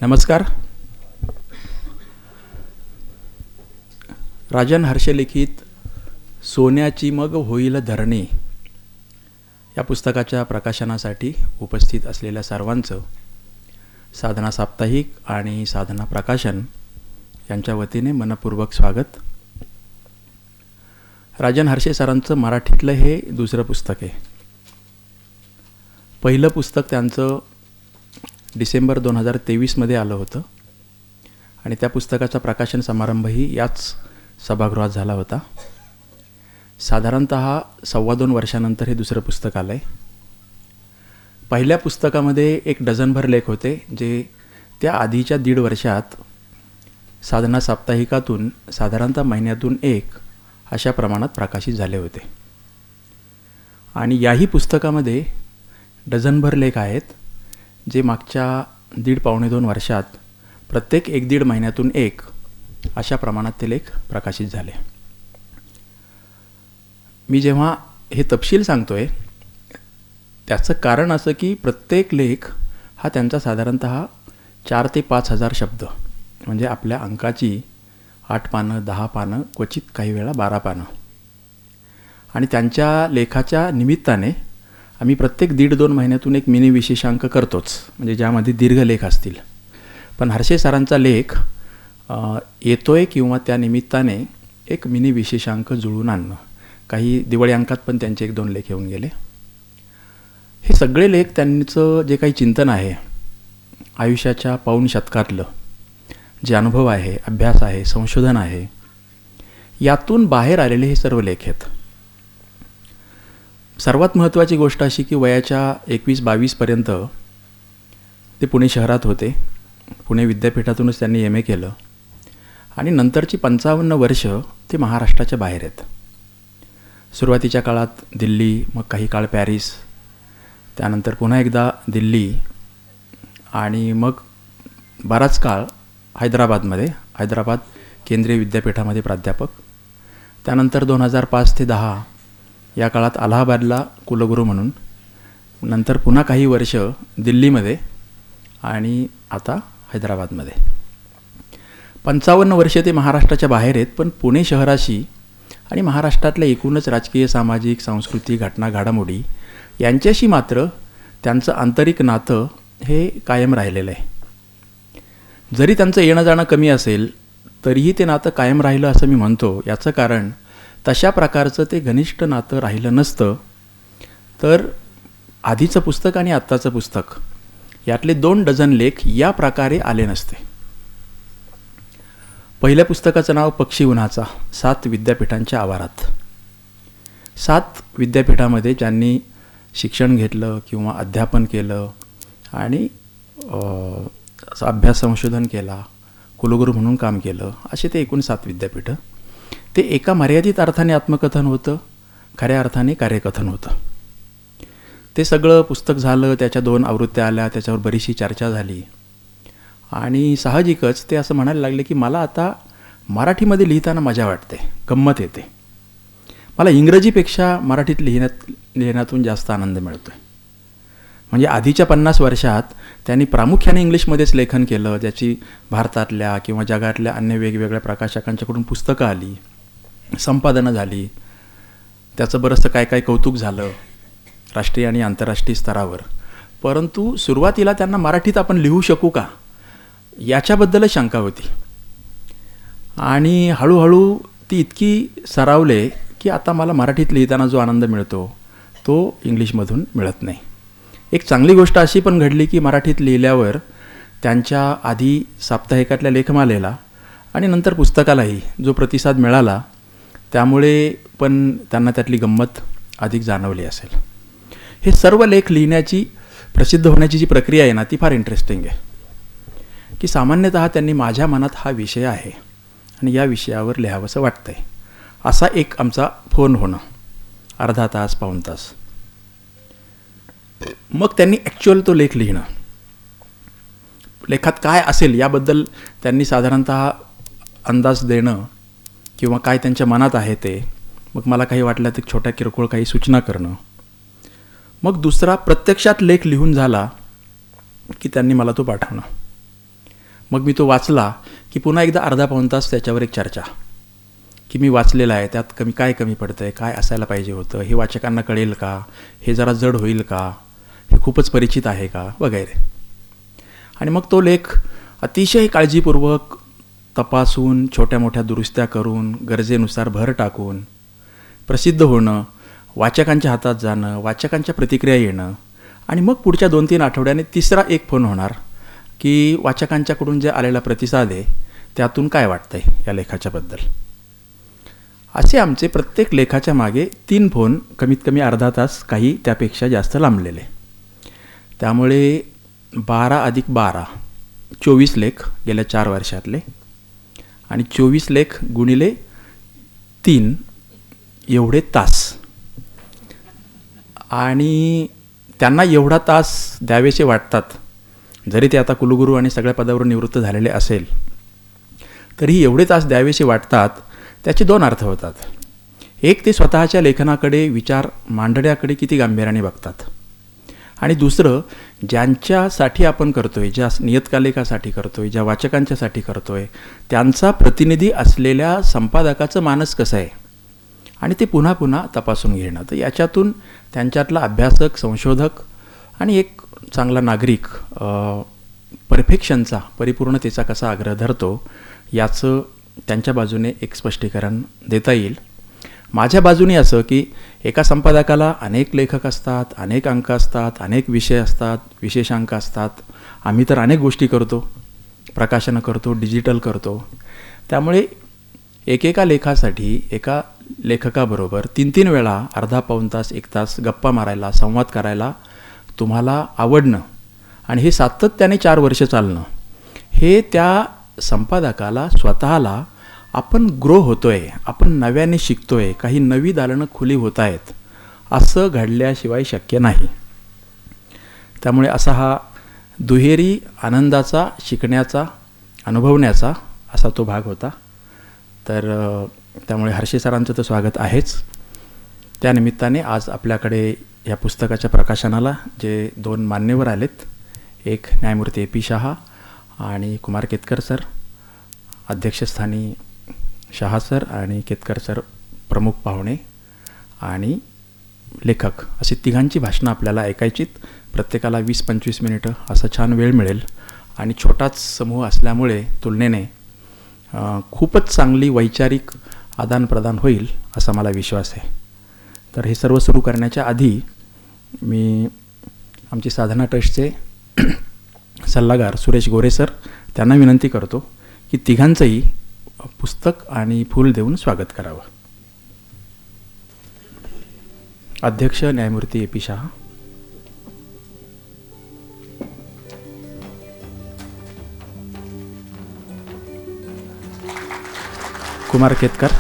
नमस्कार. राजन हर्षे लिखित सोन्याची मग होईल धरणी या पुस्तकाच्या प्रकाशनासाठी उपस्थित असलेल्या सर्वांचं साधना साप्ताहिक आणि साधना प्रकाशन यांच्या वतीने मनपूर्वक स्वागत. राजन हर्षे सरांचं मराठीतलं हे दुसरं पुस्तक आहे. पहिलं पुस्तक त्यांचं डिसेंबर 2023मध्ये आलं होतं आणि त्या पुस्तकाचा प्रकाशन समारंभही याच सभागृहात झाला होता. साधारणत 2.25 वर्षानंतर हे दुसरं पुस्तक आलं आहे. पहिल्या पुस्तकामध्ये 1 डझनभर लेख होते जे त्या आधीच्या 1.5 वर्षात साधना साप्ताहिकातून साधारणतः महिन्यातून 1 अशा प्रमाणात प्रकाशित झाले होते. आणि याही पुस्तकामध्ये डझनभर लेख आहेत जे मागच्या 1.5-2 वर्षात प्रत्येक 1-1.5 महिन्यातून 1 अशा प्रमाणात ते लेख प्रकाशित झाले. मी जेव्हा हे तपशील सांगतोय त्याचं कारण असं की प्रत्येक लेख हा त्यांचा साधारणतः 4,000 ते 5,000 शब्द, म्हणजे आपल्या अंकाची 8 पानं 10 पानं, क्वचित काही वेळा 12 पानं. आणि त्यांच्या लेखाच्या निमित्ताने आम्ही प्रत्येक 1.5-2 महिन्यातून एक मिनी विशेषांक करतोच, म्हणजे ज्यामध्ये दीर्घ लेख असतील. पण हर्षे सरांचा लेख येतोय किंवा त्या निमित्ताने एक मिनी विशेषांक जुळून आणणं. काही दिवाळी अंकात पण त्यांचे 1-2 लेख येऊन गेले. हे सगळे लेख त्यांचं जे काही चिंतन आहे, आयुष्याच्या पाऊण शतकातलं जे अनुभव आहे, अभ्यास आहे, संशोधन आहे, यातून बाहेर आलेले हे सर्व लेख आहेत. सर्वात महत्त्वाची गोष्ट अशी की वयाच्या 21-22पर्यंत ते पुणे शहरात होते. पुणे विद्यापीठातूनच त्यांनी MA केलं आणि नंतरची 55 वर्ष ते महाराष्ट्राच्या बाहेर आहेत. सुरुवातीच्या काळात दिल्ली, मग काही काळ पॅरिस, त्यानंतर पुन्हा एकदा दिल्ली आणि मग बराच काळ हैदराबाद केंद्रीय विद्यापीठामध्ये प्राध्यापक. त्यानंतर 2005 ते 10 या काळात अलाहाबादला कुलगुरू म्हणून, नंतर पुन्हा काही वर्ष दिल्लीमध्ये आणि आता हैदराबादमध्ये. 55 वर्ष ते महाराष्ट्राच्या बाहेर आहेत, पण पुणे शहराशी आणि महाराष्ट्रातल्या एकूणच राजकीय, सामाजिक, सांस्कृतिक घटना घडामोडी यांच्याशी मात्र त्यांचं आंतरिक नातं हे कायम राहिलेलं आहे. जरी त्यांचं येणं जाणं कमी असेल तरीही ते नातं कायम राहिलं असं मी म्हणतो. याचं कारण तशा प्रकारचं ते घनिष्ठ नातं राहिलं नसतं तर आधीचं पुस्तक आणि आत्ताचं पुस्तक यातले 2 डझन लेख या प्रकारे आले नसते. पहिल्या पुस्तकाचं नाव पक्षी उन्हाचा, 7 विद्यापीठांच्या आवारात. 7 विद्यापीठामध्ये ज्यांनी शिक्षण घेतलं किंवा अध्यापन केलं आणि अभ्यास संशोधन केला, कुलगुरू म्हणून काम केलं, असे ते एकूण 7 विद्यापीठं. ते एका मर्यादित अर्थाने आत्मकथन होतं, खऱ्या अर्थाने कार्यकथन होतं. ते सगळं पुस्तक झालं, त्याच्या 2 आवृत्त्या आल्या, त्याच्यावर बरीचशी चर्चा झाली आणि साहजिकच ते असं म्हणायला लागले की मला आता मराठीमध्ये लिहिताना मजा वाटते, गंमत येते. मला इंग्रजीपेक्षा मराठीत लिहिण्यातून जास्त आनंद मिळतो आहे. म्हणजे आधीच्या 50 वर्षात त्यांनी प्रामुख्याने इंग्लिशमध्येच लेखन केलं, ज्याची भारतातल्या किंवा जगातल्या अन्य वेगवेगळ्या प्रकाशकांच्याकडून पुस्तकं आली, संपादनं झाली, त्याचं बरंचसं काय कौतुक झालं राष्ट्रीय आणि आंतरराष्ट्रीय स्तरावर. परंतु सुरुवातीला त्यांना मराठीत आपण लिहू शकू का याच्याबद्दलच शंका होती. आणि हळूहळू ती इतकी सरावले की आता मला मराठीत लिहिताना जो आनंद मिळतो तो इंग्लिशमधून मिळत नाही. एक चांगली गोष्ट अशी पण घडली की मराठीत लिहिल्यावर त्यांच्या आधी साप्ताहिकातल्या लेखमालेला आणि नंतर पुस्तकालाही जो प्रतिसाद मिळाला त्यामुळे पण त्यांना त्यातली गंमत अधिक जाणवली असेल. हे सर्व लेख लिहिण्याची, प्रसिद्ध होण्याची जी प्रक्रिया आहे ना, ती फार इंटरेस्टिंग आहे. की सामान्यतः त्यांनी माझ्या मनात हा विषय आहे आणि या विषयावर लिहावंसं वाटतं आहे असा एक आमचा फोन होणं, अर्धा तास, पाऊण तास. मग त्यांनी ॲक्च्युअल तो लेख लिहिणं, लेखात काय असेल याबद्दल त्यांनी साधारणतः अंदाज देणं किंवा काय त्यांच्या मनात आहे ते. मग मला काही वाटलं तर छोट्या किरकोळ काही सूचना करणं. मग दुसरा प्रत्यक्षात लेख लिहून झाला की त्यांनी मला तो पाठवणं. मग मी तो वाचला की पुन्हा एकदा अर्धा पाऊण तास त्याच्यावर एक चर्चा, की मी वाचलेलं आहे, त्यात काय कमी पडतं आहे, काय असायला पाहिजे होतं, हे वाचकांना कळेल का, हे जरा जड होईल का, हे खूपच परिचित आहे का, वगैरे. आणि मग तो लेख अतिशय काळजीपूर्वक तपासून, छोट्या मोठ्या दुरुस्त्या करून, गरजेनुसार भर टाकून प्रसिद्ध होणं, वाचकांच्या हातात जाणं, वाचकांच्या प्रतिक्रिया येणं, आणि मग पुढच्या 2-3 आठवड्याने तिसरा एक फोन होणार की वाचकांच्याकडून जे आलेला प्रतिसाद आहे त्यातून काय वाटतं आहे या लेखाच्याबद्दल. असे आमचे प्रत्येक लेखाच्या मागे 3 फोन, कमीत कमी अर्धा तास, काही त्यापेक्षा जास्त लांबलेले. त्यामुळे 12+12 24 लेख गेल्या 4 वर्षातले, आणि 24 लेख गुणिले 3 एवढे तास. आणि त्यांना एवढा तास द्यावेसे वाटतात, जरी ते आता कुलगुरू आणि सगळ्या पदावर निवृत्त झालेले असेल तरीही एवढे तास द्यावेसे वाटतात. त्याचे 2 अर्थ होतात. एक, ते स्वतःच्या लेखनाकडे, विचार मांडण्याकडे किती गांभीर्याने बघतात, आणि दुसरं, ज्यांच्यासाठी आपण करतो आहे, ज्या नियतकालिकासाठी करतो आहे, ज्या वाचकांच्यासाठी करतो आहे, त्यांचा प्रतिनिधी असलेल्या संपादकाचं मानस कसं आहे, आणि ते पुन्हा पुन्हा तपासून घेणं. तर याच्यातून त्यांच्यातला अभ्यासक, संशोधक आणि एक चांगला नागरिक परफेक्शनचा, परिपूर्णतेचा कसा आग्रह धरतो याचं त्यांच्या बाजूने एक स्पष्टीकरण देता येईल. माझ्या बाजूने असं की एका संपादकाला अनेक लेखक असतात, अनेक अंक असतात, अनेक विषय असतात, विशेषांक असतात. आम्ही तर अनेक गोष्टी करतो, प्रकाशनं करतो, डिजिटल करतो. त्यामुळे एकेका लेखासाठी एका लेखकाबरोबर 3-3 वेळा अर्धा पाऊण तास, 1 तास गप्पा मारायला, संवाद करायला तुम्हाला आवडणं, आणि हे सातत्याने 4 वर्ष चालणं, हे त्या संपादकाला स्वतःला आपण ग्रो होतो आहे, आपण नव्याने शिकतो आहे, काही नवी दालनं खुली होत आहेत, असं घडल्याशिवाय शक्य नाही. त्यामुळे असा हा दुहेरी आनंदाचा, शिकण्याचा, अनुभवण्याचा असा तो भाग होता. तर त्यामुळे हर्षे सरांचं तर स्वागत आहेच. त्यानिमित्ताने आज आपल्याकडे या पुस्तकाच्या प्रकाशनाला जे 2 मान्यवर आलेत, एक न्यायमूर्ती AP शहा आणि कुमार केतकर सर, अध्यक्षस्थानी शहा सर आणि केतकर सर प्रमुख पाहुणे, आणि लेखक, अशी तिघांची भाषणं आपल्याला ऐकायचीत. प्रत्येकाला 20-25 मिनिटं असा छान वेळ मिळेल, आणि छोटाच समूह असल्यामुळे तुलनेने खूपच चांगली वैचारिक आदानप्रदान होईल असा मला विश्वास आहे. तर हे सर्व सुरू करण्याच्या आधी मी आमचे साधना ट्रस्टचे सल्लागार सुरेश गोरे सर, त्यांना विनंती करतो की तिघांचंही पुस्तक आणि फूल देऊन स्वागत करावं. अध्यक्ष न्यायमूर्ती AP शहा, कुमार केतकर,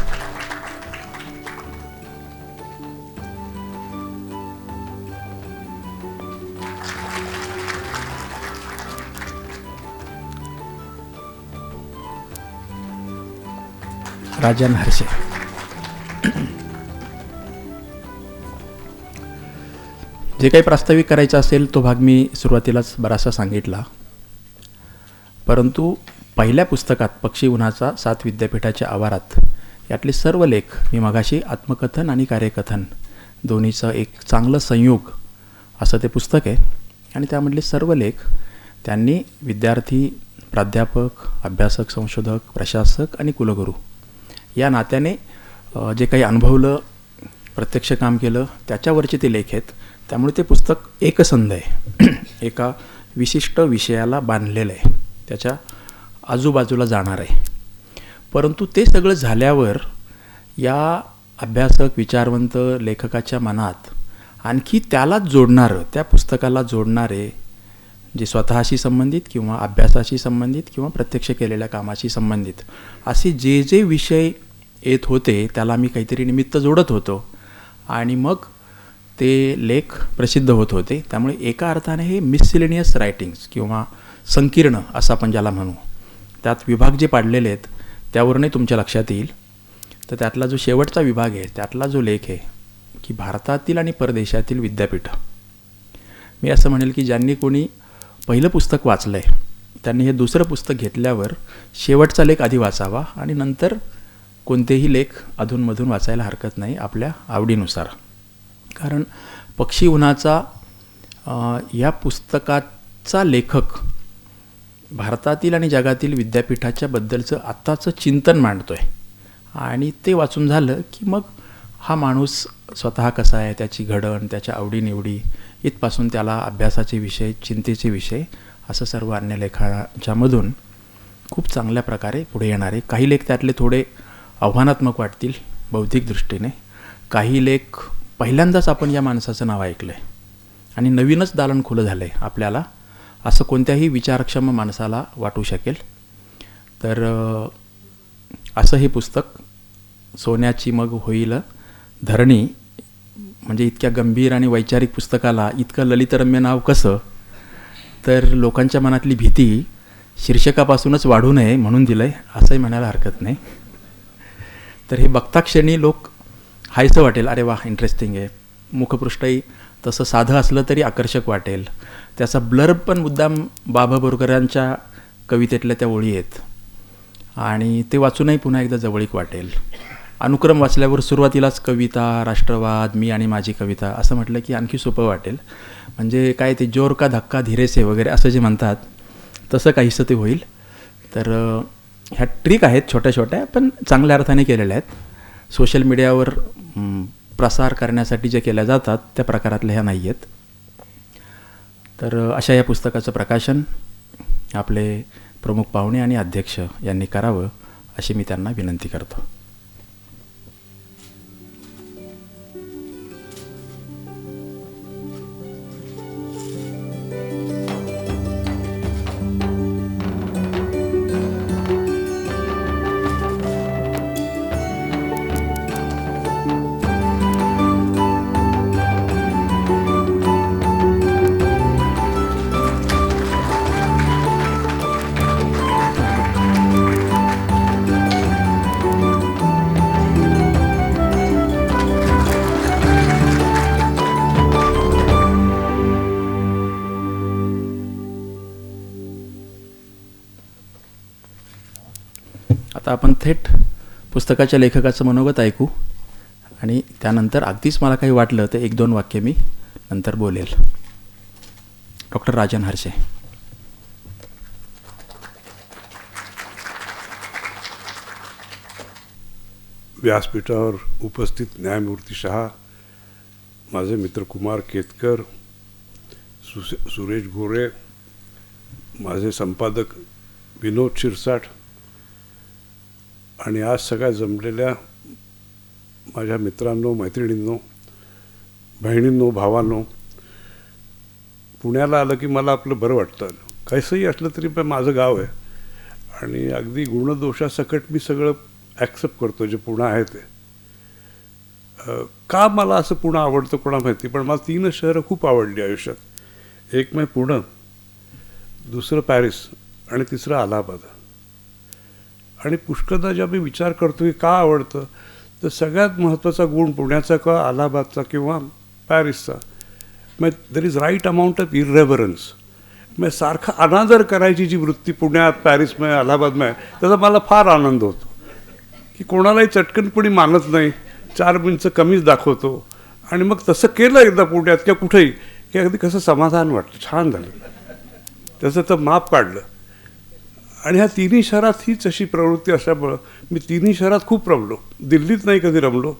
राजन हर्षे. जे काही प्रास्ताविक करायचं असेल तो भाग मी सुरुवातीलाच बराचसा सांगितला, परंतु पहिल्या पुस्तकात पक्षी उन्हाचा 7 विद्यापीठाच्या आवारात यातले सर्व लेख मी मगाशी आत्मकथन आणि कार्यकथन दोन्हीचं एक चांगलं संयोग असं ते पुस्तक आहे, आणि त्यामधले सर्व लेख त्यांनी विद्यार्थी, प्राध्यापक, अभ्यासक, संशोधक, प्रशासक आणि कुलगुरू या नात्याने जे काही अनुभवलं, प्रत्यक्ष काम केलं, त्याच्यावरचे ते लेख आहेत. त्यामुळे ते पुस्तक एकसंध आहे, एका विशिष्ट विषयाला बांधलेलं आहे, त्याच्या आजूबाजूला जाणार आहे. परंतु ते सगळं झाल्यावर या अभ्यासक, विचारवंत लेखकाच्या मनात आणखी त्यालाच जोडणारं, त्या पुस्तकाला जोडणारे, जे स्वतःशी संबंधित किंवा अभ्यासाशी संबंधित किंवा प्रत्यक्ष केलेल्या कामाशी संबंधित असे जे जे विषय येत होते त्याला मी काहीतरी निमित्त जोडत होतो, आणि मग ते लेख प्रसिद्ध होत होते. त्यामुळे एका अर्थाने हे मिससिलेनियस रायटिंग्स किंवा संकीर्ण असं आपण ज्याला म्हणू, त्यात विभाग जे पाडलेले आहेत त्यावरूनही तुमच्या लक्षात येईल. तर त्यातला जो शेवटचा विभाग आहे, त्यातला जो लेख आहे की भारतातील आणि परदेशातील विद्यापीठं, मी असं म्हणेल की ज्यांनी कोणी पहिलं पुस्तक वाचलं आहे त्यांनी हे दुसरं पुस्तक घेतल्यावर शेवटचा लेख आधी वाचावा आणि नंतर कोणतेही लेख अधूनमधून वाचायला हरकत नाही आपल्या आवडीनुसार. कारण पक्षी उन्हाचा या पुस्तकाचा लेखक भारतातील आणि जगातील विद्यापीठाच्या बद्दलचं आत्ताचं चिंतन मांडतो आहे आणि ते वाचून झालं की मग हा माणूस स्वतः कसा आहे, त्याची घडण, त्याच्या आवडीनिवडी इथपासून त्याला अभ्यासाचे विषय, चिंतेचे विषय, असं सर्व अन्य लेखाच्यामधून खूप चांगल्या प्रकारे पुढे येणारे. काही लेख त्यातले थोडे आव्हानात्मक वाटतील बौद्धिक दृष्टीने, काही लेख पहिल्यांदाच आपण या माणसाचं नाव ऐकलं आहे आणि नवीनच दालन खुलं झालं आहे आपल्याला, असं कोणत्याही विचारक्षम माणसाला वाटू शकेल. तर असं हे पुस्तक सोन्याची मग होईल धरणी, म्हणजे इतक्या गंभीर आणि वैचारिक पुस्तकाला इतकं ललितरम्य नाव कसं, तर लोकांच्या मनातली भीती शीर्षकापासूनच वाढू नये म्हणून दिलं आहे असंही म्हणायला हरकत नाही. तर हे बघताक्षणी लोक हायसं वाटेल, अरे वा इंटरेस्टिंग आहे. मुखपृष्ठही तसं साधं असलं तरी आकर्षक वाटेल. त्याचा ब्लर्ब पण मुद्दाम बाबा बोरकरांच्या कवितेतल्या त्या ओळी आहेत आणि ते वाचूनही पुन्हा एकदा जवळीक वाटेल. अनुक्रम वाचल्यावर सुरुवातीलाच कविता, राष्ट्रवाद, मी आणि माझी कविता असं म्हटलं की आणखी सोपं वाटेल. म्हणजे काय ते जोर का धक्का धीरे से वगैरे असं जे म्हणतात तसं काहीसं ते होईल. तर ह्या ट्रिक आहेत छोट्या छोट्या पण चांगल्या अर्थाने केलेल्या आहेत. सोशल मीडियावर प्रसार करण्यासाठी जे केल्या जातात त्या प्रकारातल्या ह्या नाही आहेत. तर अशा या पुस्तकाचं प्रकाशन आपले प्रमुख पाहुणे आणि अध्यक्ष यांनी करावं अशी मी त्यांना विनंती करतो. आता आपण थेट पुस्तकाच्या लेखकाचं मनोगत ऐकू आणि त्यानंतर अगदीच मला काही वाटलं तर 1-2 वाक्य मी नंतर बोलेल. डॉक्टर राजन हर्षे. व्यासपीठावर उपस्थित न्यायमूर्ती शहा, माझे मित्र कुमार केतकर, सुरेश गोरे, माझे संपादक विनोद शिरसाट आणि आज सगळ्या जमलेल्या माझ्या मित्रांनो, मैत्रिणींनो, बहिणींनो, भावांनो. पुण्याला आलं की मला आपलं बरं वाटतं. काहीसंही असलं तरी पण माझं गाव आहे आणि अगदी गुणदोषासकट मी सगळं ॲक्सेप्ट करतो जे पुणं आहे ते. का मला असं पुणं आवडतं कोणा माहिती, पण मला 3 शहरं खूप आवडली आयुष्यात. एक म्हणजे पुणं, दुसरं पॅरिस आणि तिसरं अलाहाबाद. आणि पुष्कळदा जेव्हा मी विचार करतो की का आवडतं, तर सगळ्यात महत्त्वाचा गुण पुण्याचा किंवा अलाहाबादचा किंवा पॅरिसचा, मग there is right amount of irreverence. मग सारखा अनादर करायची जी वृत्ती पुण्यात, पॅरिसमध्ये, अलाहाबादमध्ये, त्याचा मला फार आनंद होतो की कोणालाही चटकनपणी मानत नाही, 4 इंच कमीच दाखवतो. आणि मग तसं केलं एकदा पुण्यात किंवा कुठेही की अगदी कसं समाधान वाटतं, छान झालं, त्याचं तर माप काढलं. आणि ह्या 3 शहरात हीच अशी प्रवृत्ती असल्यामुळं मी 3 शहरात खूप रमलो. दिल्लीत नाही कधी रमलो,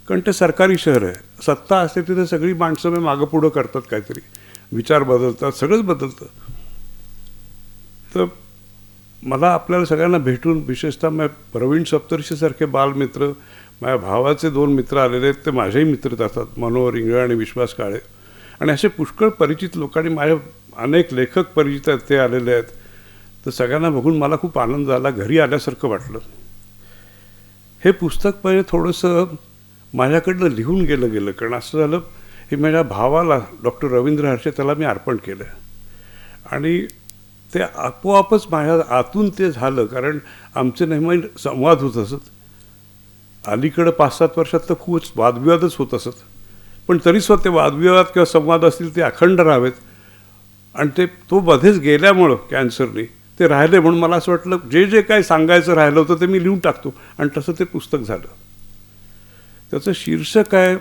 कारण ते सरकारी शहर आहे. सत्ता असते तिथे सगळी माणसं मागं पुढं करतात, काहीतरी विचार बदलतात, सगळंच बदलतं. तर मला आपल्याला सगळ्यांना भेटून, विशेषतः प्रवीण सप्तर्षीसारखे बालमित्र, माझ्या भावाचे 2 मित्र आलेले आहेत, ते माझेही मित्र असतात, मनोहर इंगळे आणि विश्वास काळे. आणि असे पुष्कळ परिचित लोकांनी, माझ्या अनेक लेखक परिचित आहेत ते आलेले आहेत. तर सगळ्यांना बघून मला खूप आनंद झाला, घरी आल्यासारखं वाटलं. हे पुस्तक पहिले थोडंसं माझ्याकडनं लिहून गेलं कारण असं झालं, हे माझ्या भावाला डॉक्टर रवींद्र हर्षे त्याला मी अर्पण केलं आणि ते आपोआपच माझ्या आतून ते झालं. कारण आमचे नेहमी संवाद होत असत. अलीकडं 5-7 वर्षात तर खूपच वादविवादच होत असत, पण तरीसुद्धा ते वादविवाद किंवा संवाद असतील ते अखंड राहावेत. आणि तो मध्येच गेल्यामुळं कॅन्सरने ते राहिले म्हणून मला असं वाटलं जे जे काही सांगायचं राहिलं होतं ते मी लिहून टाकतो, आणि तसं ते पुस्तक झालं. त्याचं शीर्षक आहे,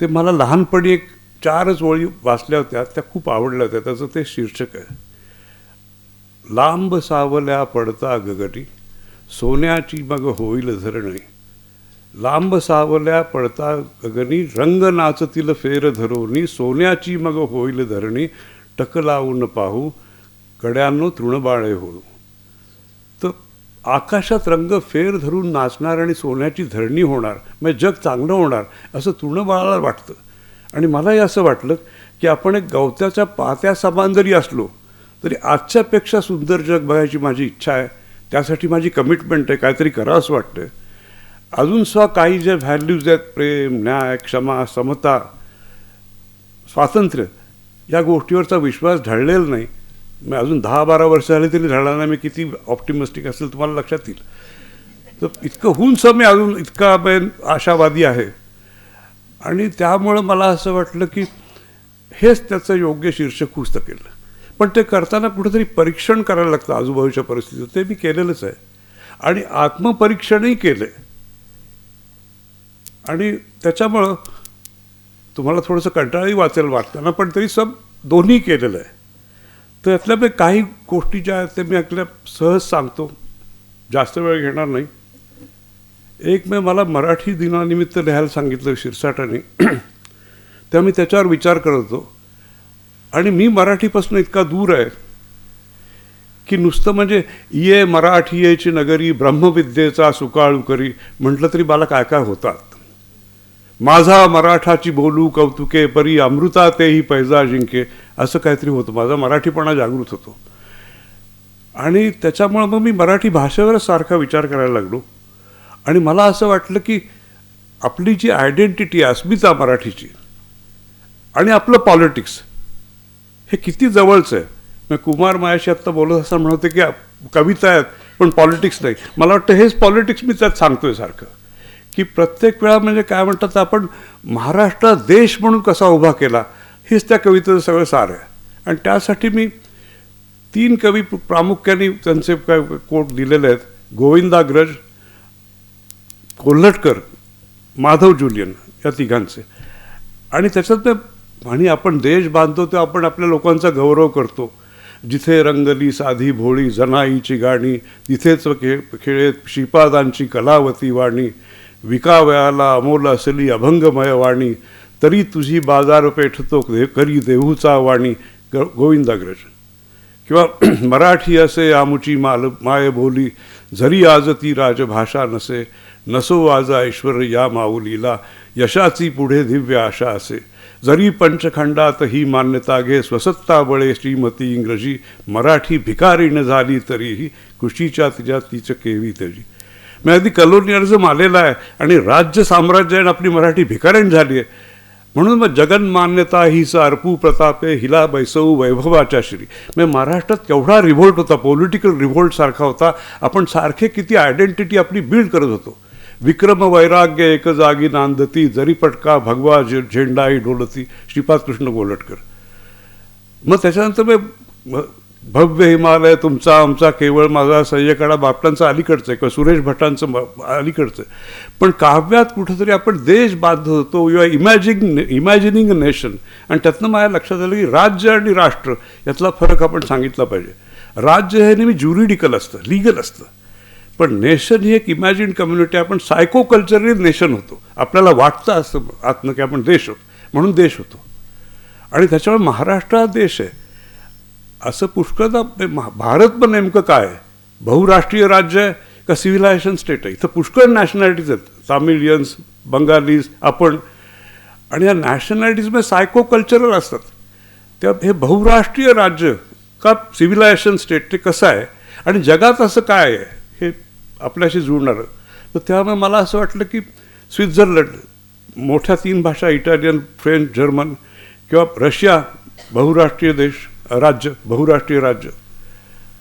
ते मला लहानपणी एक 4च ओळी वाचल्या होत्या, त्या खूप आवडल्या होत्या. त्याचं ते शीर्षक आहे, लांब सावल्या पडता गगनी, सोन्याची मग होईल धरणी. लांब सावल्या पडता गगनी, रंग नाचतील फेर धरोनी, सोन्याची मग होईल धरणी. टक लावून पाहू कड्यांनो तृणबाळे होऊ. तर आकाशात रंग फेर धरून नाचणार आणि सोन्याची धरणी होणार, म्हणजे जग चांगलं होणार असं तृणबाळाला वाटतं. आणि मलाही असं वाटलं की आपण एक गवत्याच्या पात्या समान जरी असलो तरी आजच्यापेक्षा सुंदर जग बघायची माझी इच्छा आहे. त्यासाठी माझी कमिटमेंट आहे, काहीतरी करावं असं वाटतं. अजून सुद्धा काही जे व्हॅल्यूज आहेत, प्रेम, न्याय, क्षमा, समता, स्वातंत्र्य, या गोष्टीवरचा विश्वास ढळलेला नाही. मी अजून 10-12 वर्ष झाली तरी ढळला नाही. मी किती ऑप्टिमिस्टिक असेल तुम्हाला लक्षात येईल. तर इतकं होऊनसं मी अजून इतका आशावादी आहे. आणि त्यामुळं मला असं वाटलं की हेच त्याचं योग्य शीर्षक पुस्तक केलं. पण ते करताना कुठेतरी परीक्षण करायला लागतं आजूबाजूच्या परिस्थितीत. ते मी केलेलंच आहे आणि आत्मपरीक्षणही केलं आहे. आणि त्याच्यामुळं तुम्हाला थोडंसं कंटाळाही वाचेल वाटताना, पण तरी दोन्ही केलेलं आहे. तर यातल्या काही गोष्टी ज्या आहेत ते मी आपल्या सहज सांगतो, जास्त वेळ घेणार नाही. एक मला मराठी दिनानिमित्त लिहायला सांगितलं शिरसाटाने, तेव्हा मी त्याच्यावर विचार करत होतो. आणि मी मराठीपासून इतका दूर आहे की नुसतं म्हणजे ये मराठीयेची नगरी, ब्रह्मविद्येचा सुकाळू करी म्हटलं तरी मला काय काय होतात. माझा मराठाची बोलू कौतुके परी, अमृता तेही पैजा जिंके, असं काहीतरी होतं. माझा मराठीपणा जागृत होतो. आणि त्याच्यामुळं मग मी मराठी भाषेवरच सारखा विचार करायला लागलो. आणि मला असं वाटलं की आपली जी आयडेंटिटी आहे, अस्मिता मराठीची, आणि आपलं पॉलिटिक्स हे किती जवळचं आहे. मी कुमार मायाशी आत्ता बोलत असताना म्हणते की कविता आहेत पण पॉलिटिक्स नाही. मला वाटतं हेच पॉलिटिक्स मी त्यात सांगतोय सारखं, की प्रत्येक वेळा म्हणजे काय म्हणतात आपण महाराष्ट्र देश म्हणून कसा उभा केला, हेच त्या कवितेचं सगळं सार आहे. आणि त्यासाठी मी 3 कवी प्रामुख्याने त्यांचे कोट दिलेले आहेत, गोविंदाग्रज, कोल्हटकर, माधव जुलियन, या तिघांचे. आणि त्याच्यात आणि आपण देश बांधतो तेव्हा आपण आपल्या लोकांचा गौरव करतो. जिथे रंगली साधी भोळी जनाईची गाणी, तिथेच खेळेत श्रीपादांची कलावती वाणी, विकावयाला अमोल असली अभंगमय वाणी, तरी तुझी बाजारपेठ तो करी देहूचा वाणी. गोविंदाग्रज. किंवा मराठी असे आमुची माय बोली, जरी आज ती राजभाषा नसे, नसो आज ऐश्वर या माऊलीला, यशाची पुढे दिव्य आशा असे. जरी पंचखंडात ही मान्यता घे, स्वसत्ता बळे श्रीमती इंग्रजी, मराठी भिकारी न झाली तरीही, खुशीच्या तिच्या तिचं केवी तरी. मी अगदी कलोनियलिझम आलेला आहे आणि राज्य साम्राज्य आणि आपली मराठी भिकाऱ्यान झाली आहे. म्हणून मग जगन्मान्यता ही अर्पू प्रतापे, हिला बैसवू वैभवाच्या श्री. म्हणजे महाराष्ट्रात केवढा रिव्होल्ट होता, पॉलिटिकल रिव्होल्ट सारखा होता. आपण सारखे किती आयडेंटिटी आपली बिल्ड करत होतो. विक्रम वैराग्य एक जागी नांदती, जरी पटका भगवा झेंडाई डोलती. श्रीपाद कृष्ण कोल्हटकर. मग त्याच्यानंतर भव्य हिमालय तुमचा आमचा केवळ माझा सह्यकडा, बापटांचं अलीकडचं आहे, किंवा सुरेश भटांचं अलीकडचं आहे. पण काव्यात कुठंतरी आपण देश बांधत होतो, किंवा इमॅजिनिंग अ नेशन. आणि त्यातनं माझ्या लक्षात आलं की राज्य आणि राष्ट्र यातला फरक आपण सांगितला पाहिजे. राज्य हे नेहमी ज्युरिडिकल असतं, लिगल असतं. पण नेशन ही एक इमॅजिन कम्युनिटी. आपण सायको कल्चरली नेशन होतो. आपल्याला वाटतं असं आत्म की आपण देश होतो, म्हणून देश होतो. आणि त्याच्यामुळे महाराष्ट्र हा देश आहे असं पुष्कळदा. भारत पण नेमकं काय आहे, बहुराष्ट्रीय राज्य आहे का सिव्हिलायझेशन स्टेट आहे. इथं पुष्कळ नॅशनॅलिटीज आहेत, तामिलियन्स, बंगालीज, आपण. आणि या नॅशनॅलिटीजमध्ये सायको कल्चरल असतात. तेव्हा हे बहुराष्ट्रीय राज्य का सिव्हिलायझेशन स्टेट ते कसं आहे आणि जगात असं काय आहे हे आपल्याशी जुळणारं. तर त्यामुळे मला असं वाटलं की स्वित्झर्लंड, मोठ्या 3 भाषा, इटालियन, फ्रेंच, जर्मन, किंवा रशिया, बहुराष्ट्रीय देश, राज्य, बहुराष्ट्रीय राज्य.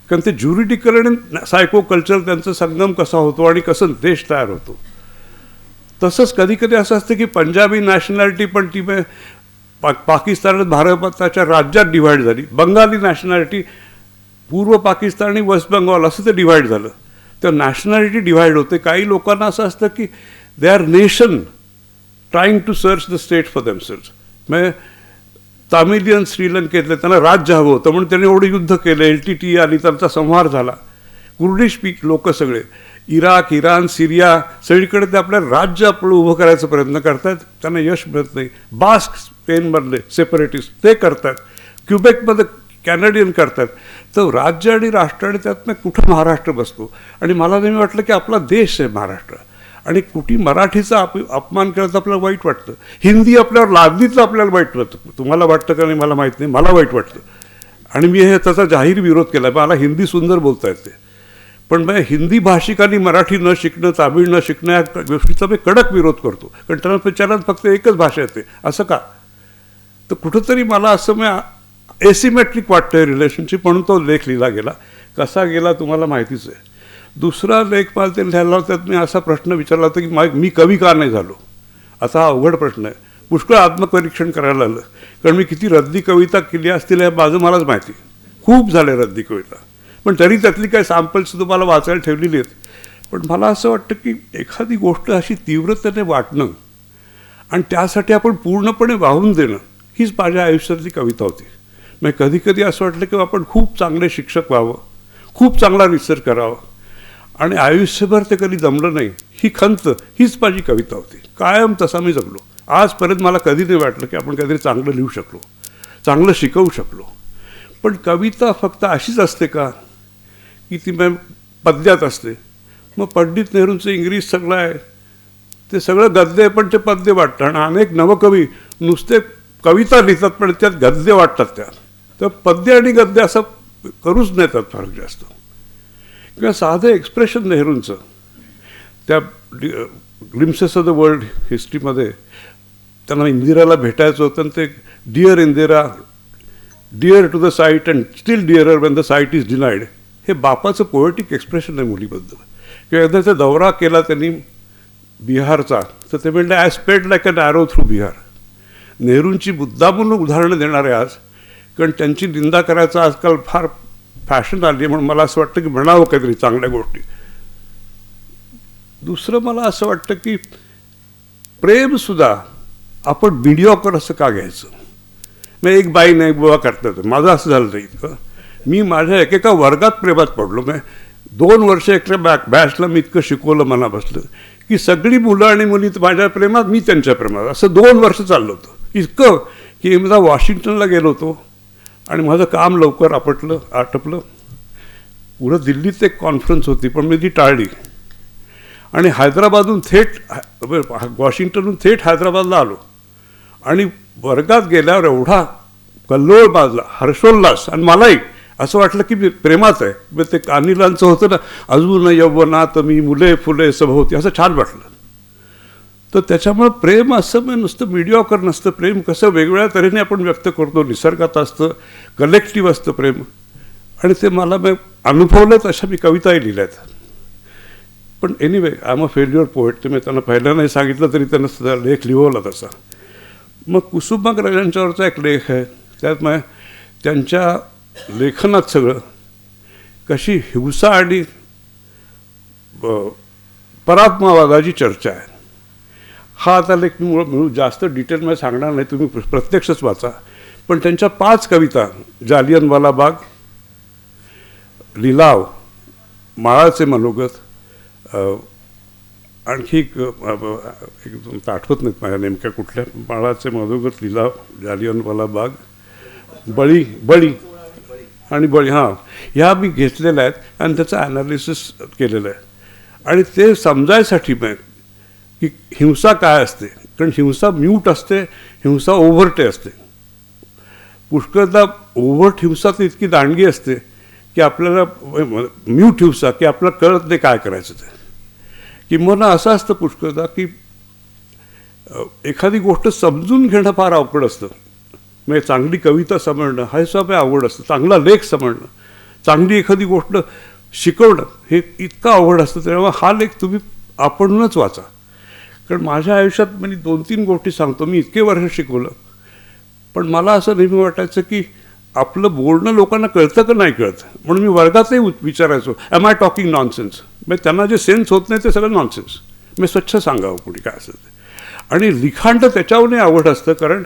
कारण ते ज्युरिडिकल आणि सायको कल्चर त्यांचा संगम कसा होतो आणि कसं देश तयार होतो. तसंच कधी कधी असं असतं की पंजाबी नॅशनॅलिटी पण ती पाकिस्तानात भारताच्या राज्यात डिव्हाइड झाली. बंगाली नॅशनॅलिटी पूर्व पाकिस्तान आणि वेस्ट बेंगॉल असं ते डिव्हाइड झालं. तर नॅशनॅलिटी डिव्हाइड होते. काही लोकांना असं असतं की they are nation trying to search the state for themselves. म्हणजे तामिलियन श्रीलंकेतले त्यांना राज्य हवं होतं म्हणून त्यांनी एवढं युद्ध केलं, LTT आली, त्यांचा संहार झाला. कुर्डिश लोक सगळे इराक, इराण, सिरिया सगळीकडे ते आपलं राज्य आपलं उभं करायचा प्रयत्न करतात, त्यांना यश मिळत नाही. बास्क स्पेनमधले सेपरेटिस्ट ते करतात, क्युबेकमध्ये कॅनेडियन करतात. तर राज्य आणि राष्ट्र आणि त्यातनं कुठं महाराष्ट्र बसतो. आणि मला नेहमी वाटलं की आपला देश आहे महाराष्ट्र, आणि कुठे मराठीचा अपमान करायचं आपल्याला वाईट वाटतं, हिंदी आपल्यावर लादलीचं आपल्याला वाईट वाटतं. तुम्हाला वाटतं का नाही मला माहीत नाही, मला वाईट वाटतं. आणि मी त्याचा जाहीर विरोध केला. मला हिंदी सुंदर बोलता येते, पण मग हिंदी भाषिकांनी मराठी न शिकणं, तामिळ न शिकणं या गोष्टीचा मी कडक विरोध करतो. कारण त्यांना विचारात फक्त एकच भाषा येते असं का. तर कुठंतरी मला असं मग एसिमेट्रिक वाटतं रिलेशनशिप, म्हणून तो लेख लिहिला गेला. कसा गेला तुम्हाला माहितीच आहे. दुसरा लेख मला ते लिहायला त्यात मी असा प्रश्न विचारला होता की मी कवी का नाही झालो. असा हा अवघड प्रश्न आहे. पुष्कळ आत्मपरीक्षण करायला आलं, कारण मी किती रद्दी कविता केली असतील हे माझं मलाच माहिती. खूप झाले रद्दी कविता, पण तरी त्यातली काही सॅम्पल्स तुम्हाला वाचायला ठेवलेली आहेत. पण मला असं वाटतं की एखादी गोष्ट अशी तीव्रतेने वाटणं आणि त्यासाठी आपण पूर्णपणे वाहून देणं हीच माझ्या आयुष्यातली कविता होती. मग कधी कधी असं वाटलं की आपण खूप चांगले शिक्षक व्हावं, खूप चांगला रिसर्च करावं, आणि आयुष्यभर ते कधी जमलं नाही. ही खंत हीच माझी कविता होती. कायम तसा मी जगलो. आजपर्यंत मला कधी नाही वाटलं की आपण काहीतरी चांगलं लिहू शकलो, चांगलं शिकवू शकलो. पण कविता फक्त अशीच असते का की ती मग पद्यात असते. मग पंडित नेहरूंचं इंग्रज सगळं आहे, ते सगळं गद्य आहे, पण ते पद्य वाटतं. आणि अनेक नवकवी नुसते कविता लिहितात पण त्यात गद्य वाटतात. त्या तर पद्य आणि गद्य असं करूच नाही त्यात फरक जास्त. किंवा साधं एक्सप्रेशन नेहरूंचं त्या ग्लिम्सेस ऑफ द वर्ल्ड हिस्ट्रीमध्ये त्यांना इंदिराला भेटायचं होतं, आणि ते dear Indira, dear to the sight and still dearer when the sight is denied, हे बापाचं पोएटिक एक्सप्रेशन आहे मुलीबद्दल. किंवा एकदा दौरा केला त्यांनी बिहारचा, तर ते म्हणले I sped like an arrow through Bihar. नेहरूंची मुद्दामून उदाहरणं देणार आहे आज, कारण त्यांची निंदा करायचं आजकाल फार फॅशन आली आहे, म्हणून मला असं वाटतं की म्हणावं काहीतरी चांगल्या गोष्टी. दुसरं मला असं वाटतं की प्रेमसुद्धा आपण मिडिओकर असं का घ्यायचं. मग एक बाई नाही बुवा करतात, माझं असं झालं नाही इतकं. मी माझ्या एकेका वर्गात प्रेमात पडलो. मग 2 वर्ष एका बॅचला मी इतकं शिकवलं, मना बसलं की सगळी मुलं आणि मुली माझ्या प्रेमात, मी त्यांच्या प्रेमात, असं 2 वर्ष चाललं होतं. इतकं की एकदा वॉशिंग्टनला गेलो होतो आणि माझं काम लवकर आटपलं. पुढं दिल्लीत एक कॉन्फरन्स होती, पण मी ती टाळली. आणि हैदराबादहून थेट वॉशिंग्टनहून थेट हैदराबादला आलो. आणि वर्गात गेल्यावर एवढा कल्लोळ माजला, हर्षोल्लास, आणि मलाही असं वाटलं की मी प्रेमात आहे. मग ते अनिलांचं होतं ना, अजून यौवनात मी मुले फुले सभोवती, असं छान वाटलं. तर त्याच्यामुळे प्रेम असं मग नुसतं मिडिओकर नसतं. प्रेम कसं वेगवेगळ्या तऱ्हेने आपण व्यक्त करतो, निसर्गात असतं, कलेक्टिव्ह असतं प्रेम. आणि ते मला मग अनुभवलं, तशा मी कविताही लिहिल्यात. पण anyway I am a failure poet. ते मी त्यांना पहिल्यांदाही सांगितलं तरी त्यांना लेख लिहवला तसा. मग कुसुमाग्रजांच्यावरचा एक लेख आहे, त्यात मग त्यांच्या लेखनात सगळं कशी हिंसा आणि परात्मवादाची चर्चा आहे. हा आता लेख मी जास्त डिटेलमध्ये सांगणार नाही, तुम्ही प्रत्यक्षच वाचा. पण त्यांच्या 5 कविता, जालियनवाला बाग, लिलाव, माळाचे मनोगत, आणखी एक आठवत नाहीत माझ्या नेमक्या कुठल्या, माळाचे मनोगत, लिलाव, जालियनवाला बाग, बळी आणि बळी, हां, ह्या मी घेतलेल्या आहेत आणि त्याचं ॲनालिसिस केलेलं आहे. आणि ते समजायसाठी मग की हिंसा काय असते, कारण हिंसा म्यूट असते, हिंसा ओव्हर्टे असते. पुष्कळदा ओव्हर्ट हिंसा तर इतकी दांडगी असते की आपल्याला, म्यूट हिंसा की आपल्याला कळत नाही काय करायचं ते. किंबहुना असं असतं पुष्कळदा की एखादी गोष्ट समजून घेणं फार अवघड असतं. म्हणजे चांगली कविता समजणं हे सगळं अवघड असतं, चांगला लेख समजणं, चांगली एखादी गोष्ट शिकवणं हे इतकं अवघड असतं. तेव्हा हा लेख तुम्ही आपणच वाचा. कारण माझ्या आयुष्यात मी 2-3 गोष्टी सांगतो. मी इतके वर्ष शिकवलं, पण मला असं नेहमी वाटायचं की आपलं बोलणं लोकांना कळतं का नाही कळतं. म्हणून मी वर्गातही विचारायचो, ॲम आय टॉकिंग नॉनसेन्स. म्हणजे त्यांना जे सेन्स होत नाही ते सगळं नॉनसेन्स. मी स्वच्छ सांगावं कुणी काय असेल ते. आणि लिखाण तर त्याच्यावरही आवड असतं, कारण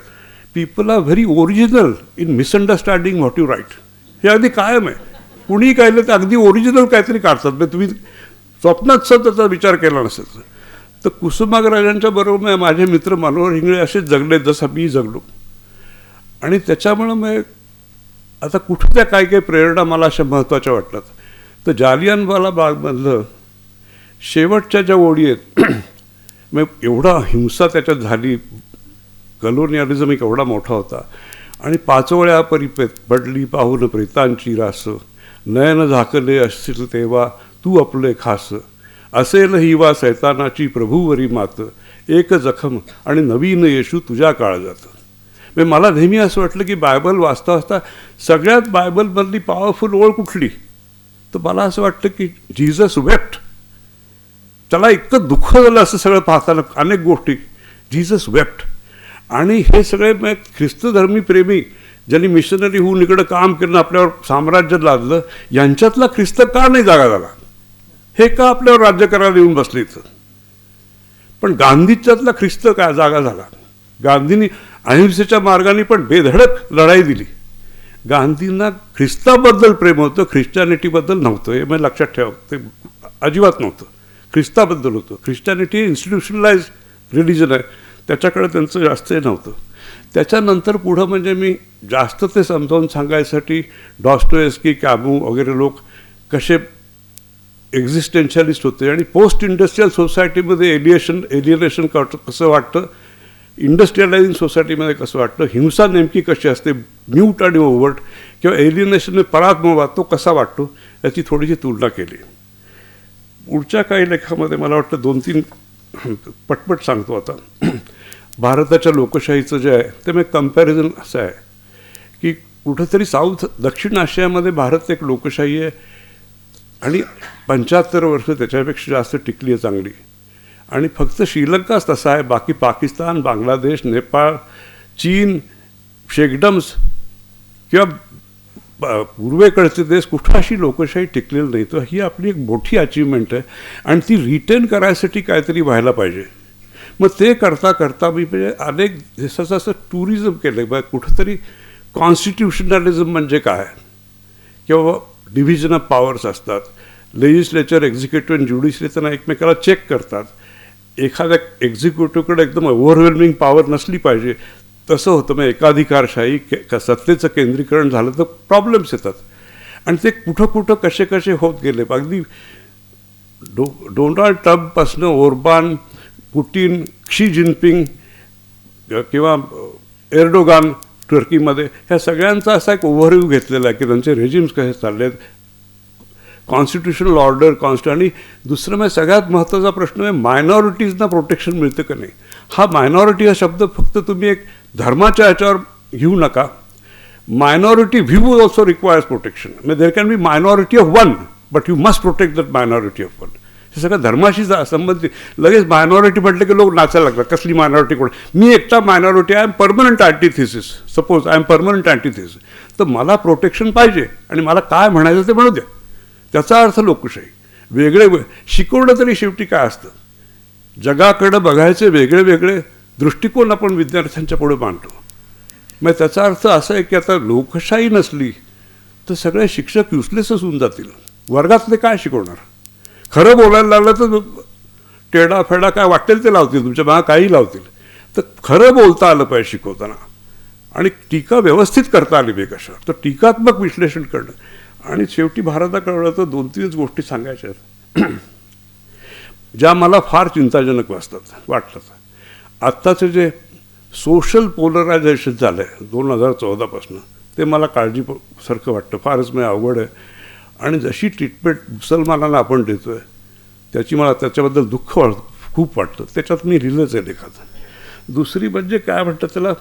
people are very original in misunderstanding what you write. हे अगदी कायम आहे. कुणीही काढलं तर अगदी ओरिजिनल काहीतरी काढतात. म्हणजे तुम्ही स्वप्नात सर त्याचा विचार केला नसेल. तर कुसुमाग्रजांच्या बरोबर माझे मित्र मनोहर हिंगळे असेच जगले जसं मी जगलो. आणि त्याच्यामुळं मग आता कुठल्या काय काही प्रेरणा मला अशा महत्त्वाच्या वाटतात. तर जालियनवाला बागमधलं शेवटच्या ज्या ओळी आहेत, मग एवढा हिंसा त्याच्यात झाली, कलोनियलिझम एक एवढा मोठा होता. आणि पाचोळ्या परिपेत पडली पाहून प्रेतांची रास, नयन झाकले असतील तेव्हा तू आपले खास, असेल ही वा सैतानाची प्रभूवरी मात, एक जखम आणि नवीन येशू तुझ्या काळजात. म्हणजे मला नेहमी असं वाटलं की बायबल वाचता वाचता सगळ्यात बायबलमधली पॉवरफुल ओळ कुठली, तर मला असं वाटतं की जीजस वेप्ट. त्याला इतकं दुःख झालं असं सगळं पाहताना अनेक गोष्टी. Jesus wept. आणि हे सगळे मग ख्रिस्तधर्मी प्रेमी ज्यांनी मिशनरी होऊन इकडं काम केलं, आपल्यावर साम्राज्य लादलं, यांच्यातला ख्रिस्त का नाही जागा झाला, हे का आपल्यावर राज्य करायला येऊन बसले इथं. पण गांधीच्यातला ख्रिस्त काय जागा झाला. गांधींनी अहिंसेच्या मार्गाने पण बेधडक लढाई दिली. गांधींना ख्रिस्ताबद्दल प्रेम होतं, ख्रिश्चॅनिटीबद्दल नव्हतं. हे मी लक्षात ठेवा. ते अजिबात नव्हतं. ख्रिस्ताबद्दल होतं. ख्रिश्चॅनिटी इन्स्टिट्यूशनलाइज रिलिजन आहे, त्याच्याकडे त्यांचं जास्त हे नव्हतं. त्याच्यानंतर पुढं म्हणजे मी जास्त ते समजावून सांगायसाठी डॉस्टोएव्स्की, कॅमू वगैरे लोक कसे एक्झिस्टेन्शियलिस्ट होते. आणि पोस्ट इंडस्ट्रियल सोसायटीमध्ये एलियनेशन कसं वाटतं, इंडस्ट्रियलायझिंग सोसायटीमध्ये कसं वाटतं, हिंसा नेमकी कशी असते, म्यूट आणि ओव्हर्ट, किंवा एलियनेशन परात्मवाद तो कसा वाटतो, याची थोडीशी तुलना केली. पुढच्या काही लेखामध्ये मला वाटतं 2-3 पटपट सांगतो आता. भारताच्या लोकशाहीचं जे आहे ते मग कम्पॅरिझन असं आहे की कुठंतरी दक्षिण आशियामध्ये भारत एक लोकशाही आहे आणि 75 वर्ष त्याच्यापेक्षा जास्त टिकली आहे चांगली. आणि फक्त श्रीलंकाच तसा आहे, बाकी पाकिस्तान, बांगलादेश, नेपाळ, चीन, शेकडम्स किंवा पूर्वेकडचे देश कुठं अशी लोकशाही टिकलेली नाही. तर ही आपली एक मोठी अचीवमेंट आहे आणि ती रिटेन करायसाठी काहीतरी व्हायला पाहिजे. मग ते करता करता मी म्हणजे अनेक जसं असं टुरिझम केलं. बघ कुठंतरी कॉन्स्टिट्युशनलिझम म्हणजे काय, किंवा डिव्हिजन ऑफ पॉवर्स असतात, लेजिस्लेचर, एक्झिक्युटिव्ह आणि ज्युडिशरी त्यांना एकमेकाला चेक करतात. एखाद्या एक्झिक्युटिव्हकडे एकदम ओव्हरवेल्मिंग पॉवर नसली पाहिजे, तसं होतं. मग एकाधिकारशाही सत्तेचं केंद्रीकरण झालं तर प्रॉब्लेम्स येतात. आणि ते कुठं कुठं कसे कसे होत गेले. अगदी डोनाल्ड ट्रम्पपासनं ओरबान, पुटिन, क्षी जिनपिंग किंवा एर्डोगान टर्कीमध्ये, ह्या सगळ्यांचा असा एक ओव्हरव्ह्यू घेतलेला आहे की त्यांचे रेजिम्स कसे चालले आहेत, कॉन्स्टिट्युशनल ऑर्डर आणि दुसरं म्हणजे सगळ्यात महत्त्वाचा प्रश्न आहे मायनॉरिटीजना प्रोटेक्शन मिळतं का नाही. हा मायनॉरिटी हा शब्द फक्त तुम्ही एक धर्माच्या ह्याच्यावर घेऊ नका. Minority view also requires protection. म्हणजे there can be minority of one but you must protect that minority of one. हे सगळं धर्माशी संबंधित. लगेच मायनॉरिटी म्हटलं की लोक नाचायला लागतात, कसली मायनॉरिटी कोण, मी एकटा minority, I am permanent antithesis. Suppose I am permanent antithesis, तर मला प्रोटेक्शन पाहिजे आणि मला काय म्हणायचं ते म्हणू द्या. त्याचा अर्थ लोकशाही. वेगळे शिकवणं तरी शेवटी काय असतं, जगाकडं बघायचे वेगळे वेगळे दृष्टिकोन आपण विद्यार्थ्यांच्या पुढे मांडतो. मग त्याचा अर्थ असा आहे की आता लोकशाही नसली तर सगळे शिक्षक युजलेसच होऊन जातील. वर्गातले काय शिकवणार. खरं बोलायला लागलं तर टेडा फेडा काय वाटेल ते लावतील, तुमच्या मागे काही लावतील. तर खरं बोलता आलं पाहिजे शिकवताना, आणि टीका व्यवस्थित करता आली पाहिजे कशावर, तर टीकात्मक विश्लेषण करणं. आणि शेवटी भारताकडं तर 2-3 गोष्टी सांगायच्या आहेत ज्या मला फार चिंताजनक वाटतात. आत्ताचं जे सोशल पोलरायझेशन झालं आहे 2014पासून, ते मला काळजीसारखं वाटतं. फारच म्हणजे अवघड आहे. आणि जशी ट्रीटमेंट मुसलमानांना आपण देतो आहे त्याची मला त्याच्याबद्दल दुःख खूप वाटतं. त्याच्यात मी लिहिलंच आहे लेखात. दुसरी म्हणजे काय म्हणतात त्याला,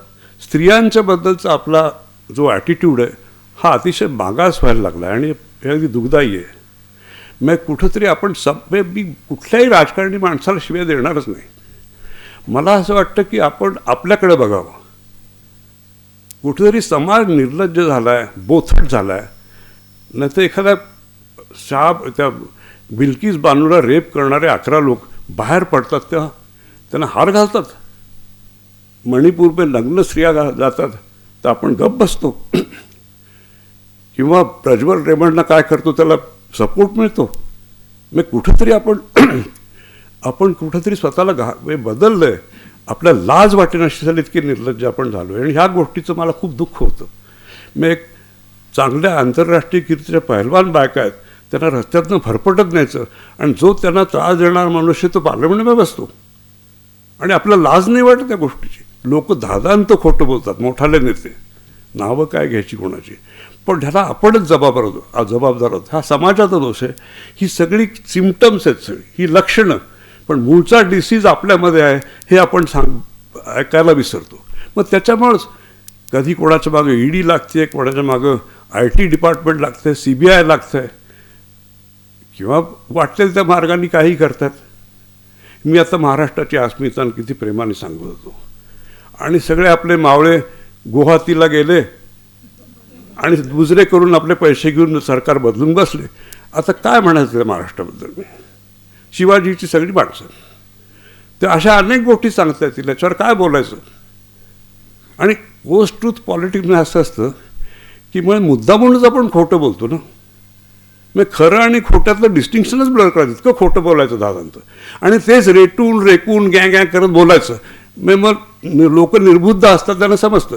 स्त्रियांच्याबद्दलचा आपला जो ॲटिट्यूड आहे हा अतिशय मागास व्हायला लागला आहे आणि हे अगदी दुःखदायी आहे. मग कुठंतरी आपण मी कुठल्याही राजकारणी माणसाला शिव्या देणारच नाही. मला असं वाटतं की आपण आपल्याकडे बघावं. कुठेतरी समाज निर्लज्ज झाला आहे, बोथट झाला आहे. नाही तर एखाद्या त्या बिल्किस बानूला रेप करणारे 11 लोक बाहेर पडतात तेव्हा त्यांना हार घालतात. मणिपूरमध्ये नग्न स्त्रिया जातात तर आपण गप्प बसतो. किंवा प्रज्वल रेमंडना काय करतो त्याला सपोर्ट मिळतो. मग कुठंतरी आपण कुठंतरी स्वतःला बदललं आहे. आपल्या लाज वाटेनाशी झाली इतके निर्लज्ज आपण झालो आहे. आणि ह्या गोष्टीचं मला खूप दुःख होतं. मग एक चांगल्या आंतरराष्ट्रीय कीर्तीच्या पहिलवान बायका आहेत, त्यांना रस्त्यातनं भरपटत न्यायचं आणि जो त्यांना त्रास देणारा मनुष्य तो पार्लमेंटमध्ये बसतो आणि आपल्याला लाज नाही वाटत त्या गोष्टीची. लोक धादांत खोटं बोलतात, मोठाले नेते, नावं काय घ्यायची कोणाची, पण ह्याला आपणच जबाबदार आहोत. हा समाजाचा दोष आहे. ही सगळी सिम्पटम्स आहेत, सगळी ही लक्षणं, पण मूळचा डिसीज आपल्यामध्ये आहे हे आपण ऐकायला विसरतो. मग त्याच्यामुळंच कधी कोणाच्या मागं ईडी लागते, कोणाच्या मागं IT डिपार्टमेंट लागतं, CBI लागतं आहे, किंवा वाटेल त्या मार्गाने काही करतात. मी आता महाराष्ट्राची अस्मिता किती प्रेमाने सांगत होतो आणि सगळे आपले मावळे गुवाहाटीला गेले आणि दुसरे करून आपले पैसे घेऊन सरकार बदलून बसले. आता काय म्हणायचं त्या महाराष्ट्राबद्दल? मी शिवाजीची सगळी माणसं ते अशा अनेक गोष्टी सांगता येतील, याच्यावर काय बोलायचं? आणि पोस्ट ट्रूथ पॉलिटिक्समध्ये असं असतं की मग मुद्दामूनच आपण खोटं बोलतो ना. मग खरं आणि खोट्यातलं डिस्टिंक्शनच ब्लर करायचं, इतकं खोटं बोलायचं दादांत, आणि तेच रेकून गॅ करत बोलायचं. मग लोक निर्बुद्ध असतात, त्यांना समजतं.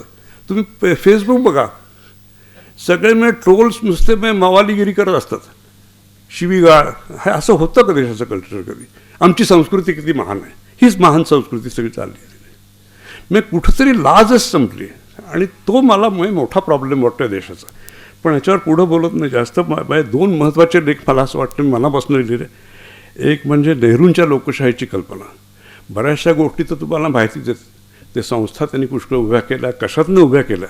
तुम्ही फेसबुक बघा, सगळे मग ट्रोल्स नुसते मग मवालीगिरी करत असतात, शिवीगाळ. हे असं होतं का देशाचं कल्चर कधी? आमची संस्कृती किती महान आहे, हीच महान संस्कृती सगळी चालली. मग कुठंतरी लाजच संपली आणि तो मला मोठा प्रॉब्लेम वाटतो देशाचा. पण ह्याच्यावर पुढं बोलत नाही जास्त. 2 महत्त्वाचे लेख मला असं वाटतं मनापासून लिहिले. एक म्हणजे नेहरूंच्या लोकशाहीची कल्पना. बऱ्याचशा गोष्टी तर तुम्हाला माहितीच आहेत. ते संस्था त्यांनी पुष्कळ उभ्या केल्या, कशातनं उभ्या केल्या.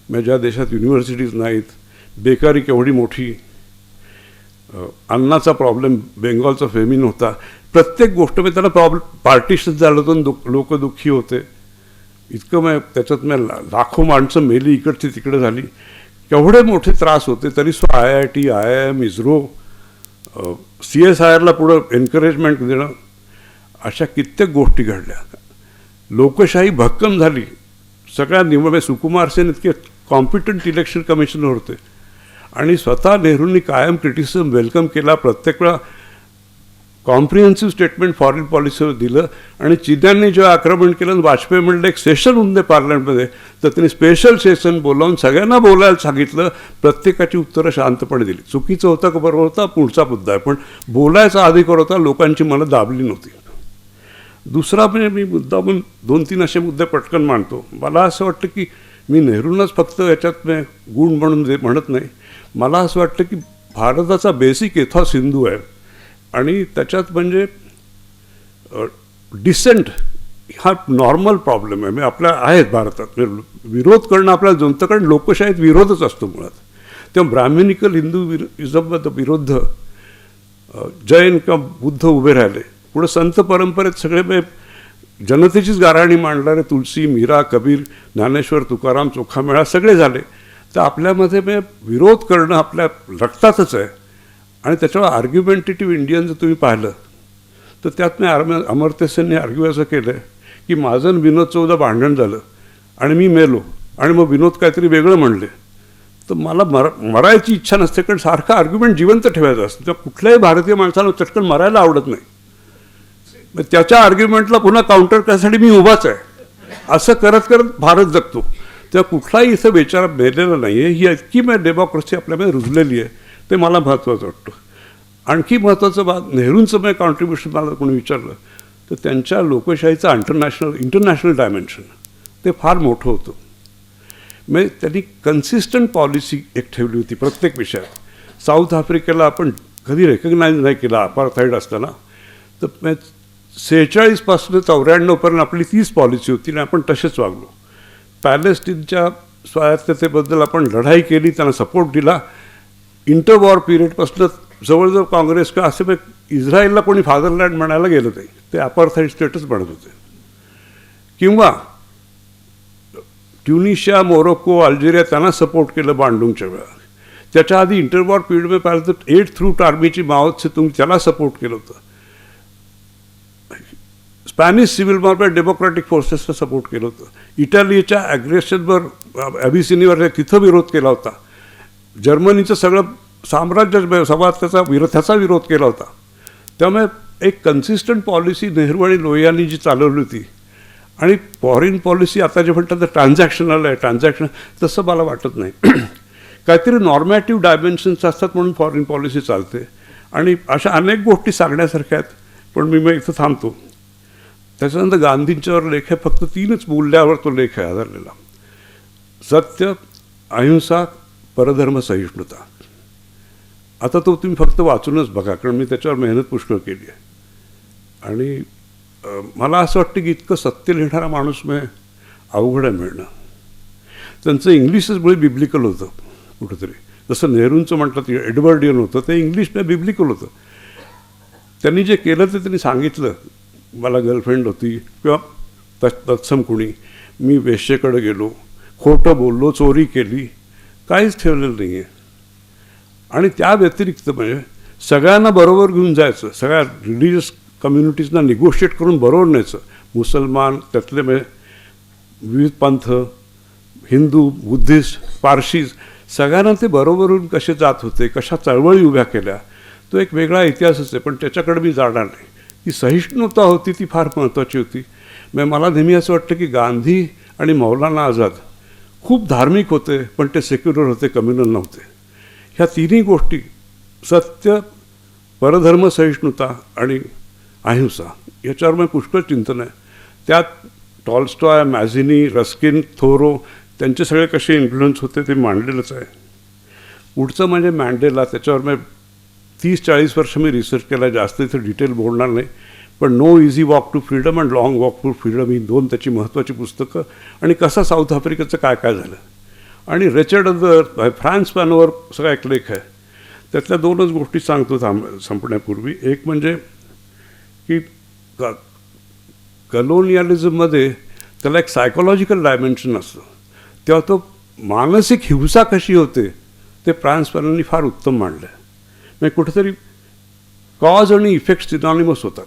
म्हणजे ज्या देशात युनिव्हर्सिटीज नाहीत, बेकारी केवढी मोठी, अन्नाचा प्रॉब्लेम, बेंगॉलचा फेमिन होता, प्रत्येक गोष्ट मी त्याला पार्टिशन झालं होतं, लोक दुःखी होते. इतकं त्याच्यात लाखो माणसं मेली, इकडची तिकडे झाली, केवढे मोठे त्रास होते. तरी IIT, IIM, इस्रो, CSIRला पुढं एन्करेजमेंट देणं, अशा कित्येक गोष्टी घडल्या. लोकशाही भक्कम झाली. सगळ्या सुकुमार सेन इतके कॉम्पिटंट इलेक्शन कमिशनर होते आणि स्वतः नेहरूंनी कायम क्रिटिसिझम वेलकम केला. प्रत्येक वेळा कॉम्प्रिहेन्सिव्ह स्टेटमेंट फॉरेन पॉलिसीवर दिलं. आणि चिन्यांनी जेव्हा आक्रमण केलं, वाजपेयी म्हणलं एक सेशन होऊन दे पार्लमेंटमध्ये, तर त्यांनी स्पेशल सेशन बोलावून सगळ्यांना बोलायला सांगितलं. प्रत्येकाची उत्तरं शांतपणे दिली. चुकीचं होतं का बरोबर होता पुढचा मुद्दा आहे, पण बोलायचा अधिकार होता. लोकांची मनं दाबली नव्हती. दुसरा म्हणजे मी मुद्दा म्हणून 2-3 असे मुद्दे पटकन मांडतो. मला असं वाटतं की मी नेहरूंनाच फक्त याच्यात गुण म्हणून म्हणत नाही. मला असं वाटतं की भारताचा बेसिक एथॉस हिंदू आहे आणि त्याच्यात म्हणजे डिसेंट हा नॉर्मल प्रॉब्लेम आहे. म्हणजे आपल्या आहेत भारतात विरोध करणं आपल्याला जमतं, कारण लोकशाहीत विरोधच असतो मुळात. तेव्हा ब्राह्मणिकल हिंदुइझम विरुद्ध जैन किंवा बुद्ध उभे राहिले. पुढं संत परंपरेत सगळे जनतेचीच गाऱ्हाणी मांडणारे तुलसी, मीरा, कबीर, ज्ञानेश्वर, तुकाराम, चोखामेळा सगळे झाले. तर आपल्यामध्ये विरोध करणं आपल्या रक्तातच आहे. आणि त्याच्यावर आर्ग्युमेंटेटिव्ह इंडियन जर तुम्ही पाहिलं तर त्यात अमर्त्य सेनने आर्ग्यू असं केलं आहे की माझं विनोद चौदा भांडण झालं आणि मी मेलो आणि मग विनोद काहीतरी वेगळं म्हणले, तर मला मरायची इच्छा नसते, कारण सारखं आर्ग्युमेंट जिवंत ठेवायचं असतं. तेव्हा कुठल्याही भारतीय माणसाला चटकन मरायला आवडत नाही. मग त्याच्या आर्ग्युमेंटला पुन्हा काउंटर करण्यासाठी मी उभाच आहे, असं करत करत भारत जगतो. तेव्हा कुठलाही इथं विचार मेलेला नाही आहे. ही इतकी डेमोक्रेसी आपल्यामध्ये रुजलेली आहे, ते मला महत्त्वाचं वाटतं. आणखी महत्त्वाचं बात, नेहरूंचं कॉन्ट्रीब्युशन मला कोणी विचारलं तर त्यांच्या लोकशाहीचं इंटरनॅशनल डायमेन्शन ते फार मोठं होतं. म्हणजे त्यांनी कन्सिस्टंट पॉलिसी एक ठेवली होती प्रत्येक विषयात. साऊथ आफ्रिकेला आपण कधी रेकग्नाईज नाही केला अपार्थाईड असताना, तर 46 पासून 94पर्यंत आपली 30 पॉलिसी होती आणि आपण तसेच वागलो. पॅलेस्टीनच्या स्वायत्ततेबद्दल आपण लढाई केली, त्यांना सपोर्ट दिला. इंटरवॉर पिरियडपासून जवळजवळ काँग्रेस का असे इस्रायलला कोणी फादरलँड म्हणायला गेलं ते अपार्थाईड स्टेटस बनत होते. किंवा ट्युनिशिया, मोरोक्को, अल्जेरिया त्यांना सपोर्ट केलं बांडुंगच्या वेळा. त्याच्या आधी इंटरवॉर पिरियडमध्ये पाहिलं तर 8th थ्रूट आर्मीची माओ त्से-तुंग त्याला सपोर्ट केलं होतं. स्पॅनिश सिव्हिल वॉरमध्ये डेमोक्रॅटिक फोर्सेसला सपोर्ट केलं होतं. इटालीच्या ॲग्रेशनवर ॲबिसिनीवर तिथं विरोध केला होता. जर्मनीचं सगळं साम्राज्य सभा त्याचा विरोध केला होता. त्यामुळे एक कन्सिस्टंट पॉलिसी नेहरू आणि लोहियांनी जी चालवली होती. आणि फॉरेन पॉलिसी आता जे म्हणतात ट्रान्झॅक्शनल आहे, ट्रान्झॅक्शन तसं मला वाटत नाही. काहीतरी नॉर्मॅटिव्ह डायमेन्शन्स असतात म्हणून फॉरेन पॉलिसी चालते. आणि अशा अनेक गोष्टी सांगण्यासारख्या आहेत, पण मी इथं थांबतो. त्याच्यानंतर गांधींच्यावर लेख आहे, फक्त 3च मूल्यावर तो लेख आहे आधारलेला: सत्य, अहिंसा, परधर्म सहिष्णुता. आता तो तुम्ही फक्त वाचूनच बघा, कारण मी त्याच्यावर मेहनत पुष्कळ केली आहे. आणि मला असं वाटतं की इतकं सत्य लिहिणारा माणूस अवघड आहे मिळणं. त्यांचं इंग्लिशच मुळे बिब्लिकल होतं कुठंतरी. जसं नेहरूंचं म्हणतात एडवर्डियन होतं, ते इंग्लिश बिब्लिकल होतं. त्यांनी जे केलं ते त्यांनी सांगितलं. मला गर्लफ्रेंड होती किंवा तत्सम कुणी, मी वेश्येकडे गेलो, खोटं बोललो, चोरी केली, काहीच ठेवलेलं नाही आहे. आणि त्या व्यतिरिक्त म्हणजे सगळ्यांना बरोबर घेऊन जायचं, सगळ्या रिलिजियस कम्युनिटीजना निगोशिएट करून बरोबर न्यायचं. मुसलमान, त्यातले म्हणजे विविध पंथ, हिंदू, बुद्धिस्ट, पारशीज, सगळ्यांना ते बरोबरून कसे जात होते, कशा चळवळी उभ्या केल्या, तो एक वेगळा इतिहासच आहे. पण त्याच्याकडे मी जाणार नाही. ती सहिष्णुता होती ती फार महत्त्वाची होती. मला नेहमी असं वाटतं की गांधी आणि मौलाना आझाद खूप धार्मिक होते, पण ते सेक्युलर होते, कम्युनल नव्हते. ह्या तिन्ही गोष्टी, सत्य, परधर्म सहिष्णुता आणि अहिंसा, याच्यावर मी पुष्कळ चिंतन आहे. त्यात टॉल्स्टॉय, मॅझिनी, रस्किन, थोरो त्यांचे सगळे कसे इन्फ्लुएन्स होते ते मांडलेलंच आहे. पुढचं म्हणजे मॅन्डेला. त्याच्यावर मी 30-40 वर्ष मी रिसर्च केला. जास्त इथं डिटेल बोलणार नाही. पण no easy walk to freedom and long walk to freedom ही 2 त्याची महत्त्वाची पुस्तकं. आणि कसं साऊथ आफ्रिकेचं काय काय झालं. आणि रिचर्ड फ्रान्स पॅनोवर सगळा एक लेख आहे. त्यातल्या 2च गोष्टी सांगतो संपण्यापूर्वी. एक म्हणजे की कलोनियलिझममध्ये त्याला एक सायकोलॉजिकल डायमेन्शन असतं. तेव्हा तो मानसिक हिंसा कशी होते ते फ्रान्स पॅनोनी फार उत्तम मांडलं आहे. म्हणजे कुठेतरी कॉज आणि इफेक्ट सिनॉनिमस होतात.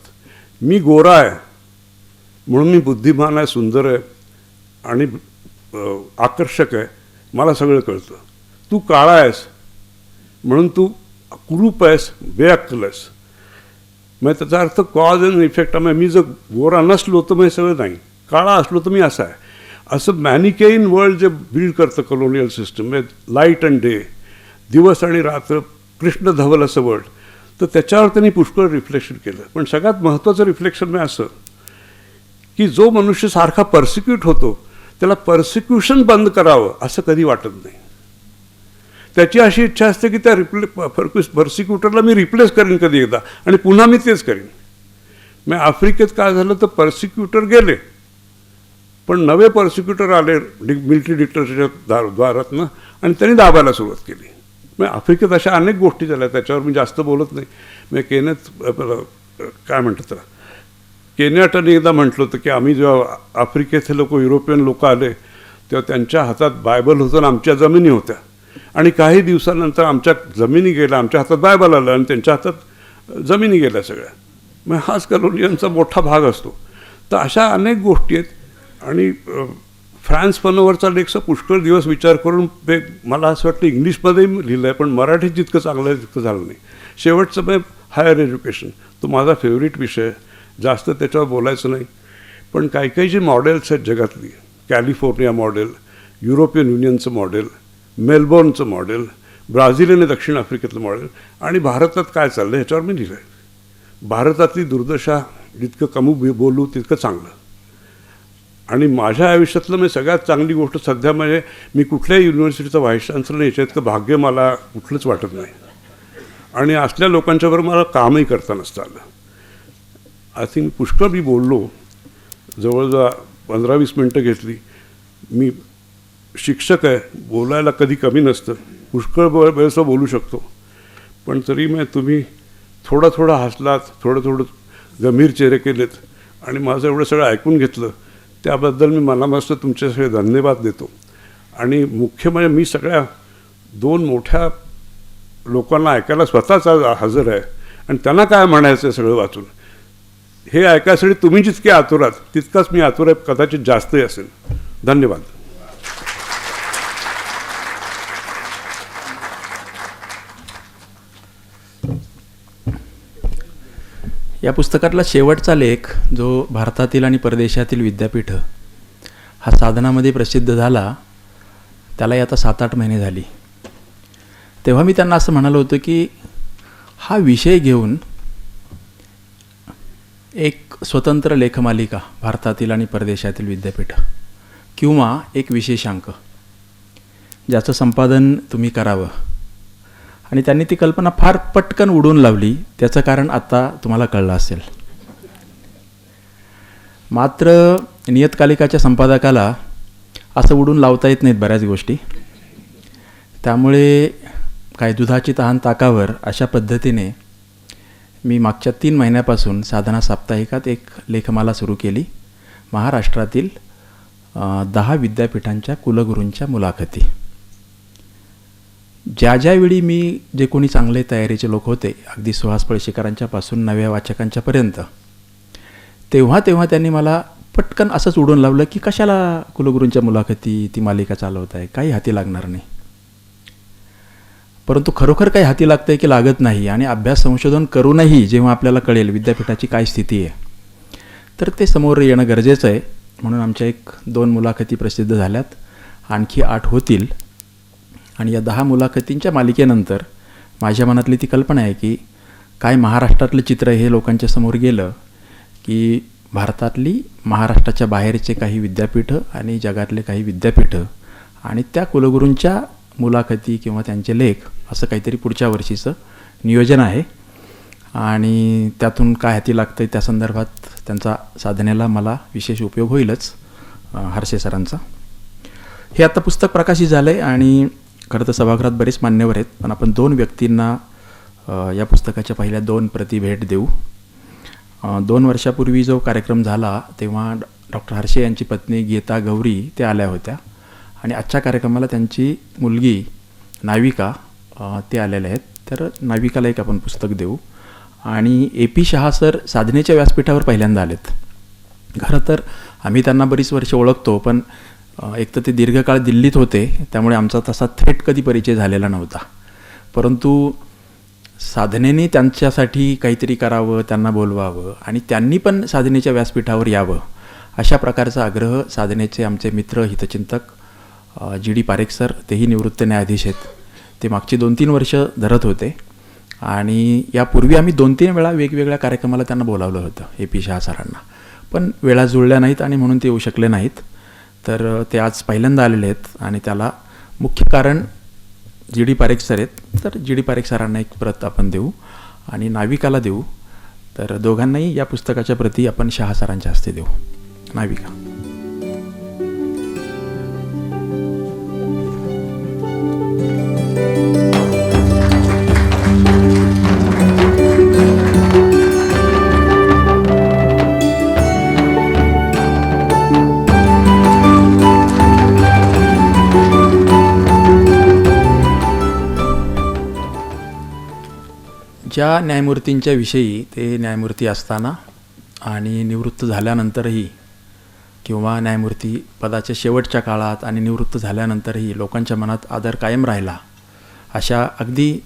मी गोरा आहे म्हणून मी बुद्धिमान आहे, सुंदर आहे आणि आकर्षक आहे, मला सगळं कळतं. तू काळा आहेस म्हणून तू कुरूप आहेस, बेअक्कल आहेस. मग त्याचा अर्थ कॉज अँड इफेक्ट. मी जर गोरा नसलो तर मग सगळं नाही, काळा असलो तर मी असा आहे, असं मॅनिकेईन वर्ल्ड जे बिल्ड करतं कलोनियल सिस्टम. म्हणजे लाईट अँड डे, दिवस आणि रात्र, कृष्ण धवल असं वर्ल्ड. तर त्याच्यावर त्यांनी पुष्कळ रिफ्लेक्शन केलं. पण सगळ्यात महत्त्वाचं रिफ्लेक्शन म्हणजे असं की जो मनुष्य सारखा पर्सिक्यूट होतो त्याला पर्सिक्युशन बंद करावं असं कधी वाटत नाही. त्याची अशी इच्छा असते की त्या पर्सिक्युटरला मी रिप्लेस करीन कधी एकदा आणि पुन्हा मी तेच करीन. मग आफ्रिकेत काय झालं तर पर्सिक्युटर गेले, पण नवे पर्सिक्युटर आले मिलिटरी डिक्टेटरच्या द्वारातनं आणि त्यांनी दाबायला सुरुवात केली. मग आफ्रिकेत अशा अनेक गोष्टी झाल्या. त्याच्यावर मी जास्त बोलत नाही. मग काय म्हणतात त्याला, केन्याटाने एकदा म्हटलं होतं की आम्ही जेव्हा आफ्रिकेतले युरोपियन लोक आले तेव्हा त्यांच्या हातात बायबल होतं आणि आमच्या जमिनी होत्या. आणि काही दिवसानंतर आमच्या जमिनी गेल्या, आमच्या हातात बायबल आलं आणि त्यांच्या हातात जमिनी गेल्या सगळ्या. मग हाच कलोनियनचा मोठा भाग असतो. तर अशा अनेक गोष्टी आहेत. आणि फ्रान्स पॅनोवरचा लेखचा पुष्कळ दिवस विचार करून ते मला असं वाटतं इंग्लिशमध्येही लिहिलं आहे, पण मराठीत जितकं चांगलं आहे तितकं झालं नाही. शेवटचं म्हणजे हायर एज्युकेशन. तो माझा फेवरेट विषय आहे. जास्त त्याच्यावर बोलायचं नाही. पण काही काही जी मॉडेल्स आहेत जगातली, कॅलिफोर्निया मॉडेल, युरोपियन युनियनचं मॉडेल, मेलबोर्नचं मॉडेल, ब्राझील आणि दक्षिण आफ्रिकेतलं मॉडेल आणि भारतात काय चाललं ह्याच्यावर मी लिहिलं आहे. भारतातली दुर्दशा जितकं कमी बोलू तितकं चांगलं. आणि माझ्या आयुष्यातलं मी सगळ्यात चांगली गोष्ट सध्या म्हणजे मी कुठल्याही युनिव्हर्सिटीचं व्हाईस चान्सलर याच्या इतकं भाग्य मला कुठलंच वाटत नाही. आणि असल्या लोकांच्याबरोबर मला कामही करता नसतं आलं. आय थिंक पुष्कळ मी बोललो, जवळजवळ 15-20 मिनटं घेतली. मी शिक्षक आहे, बोलायला कधी कमी नसतं, पुष्कळ वेळेसं बोलू शकतो. पण तरी मग तुम्ही थोडं थोडं हसलात, थोडं थोडं गंभीर चेहरे केलेत आणि माझं एवढं सगळं ऐकून घेतलं त्याबद्दल मी मनापासून तुमचे सगळे धन्यवाद देतो. आणि मुख्य म्हणजे मी सगळ्या 2 मोठ्या लोकांना ऐकायला स्वतःच हजर आहे आणि त्यांना काय म्हणायचं आहे सगळं वाचून हे ऐकायसाठी तुम्ही जितके आतुर आहात तितकाच मी आतुर आहे, कदाचित जास्तही असेल. धन्यवाद. या पुस्तकातला शेवटचा लेख जो भारतातील आणि परदेशातील विद्यापीठ हा साधनामध्ये प्रसिद्ध झाला त्यालाही आता 7-8 महिने झाली. तेव्हा मी त्यांना असं म्हणालो होतो की हा विषय घेऊन एक स्वतंत्र लेखमालिका भारतातील आणि परदेशातील विद्यापीठ किंवा एक विशेषांक ज्याचं संपादन तुम्ही करावं. आणि त्यांनी ती कल्पना फार पटकन उडून लावली. त्याचं कारण आता तुम्हाला कळलं असेल. मात्र नियतकालिकाच्या संपादकाला असं उडून लावता येत नाहीत बऱ्याच गोष्टी. त्यामुळे काय दुधाची तहान ताकावर अशा पद्धतीने मी मागच्या 3 महिन्यापासून साधना साप्ताहिकात एक लेखमाला सुरू केली. महाराष्ट्रातील 10 विद्यापीठांच्या कुलगुरूंच्या मुलाखती. ज्यावेळी मी जे कोणी चांगले तयारीचे लोक होते अगदी सुहास पळशीकरांच्यापासून नव्या वाचकांच्यापर्यंत तेव्हा त्यांनी मला पटकन असंच उडून लावलं की कशाला कुलगुरूंच्या मुलाखती ती मालिका चालवत आहे, काही हाती लागणार नाही. परंतु खरोखर काही हाती लागतं आहे की लागत नाही आणि अभ्यास संशोधन करूनही जेव्हा आपल्याला कळेल विद्यापीठाची काय स्थिती आहे तर ते समोर येणं गरजेचं आहे. म्हणून आमच्या 1-2 मुलाखती प्रसिद्ध झाल्यात, आणखी 8 होतील. आणि या 10 मुलाखतींच्या मालिकेनंतर माझ्या मनातली ती कल्पना आहे की काय महाराष्ट्रातलं चित्र हे लोकांच्या समोर गेलं की भारतातली महाराष्ट्राच्या बाहेरचे काही विद्यापीठं आणि जगातले काही विद्यापीठं आणि त्या कुलगुरूंच्या मुलाखती किंवा त्यांचे लेख असं काहीतरी पुढच्या वर्षीचं नियोजन आहे. आणि त्यातून काय हाती लागतं त्या संदर्भात त्यांचा साधनेला मला विशेष उपयोग होईलच हर्षे सरांचा. हे आता पुस्तक प्रकाशित झालं आहे आणि खरं तर सभागृहात बरेच मान्यवर आहेत, पण आपण 2 व्यक्तींना या पुस्तकाच्या पहिल्या 2 प्रती भेट देऊ. 2 वर्षापूर्वी जो कार्यक्रम झाला तेव्हा डॉक्टर हर्षे यांची पत्नी गीता गौरी त्या आल्या होत्या आणि आजच्या कार्यक्रमाला त्यांची मुलगी नाविका ते आलेल्या आहेत. तर नाविकाला एक आपण पुस्तक देऊ. आणि AP शहा सर साधनेच्या व्यासपीठावर पहिल्यांदा आलेत. खरं तर आम्ही त्यांना बरीच वर्ष ओळखतो, पण एक तर ते दीर्घकाळ दिल्लीत होते त्यामुळे आमचा तसा थेट कधी परिचय झालेला नव्हता. परंतु साधनेने त्यांच्यासाठी काहीतरी करावं, त्यांना बोलवावं आणि त्यांनी पण साधनेच्या व्यासपीठावर यावं अशा प्रकारचा आग्रह साधनेचे आमचे मित्र हितचिंतक GD पारेख सर, तेही निवृत्त न्यायाधीश आहेत, ते मागची 2-3 वर्ष धरत होते. आणि यापूर्वी आम्ही 2-3 वेळा वेगवेगळ्या कार्यक्रमाला त्यांना बोलावलं होतं AP शहा सरांना, पण वेळा जुळल्या नाहीत आणि म्हणून ते येऊ शकले नाहीत. तर ते आज पहिल्यांदा आलेले आहेत आणि त्याला मुख्य कारण GD पारेख सर आहेत. तर GD पारेख सरांना एक प्रत आपण देऊ आणि नाविकाला देऊ. तर दोघांनाही या पुस्तकाच्या प्रती आपण शहा सरांच्या हस्ते देऊ. नाविका. ज्या न्यायमूर्तींच्या विषयी ते न्यायमूर्ती असताना आणि निवृत्त झाल्यानंतरही किंवा न्यायमूर्ती पदाच्या शेवटच्या काळात आणि निवृत्त झाल्यानंतरही लोकांच्या मनात आदर कायम राहिला अशा अगदी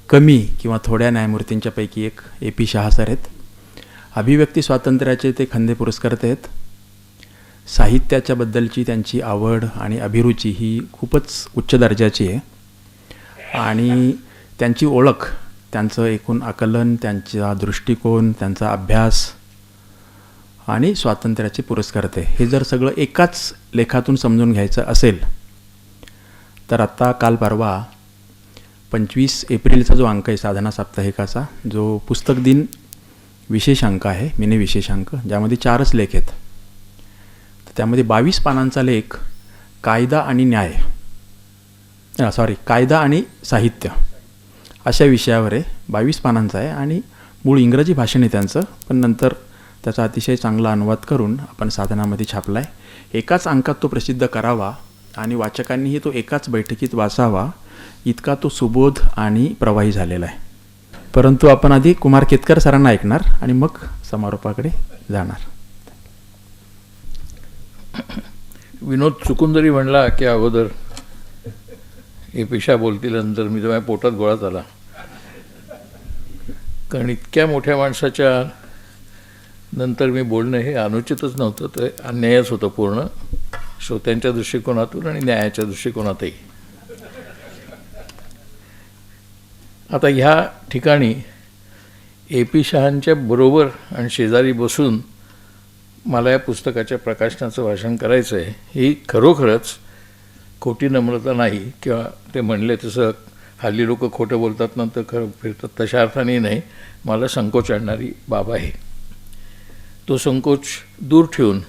कमी किंवा थोड्या न्यायमूर्तींच्यापैकी एक AP शहा सर आहेत. अभिव्यक्ती स्वातंत्र्याचे ते खंदे पुरस्कर्ते आहेत. साहित्याच्या बद्दलची त्यांची आवड आणि अभिरुची ही खूपच उच्च दर्जाची आहे आणि त्यांची ओळख, त्यांचं एकूण आकलन, त्यांचा दृष्टिकोन, त्यांचा अभ्यास आणि स्वातंत्र्याचे पुरस्कर्ते हे जर सगळं एकाच लेखातून समजून घ्यायचं असेल तर आत्ता काल परवा 25 एप्रिलचा जो अंक आहे साधना साप्ताहिकाचा, जो पुस्तक दिन विशेष अंक आहे, मिनी विशेषांक, ज्यामध्ये 4च लेख आहेत. तर त्यामध्ये 22 पानांचा लेख कायदा आणि न्याय, कायदा आणि साहित्य अशा विषयावर आहे. 22 पानांचा आहे आणि मूळ इंग्रजी भाषण आहे त्यांचं, पण नंतर त्याचा अतिशय चांगला अनुवाद करून आपण साधनामध्ये छापला आहे. एकाच अंकात तो प्रसिद्ध करावा आणि वाचकांनीही तो एकाच बैठकीत वाचावा इतका तो सुबोध आणि प्रवाही झालेला आहे. परंतु आपण आधी कुमार केतकर सरांना ऐकणार आणि मग समारोपाकडे जाणार. विनोद चुकून जरी म्हणला की अगोदर हे पेशा बोलतील नंतर मी माझ्या पोटात गोळा झाला, कारण इतक्या मोठ्या माणसाच्या नंतर मी बोलणं हे अनुचितच नव्हतं, ते अन्यायच होतं पूर्ण, श्रोत्यांच्या दृष्टिकोनातून आणि न्यायाच्या दृष्टिकोनातही. आता ह्या ठिकाणी ए पी शहांच्या बरोबर आणि शेजारी बसून मला या पुस्तकाच्या प्रकाशनाचं भाषण करायचं आहे, ही खरोखरच खोटी नम्रता नाही, किंवा ते म्हणले तसं हल्ली लोक खोटं बोलतात नंतर खरं फिरतात तशा अर्थाने नाही, मला संकोच आणणारी बाब आहे. तो संकोच दूर ठेवून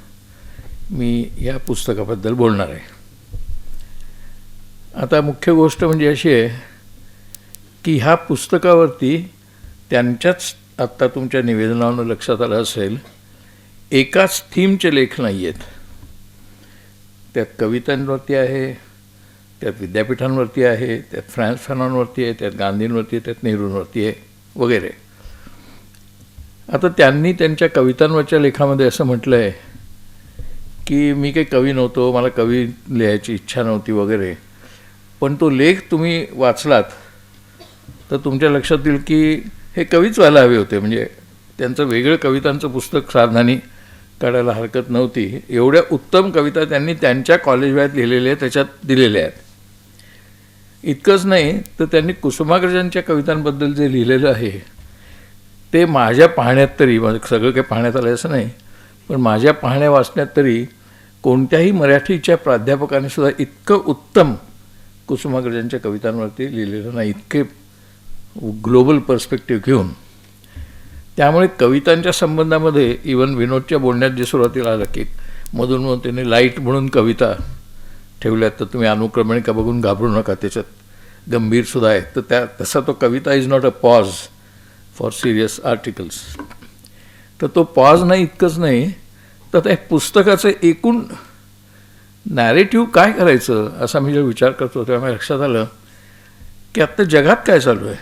मी या पुस्तकाबद्दल बोलणार आहे. आता मुख्य गोष्ट म्हणजे अशी आहे की ह्या पुस्तकावरती त्यांच्याच आत्ता तुमच्या निवेदनावरून लक्षात आलं असेल, एकाच थीमचे लेख नाही आहेत. त्यात कवितांवरती आहे, त्यात विद्यापीठांवरती आहे, त्यात फ्रान्स फॅनॉनवरती आहे, त्यात गांधींवरती आहे, त्यात नेहरूंवरती आहे वगैरे. आता त्यांनी त्यांच्या कवितांवरच्या लेखामध्ये असं म्हटलं आहे की मी काही कवी नव्हतो, मला कवी लिहायची इच्छा नव्हती वगैरे, पण तो लेख तुम्ही वाचलात तर तुमच्या लक्षात येईल की हे कवीच व्हायला हवे होते. म्हणजे त्यांचं वेगळं कवितांचं पुस्तक साधनाने काढायला हरकत नव्हती. एवढ्या उत्तम कविता त्यांनी त्यांच्या कॉलेज वयात लिहिलेल्या त्याच्यात दिलेल्या आहेत. इतकंच नाही तर त्यांनी कुसुमाग्रजांच्या कवितांबद्दल जे लिहिलेलं आहे ते माझ्या पाहण्यात तरी, सगळं काही पाहण्यात आलं असं नाही, पण माझ्या पाहण्या वाचण्यात तरी कोणत्याही मराठीच्या प्राध्यापकाने सुद्धा इतकं उत्तम कुसुमाग्रजांच्या कवितांवरती लिहिलेलं नाही, इतके ग्लोबल पर्स्पेक्टिव्ह घेऊन. त्यामुळे कवितांच्या संबंधामध्ये इवन विनोदच्या बोलण्यात जे सुरुवातीला आलं की मधून मधून त्यांनी लाईट म्हणून कविता ठेवल्यात, तर तुम्ही अनुक्रमणिका बघून घाबरू नका, त्याच्यात गंभीरसुद्धा आहे. तर त्या तसा तो कविता is not a pause for serious articles. तर तो पॉज नाही, इतकंच नाही तर त्या पुस्तकाचं एकूण नॅरेटिव्ह काय करायचं असा मी जेव्हा विचार करतो तेव्हा मला लक्षात आलं की आत्ता जगात काय चालू आहे.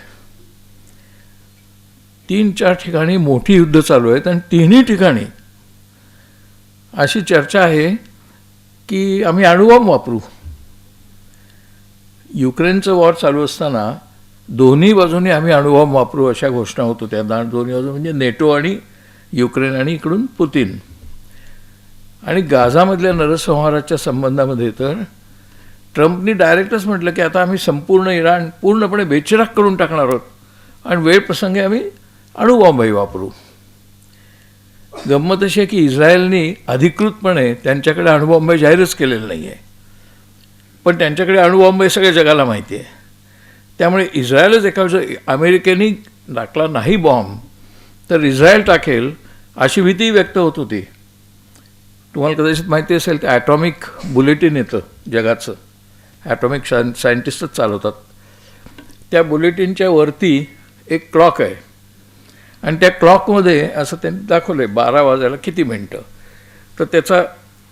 3-4 ठिकाणी मोठी युद्ध चालू आहेत आणि तिन्ही ठिकाणी अशी चर्चा आहे की आम्ही अणुबॉम्ब वापरू. युक्रेनचं वॉर चालू असताना दोन्ही बाजूने आम्ही अणुबॉम्ब वापरू अशा घोषणा होत होत्या. दोन्ही बाजू म्हणजे नेटो आणि युक्रेन आणि इकडून पुतीन. आणि गाझामधल्या नरसंहाराच्या संबंधामध्ये तर ट्रम्पनी डायरेक्टच म्हटलं की आता आम्ही संपूर्ण इराण पूर्णपणे बेचिराख करून टाकणार आहोत आणि वेळ प्रसंगी आम्ही अणुबॉम्बही वापरू. गंमत अशी आहे की इस्रायलनी अधिकृतपणे त्यांच्याकडे अणुबॉम्ब जाहीरच केलेलं नाही आहे, पण त्यांच्याकडे अणुबॉम्ब सगळ्या जगाला माहिती आहे. त्यामुळे इस्रायलच एका अमेरिकेने टाकला नाही बॉम्ब तर इस्रायल टाकेल अशी भीती व्यक्त होत होती. तुम्हाला कदाचित माहिती असेल ते ॲटॉमिक बुलेटिन येतं जगाचं, ॲटॉमिक सायंटिस्टच चालवतात. त्या बुलेटिनच्या वरती एक क्लॉक आहे आणि त्या क्लॉकमध्ये असं त्यांनी दाखवलं आहे 12 वाजायला किती मिनटं. तर त्याचा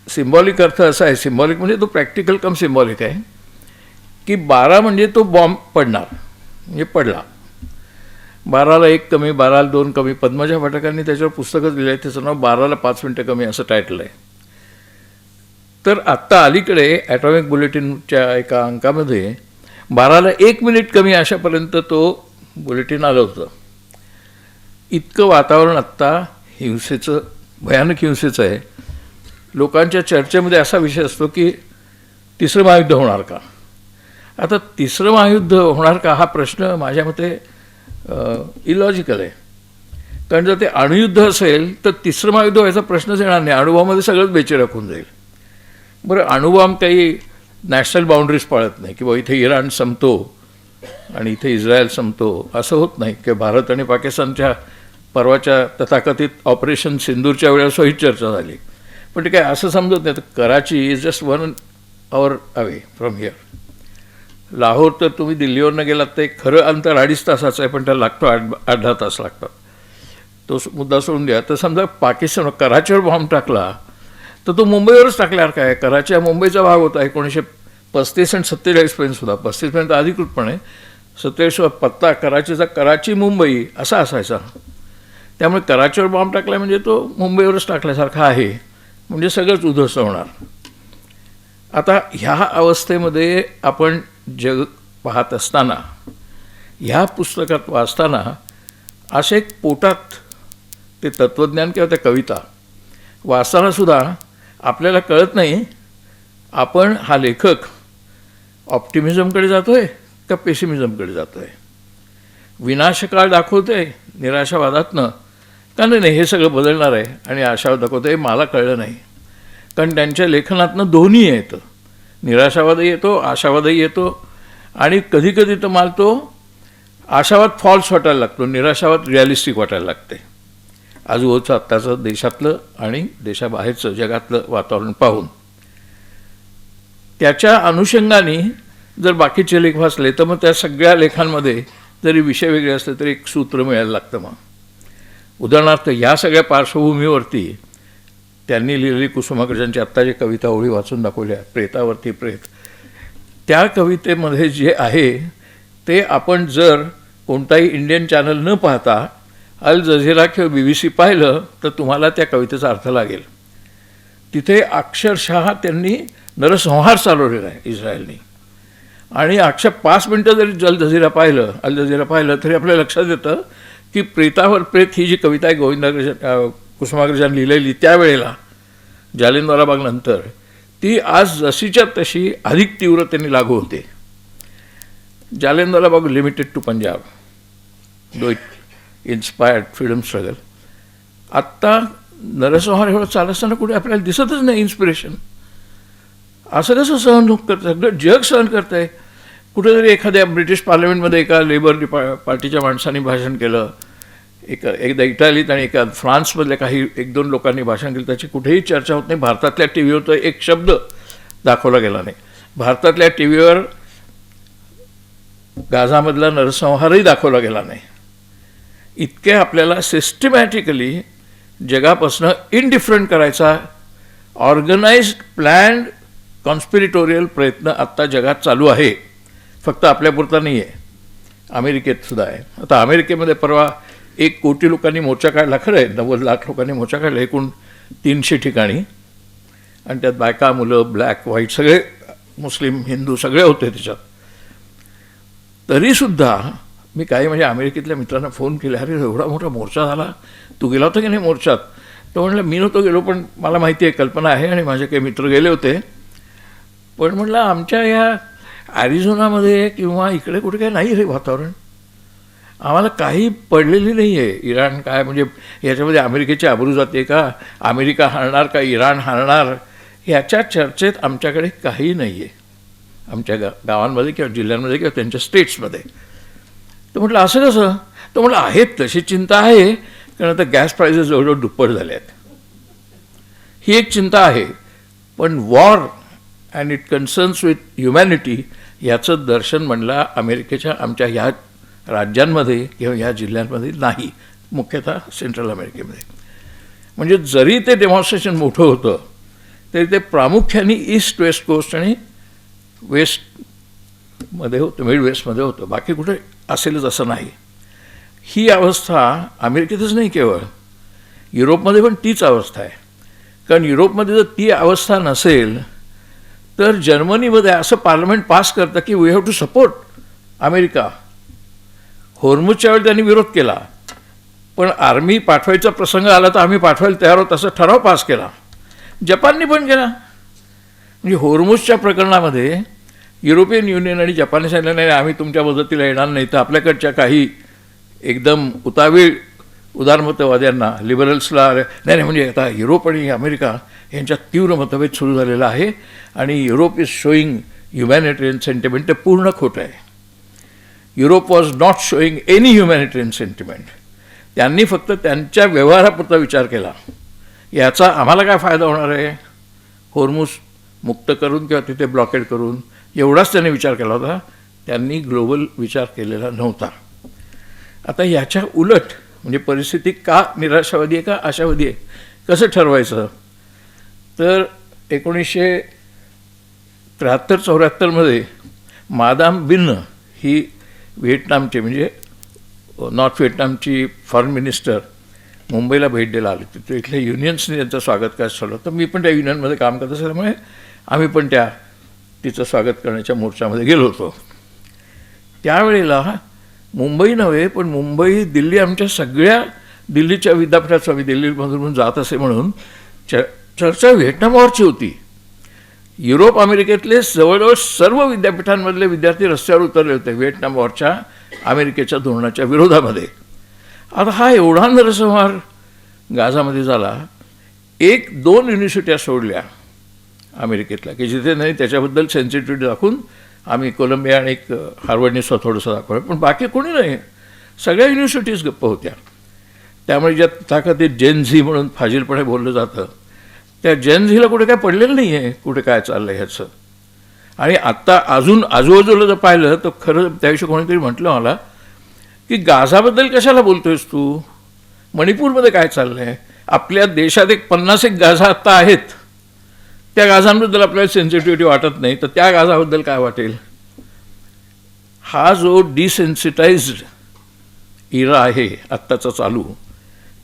सिम्बॉलिक अर्थ असा आहे, सिम्बॉलिक म्हणजे तो प्रॅक्टिकल कम सिम्बॉलिक आहे की 12 म्हणजे तो बॉम्ब पडणार, म्हणजे पडला. 12ला 1 कमी, 12ला 2 कमी. पद्मजा पाठकांनी त्याच्यावर पुस्तकच लिहिलं आहे, त्याचं नाव 12ला 5 मिनटं कमी असं टायटल आहे. तर आत्ता अलीकडे ॲटॉमिक बुलेटिनच्या एका अंकामध्ये 12ला 1 मिनिट कमी अशापर्यंत तो बुलेटिन आलं होतं. इतकं वातावरण आत्ता हिंसेचं, भयानक हिंसेचं आहे. लोकांच्या चर्चेमध्ये असा विषय असतो की तिसरं महायुद्ध होणार का. आता तिसरं महायुद्ध होणार का हा प्रश्न माझ्या मते इलॉजिकल आहे. कारण जर ते अणुयुद्ध असेल तर तिसरं महायुद्ध व्हायचा प्रश्नच येणार नाही, अणुबॉम्बमध्ये सगळंच बेचिराख होऊन जाईल. बरं, अणुबॉम्ब काही नॅशनल बाउंड्रीज पाळत नाही की बाबा इथे इराण संपतो आणि इथे इस्रायल संपतो, असं होत नाही. की भारत आणि पाकिस्तानच्या परवाच्या तथाकथित ऑपरेशन सिंदूरच्या वेळेस ही चर्चा झाली, पण ते काय असं समजत नाही. तर Karachi is just 1 hour away from here. Lahore तर तुम्ही दिल्लीवरनं गेलात तर एक खरं अंतर 2.5 तासाचं आहे, पण त्याला लागतो 8-10 तास लागतात. तो मुद्दा सोडून द्या. तर समजा पाकिस्तान कराचीवर बॉम्ब टाकला तर तो मुंबईवरच टाकल्यावर काय, कराची हा मुंबईचा भाग होता 1935 आणि 47पर्यंत सुद्धा. 35पर्यंत अधिकृतपणे, 47 पत्ता कराचीचा, कराची मुंबई असा असायचा. त्यामुळे कराचीवर बॉम्ब टाकला म्हणजे तो मुंबईवरच टाकल्यासारखा आहे, म्हणजे सगळंच उद्ध्वस्त होणार. आता ह्या अवस्थेमध्ये आपण जग पाहत असताना, ह्या पुस्तकात वाचताना असे एक पोटात ते तत्त्वज्ञान किंवा त्या कविता वाचतानासुद्धा आपल्याला कळत नाही आपण हा लेखक ऑप्टिमिझमकडे जातो आहे का पेसिमिझमकडे जातो आहे. विनाशकाळ दाखवतो आहे निराशावादातनं का नाही हे सगळं बदलणार आहे, आणि आशावाद दाखवतो आहे मला कळलं नाही. कारण त्यांच्या लेखनातनं दोन्ही येतं, निराशावादही येतो, आशावादही येतो, आणि कधीकधी तर मला तो आशावाद फॉल्स वाटायला लागतो, निराशावाद रिअलिस्टिक वाटायला लागते. आजूबाजूचं आत्ताचं देशातलं आणि देशाबाहेरचं जगातलं वातावरण पाहून त्याच्या अनुषंगाने जर बाकीचे लेख वाचले तर मग त्या सगळ्या लेखांमध्ये जरी विषय वेगळे असले तरी एक सूत्र मिळायला लागतं. मग उदाहरणार्थ या सगळ्या पार्श्वभूमीवरती त्यांनी लिहिलेली कुसुमाग्रजांची आत्ता जे कविता ओळी वाचून दाखवल्या, प्रेतावरती प्रेत, त्या कवितेमध्ये जे आहे ते आपण जर कोणताही इंडियन चॅनल न पाहता अल जझीरा किंवा BBC पाहिलं तर तुम्हाला त्या कवितेचा अर्थ लागेल. तिथे अक्षरशः त्यांनी नरसंहार चालवलेला आहे इस्रायलने, आणि अक्षर 5 मिनटं जरी अल जझीरा पाहिलं तरी आपल्या लक्षात येतं की प्रेतावर प्रेत ही जी कविता आहे कुसुमाग्रजांनी लिहिलेली त्यावेळेला जालियनवाला बाग नंतर, ती आज जशीच्या तशी अधिक तीव्रतेने लागू होते. Jallianwala Bagh limited to Punjab, though it inspired freedom struggle. आत्ता नरसंहार एवढं चालत असताना कुठे आपल्याला दिसतच नाही इन्स्पिरेशन. असं कसं सहन करतं, सगळं जग सहन करतं आहे. कुठेतरी एखाद्या ब्रिटिश पार्लमेंटमध्ये एका लेबर पार्टीच्या माणसांनी भाषण केलं, एकदा इटालीत आणि एका फ्रान्समधल्या काही 1-2 लोकांनी भाषण केलं, त्याची कुठेही चर्चा होत नाही. भारतातल्या TV वर तर एक शब्द दाखवला गेला नाही. भारतातल्या TV वर गाझामधला नरसंहारही दाखवला गेला नाही. इतके आपल्याला सिस्टमॅटिकली जगापासून इनडिफरंट करायचा ऑर्गनाइज्ड प्लॅन्ड कॉन्स्पिरिटोरियल प्रयत्न आत्ता जगात चालू आहे. फक्त आपल्यापुरता नाही आहे, अमेरिकेत सुद्धा आहे. आता अमेरिकेमध्ये परवा 1 कोटी लोकांनी मोर्चा काढला, खरं आहे 90 लाख लोकांनी मोर्चा काढला एकूण 300 ठिकाणी, आणि त्यात बायका, मुलं, ब्लॅक व्हाईट सगळे, मुस्लिम हिंदू सगळे होते त्याच्यात. तरीसुद्धा मी काही म्हणजे अमेरिकेतल्या मित्रांना फोन केले, अरे एवढा मोठा मोर्चा झाला, तू गेला होता की नाही मोर्चात? तो म्हटलं मी नव्हतो गेलो, पण मला माहिती आहे, कल्पना आहे, आणि माझे काही मित्र गेले होते. पण म्हटलं आमच्या या ॲरिझोनामध्ये किंवा इकडे कुठे काही नाही रे वातावरण, आम्हाला काही पडलेली नाही आहे. इराण काय म्हणजे याच्यामध्ये अमेरिकेची आबरू जाते का, अमेरिका हारणार का इराण हारणार, ह्याच्या चर्चेत आमच्याकडे काही नाही आहे आमच्या गावांमध्ये किंवा जिल्ह्यांमध्ये किंवा त्यांच्या स्टेट्समध्ये. तर म्हटलं असं कसं? तर म्हटलं आहेत तशी चिंता आहे, कारण आता गॅस प्राइसेस जवळजवळ दुप्पट झाले आहेत, ही एक चिंता आहे. पण war and it concerns with humanity याचं दर्शन म्हणलं अमेरिकेच्या आमच्या ह्या राज्यांमध्ये किंवा ह्या जिल्ह्यांमध्ये नाही, मुख्यतः सेंट्रल अमेरिकेमध्ये. म्हणजे जरी ते डेमॉन्स्ट्रेशन मोठं होतं तरी ते प्रामुख्याने ईस्ट वेस्ट कोस्ट आणि वेस्टमध्ये होतं, मिड वेस्टमध्ये होतं, बाकी कुठे असेलच असं नाही. ही अवस्था अमेरिकेतच नाही, केवळ युरोपमध्ये पण तीच अवस्था आहे. कारण युरोपमध्ये जर ती अवस्था नसेल तर जर्मनीमध्ये असं पार्लमेंट पास करतं की we have to support America. होर्मुजच्या वेळी त्यांनी विरोध केला, पण आर्मी पाठवायचा प्रसंग आला तर आम्ही पाठवायला तयार आहोत असं ठराव पास केला. जपानने पण केला. म्हणजे होर्मुजच्या प्रकरणामध्ये युरोपियन युनियन आणि जपानने सांगितलं नाही आम्ही तुमच्या मदतीला येणार नाही. तर आपल्याकडच्या काही एकदम उतावीळ उदारमतवाद्यांना, लिबरल्सला नाही म्हणजे आता युरोप आणि अमेरिका यांच्यात तीव्र मतभेद सुरू झालेला आहे आणि Europe is showing humanitarian sentiment. ते पूर्ण खोटं आहे. Europe was not showing any humanitarian sentiment. त्यांनी फक्त त्यांच्या व्यवहारापुरता विचार केला. याचा आम्हाला काय फायदा होणार आहे, होर्मुज मुक्त करून किंवा तिथे ब्लॉकेड करून, एवढाच त्यांनी विचार केला होता. त्यांनी ग्लोबल विचार केलेला नव्हता. आता याच्या उलट म्हणजे परिस्थिती का निराशावादी आहे का आशावादी आहे, कसं ठरवायचं. तर 1973-74मध्ये मादाम बिन्न ही व्हिएटनामचे म्हणजे नॉर्थ व्हिएटनामची फॉरेन मिनिस्टर मुंबईला भेट द्यायला आली. तिथे इथल्या युनियन्सने त्यांचं स्वागत करायचं ठरवलं. तर मी पण त्या युनियनमध्ये काम करत असल्यामुळे आम्ही पण तिचं स्वागत करण्याच्या मोर्चामध्ये गेलो होतो. त्यावेळेला मुंबई नव्हे पण मुंबई दिल्ली आमच्या सगळ्या दिल्लीच्या विद्यापीठात आम्ही दिल्लीमधून जात असे म्हणून चर्चा व्हिएटनामवरची होती. युरोप अमेरिकेतले जवळजवळ सर्व विद्यापीठांमधले विद्यार्थी रस्त्यावर उतरले होते व्हिएटनामवरच्या अमेरिकेच्या धोरणाच्या विरोधामध्ये. आता हा एवढा नरसंहार गाझामध्ये झाला. 1-2 युनिव्हर्सिट्या सोडल्या अमेरिकेतल्या की जिथे नाही त्याच्याबद्दल सेन्सिटिव्हिटी दाखवून आम्ही कोलंबिया आणि एक हार्वर्डने थोडंसं दाखवलं, पण बाकी कोणी नाही. सगळ्या युनिव्हर्सिटीज गप्प होत्या. त्यामुळे ज्या ताकद जेन झी म्हणून फाजीलपणे बोललं जातं त्या जेन झीला कुठे काय पडलेलं नाही आहे कुठे काय चाललं आहे ह्याचं. आणि आत्ता अजून आजूबाजूला जर पाहिलं तर खरं त्याविषयी कोणीतरी म्हटलं मला की गाझाबद्दल कशाला बोलतोयस तू, मणिपूरमध्ये काय चाललं आहे. आपल्या देशात 50 गाझा आत्ता आहेत. त्या गाझांबद्दल आपल्याला सेन्सिटिव्हिटी वाटत नाही तर त्या गाझाबद्दल काय वाटेल. हा जो डिसेन्सिटाइज्ड इरा आहे आत्ताचा चालू,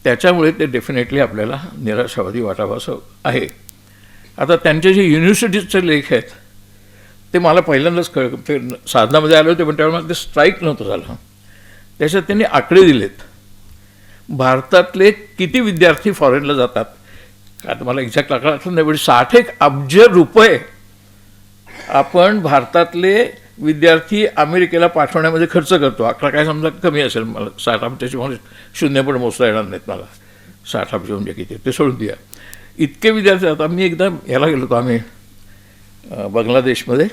त्याच्यामुळे ते डेफिनेटली आपल्याला निराशावादी वाटावं असं आहे. आता त्यांचे जे युनिव्हर्सिटीजचे लेख आहेत ते मला पहिल्यांदाच ते साधनामध्ये आले होते पण त्यावेळेला मला ते स्ट्राईक नव्हतं झालं. त्याच्यात त्यांनी आकडे दिलेत. भारतातले किती विद्यार्थी फॉरेनला जातात, आता मला एक्झॅक्ट आकडा आठवत नाही पण 61 अब्ज रुपये आपण भारतातले विद्यार्थी अमेरिकेला पाठवण्यामध्ये खर्च करतो. आकडा काय समजा कमी असेल, मला 60 अब्जाची मला शून्य पण मोजता येणार नाहीत मला. 60 अब्ज म्हणजे किती ते सोडून द्या. इतके विद्यार्थी आता मी एकदा ह्याला गेलो होतो आम्ही बांगलादेशमध्ये